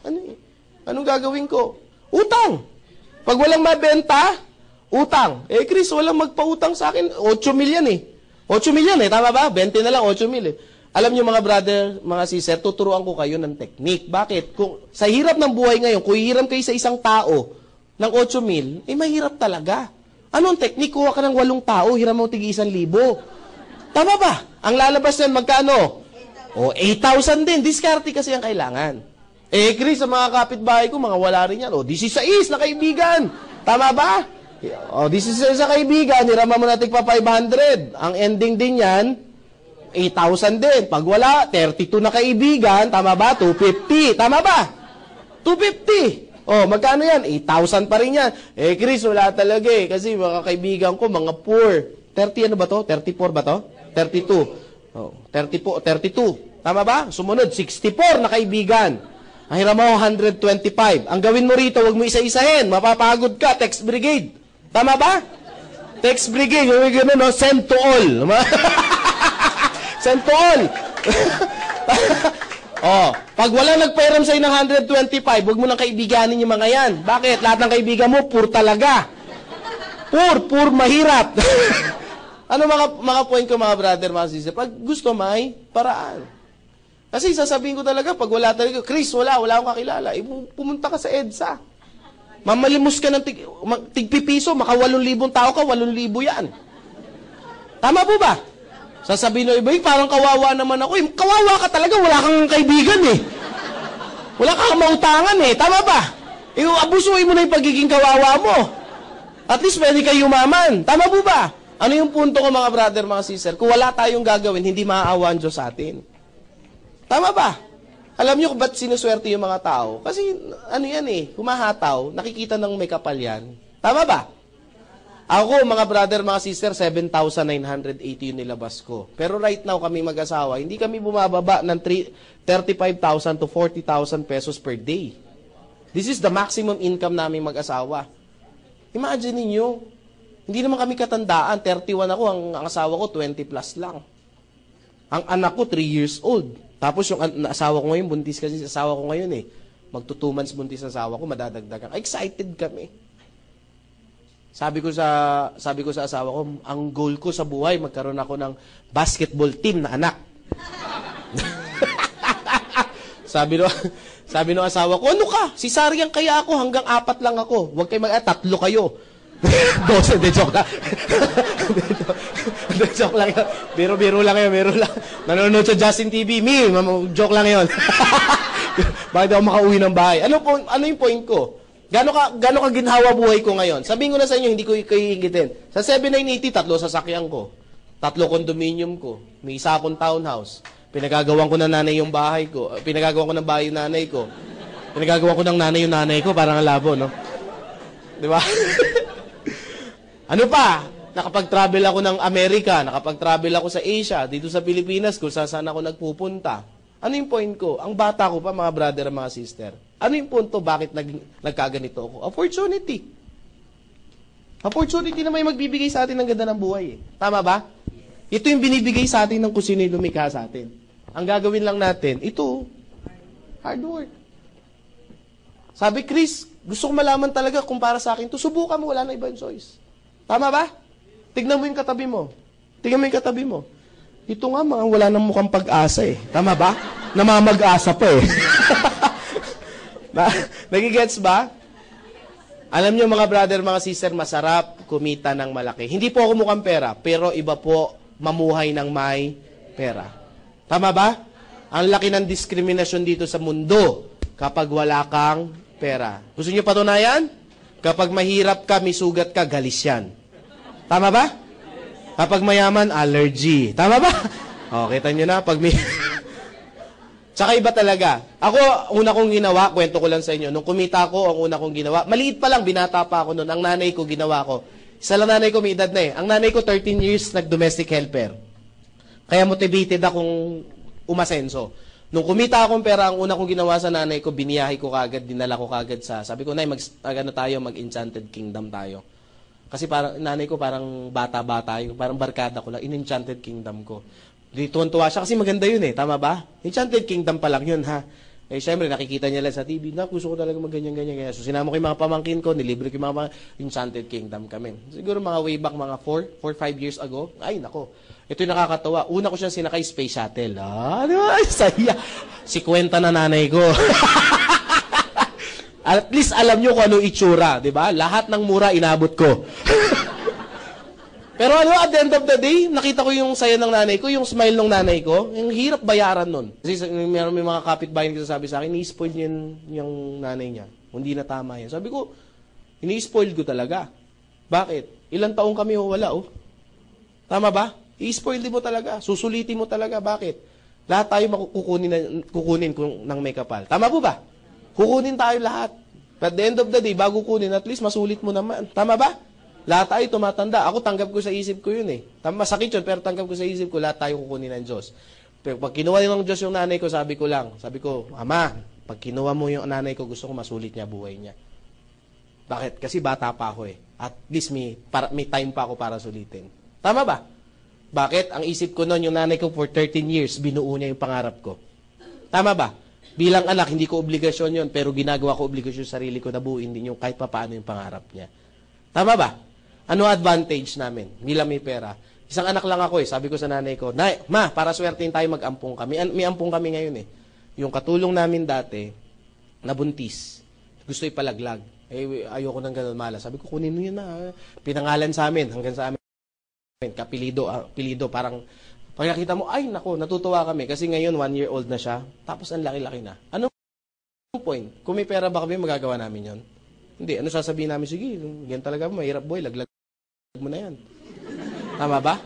anong gagawin ko? Utang. Pag walang mabenta, utang. Chris, walang magpautang sa akin. 8 million eh. 8 million eh. Tama ba? 20 na lang, 8 million. Alam niyo mga brother, mga sister, tuturuan ko kayo ng technique. Bakit? Kung sa hirap ng buhay ngayon, kung hihiram kayo sa isang tao ng 8 mil, mahirap talaga. Anong technique? Kuha ka ng 8 tao, hiram mo tig 1,000. Tama ba? Ang lalabas yan, magkano? 8,000 din. Diskarte kasi ang kailangan. Chris, sa mga kapitbahay ko, mga wala rin yan. 16 na kaibigan. Tama ba? This is sa kaibigan, hirama mo na tigpa 500. Ang ending din yan, 8,000 din. Pag wala, 32 na kaibigan, tama ba? 250. Tama ba? 250. Magkano yan? 8,000 pa rin yan. Chris, wala talaga eh. Kasi mga kaibigan ko, mga poor. 30 ano ba to? 34 ba to? 32. 32. Tama ba? Sumunod, 64 na kaibigan. Ang hiram mo, 125. Ang gawin mo rito, huwag mo isa-isahin. Mapapagod ka, text brigade. Tama ba? Text brigade, yung gano'n, no? Send to all. Send to all. Pag wala nagpairam sa'yo ng 125, huwag mo nang kaibiganin yung mga yan. Bakit? Lahat ng kaibigan mo, poor talaga. Poor, mahirap. Ano mga point ko, mga brother, mga sister? Pag gusto, may paraan. Kasi sasabihin ko talaga, pag wala talaga, Chris, wala akong kakilala. Pumunta ka sa EDSA. Mamalimos ka ng tigpipiso, maka 8,000 tao ka, 8,000 yan. Tama po ba? Sasabihin ng iba, parang kawawa naman ako. Kawawa ka talaga, wala kang kaibigan eh. Wala kang mautangan eh. Tama ba? Abusuin mo na yung pagiging kawawa mo. At least pwede kayo yumaman. Tama po ba? Ano yung punto ko mga brother, mga sister? Kung wala tayong gagawin, hindi maaawa ang Diyos sa atin. Tama ba? Alam niyo kung ba't sinuswerte yung mga tao? Kasi, humahataw, nakikita ng may kapal yan. Tama ba? Ako, mga brother, mga sister, 7,980 yung nilabas ko. Pero right now, kami mag-asawa, hindi kami bumababa ng 35,000 to 40,000 pesos per day. This is the maximum income namin mag-asawa. Imagine niyo, hindi naman kami katandaan. 31 ako, ang asawa ko 20 plus lang. Ang anak ko 3 years old. Tapos yung asawa ko ngayon, buntis kasi sa asawa ko ngayon eh. Magto 2 months buntis sa asawa ko, madadagdagan. Excited kami. Sabi ko sa asawa ko, ang goal ko sa buhay, magkaroon ako ng basketball team na anak. sabi no asawa ko, ano ka? Si Sariang kaya ako, hanggang 4 lang ako. Huwag kayo 3 kayo. 12, de joke lang. De joke lang yun. Biro lang yun, biro lang. Nanonood sa Justin TV, joke lang yun. Bakit ako makauwi ng bahay? Ano yung point ko? Gano'n ka ginhawa buhay ko ngayon? Sabihin ko na sa inyo, hindi ko kayo higitin. Sa 7980, 3 sasakyan ko. 3 condominium ko. May 1 akong townhouse. Pinagagawan ko ng nanay yung bahay ko. Pinagagawan ko ng bahay yung nanay ko. Pinagagawan ko ng nanay yung nanay ko. Parang ang labo, no? Di ba? Ano pa? Nakapag-travel ako ng Amerika, nakapag-travel ako sa Asia, dito sa Pilipinas, kung saan ako nagpupunta. Ano yung point ko? Ang bata ko pa, mga brother at mga sister. Ano yung punto? Bakit nagkaganito ako? Opportunity. Opportunity na may magbibigay sa atin ng ganda ng buhay. Eh. Tama ba? Ito yung binibigay sa atin ng kung sino yung lumikha sa atin. Ang gagawin lang natin, ito, hard work. Sabi, Chris, gusto ko malaman talaga kung para sa akin to. Subukan mo, wala na ibang choice. Tama ba? Tignan mo yung katabi mo. Tignan mo yung katabi mo. Ito nga, mga wala nang mukhang pag-asa eh. Tama ba? Namamag-asa pa eh. Nagigets ba? Alam nyo mga brother, mga sister, masarap kumita ng malaki. Hindi po ako mukhang pera, pero iba po mamuhay ng may pera. Tama ba? Ang laki ng diskriminasyon dito sa mundo kapag wala kang pera. Gusto nyo patunayan? Kapag mahirap ka, may sugat ka, galis yan. Tama ba? Kapag mayaman, allergy. Tama ba? O, kita nyo na, pag may... Tsaka iba talaga. Ako, una kong ginawa, kwento ko lang sa inyo, nung kumita ko, ang una kong ginawa, maliit pa lang, binata pa ako noon, ang nanay ko ginawa ko. Isa lang nanay ko, may edad na eh. Ang nanay ko, 13 years, nag-domestic helper. Kaya motivated akong umasenso. Nung kumita akong pera, ang una kong ginawa sa nanay ko, biniyahe ko kagad, dinala ko kagad sa, sabi ko, Nay, mag-Enchanted Kingdom tayo. Kasi parang, nanay ko parang bata-bata, yung parang barkada ko lang, in-Enchanted Kingdom ko. Tuwan-tuwa siya kasi maganda yun eh, tama ba? Enchanted Kingdom pa lang yun ha. Eh syempre nakikita niya lang sa TV, na gusto ko talaga magganyan-ganyan. So sinama ko yung mga pamangkin ko, nilibre ko yung mga Enchanted Kingdom kami. Siguro mga way back, mga 4-5 years ago, ay nako, ito yung nakakatawa. Una ko siyang sinakay space shuttle. Di ba? Saya. Si kwenta na nanay ko. At least alam nyo kung anong itsura, di ba? Lahat ng mura inabot ko. Pero at the end of the day, nakita ko yung saya ng nanay ko, yung smile ng nanay ko, yung hirap bayaran nun. Kasi may mga kapitbahay na sabi sa akin, ni-spoil yung nanay niya. Hindi na tama yan. Sabi ko, ini-spoil ko talaga. Bakit? Ilang taong kami wala, oh. Tama ba? I-spoil mo talaga. Susulitin mo talaga. Bakit? Lahat tayo kukunin ng may kapal. Tama po ba? Kukunin tayo lahat. But at the end of the day, bago kunin, at least masulit mo naman. Tama ba? Lahat tayo tumatanda. Ako, tanggap ko sa isip ko yun eh. Masakit yun, pero tanggap ko sa isip ko, lahat tayo kukunin ng Diyos. Pero pag kinuha ng Diyos yung nanay ko, sabi ko, Ama, pag kinuha mo yung nanay ko, gusto ko masulit niya buhay niya. Bakit? Kasi bata pa ako eh. At least may time pa ako para sulitin. Tama ba? Bakit? Ang isip ko noon, yung nanay ko for 13 years, binuo niya yung pangarap ko. Tama ba? Bilang anak, hindi ko obligasyon yun, pero ginagawa ko obligasyon sa sarili ko na buuin din yung kahit pa paano yung pangarap niya. Tama ba? Ano advantage namin bilang may pera? Isang anak lang ako eh. Sabi ko sa nanay ko, Ma, para swertein tayo mag-ampong kami. May ampong kami ngayon eh. Yung katulong namin dati, nabuntis. Gusto ipalaglag. Eh, ayoko nang ganun mala. Sabi ko, kunin mo yun na. Pinangalan sa amin, hanggang sa amin. Kapilido, parang, pag nakita mo, ay nako, natutuwa kami. Kasi ngayon, 1-year-old na siya. Tapos ang laki-laki na. Anong point? Kung may pera ba kami, magagawa namin yon? Hindi. Ano sasabihin namin? Sige, yan talaga, mahirap boy, laglag mo na yan. Tama ba?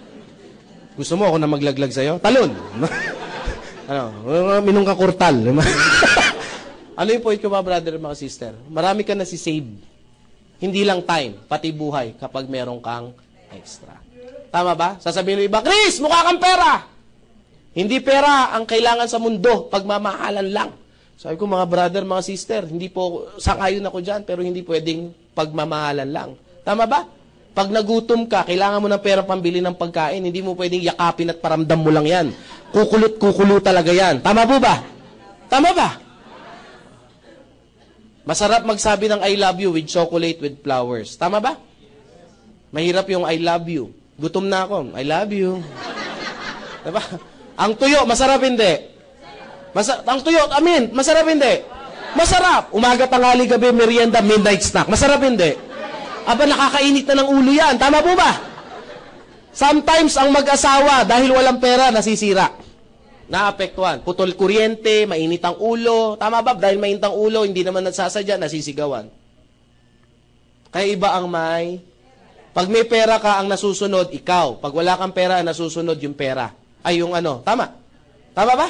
Gusto mo ako na maglaglag sa'yo? Talon! Minong ka kurtal. Ano yung point ko mga brother, mga sister? Marami ka na si-save. Hindi lang time, pati buhay kapag meron kang extra. Tama ba? Sasabihin ng iba, Chris, mukha kang pera! Hindi pera ang kailangan sa mundo, pagmamahalan lang. Sabi ko, mga brother, mga sister, hindi po, sangayon ako dyan, pero hindi pwedeng pagmamahalan lang. Tama ba? Pag nagutom ka, kailangan mo ng pera pambili ng pagkain, hindi mo pwedeng yakapin at paramdam mo lang yan. Kukulot talaga yan. Tama po ba? Tama ba? Masarap magsabi ng I love you with chocolate with flowers. Tama ba? Mahirap yung I love you. Gutom na ako. I love you. Diba? Ang tuyo, masarap hindi. Ang tuyo, amin, masarap hindi. Masarap. Umaga, tanghali, gabi, merienda, midnight snack. Masarap hindi. Aba, nakakainit na ng ulo yan. Tama po ba? Sometimes, ang mag-asawa, dahil walang pera, nasisira. Naapektuhan. Putol kuryente, mainit ang ulo. Tama ba? Dahil mainit ang ulo, hindi naman nagsasadya, nasisigawan. Kaya iba ang may... Pag may pera ka, ang nasusunod, ikaw. Pag wala kang pera, ang nasusunod yung pera. Ay, yung ano. Tama? Tama ba?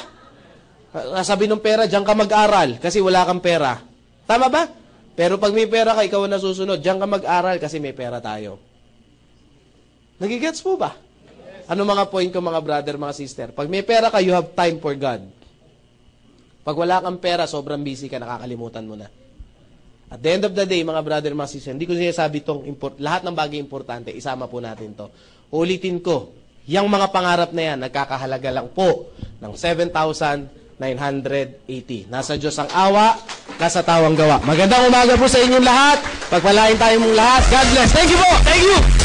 Sabi ng pera, diyan ka mag-aral kasi wala kang pera. Tama ba? Pero pag may pera ka, ikaw ang nasusunod. Diyan ka mag-aral kasi may pera tayo. Nagigets po ba? Ano mga point ko mga brother, mga sister? Pag may pera ka, you have time for God. Pag wala kang pera, sobrang busy ka, nakakalimutan mo na. At the end of the day, mga brother, mga sister, hindi ko sinasabi itong lahat ng bagay importante, isama po natin to. Ulitin ko, yung mga pangarap na yan, nagkakahalaga lang po ng 7,980. Nasa Diyos ang awa, kasatawang gawa. Magandang umaga po sa inyong lahat. Pagpalain tayo mong lahat. God bless. Thank you po. Thank you.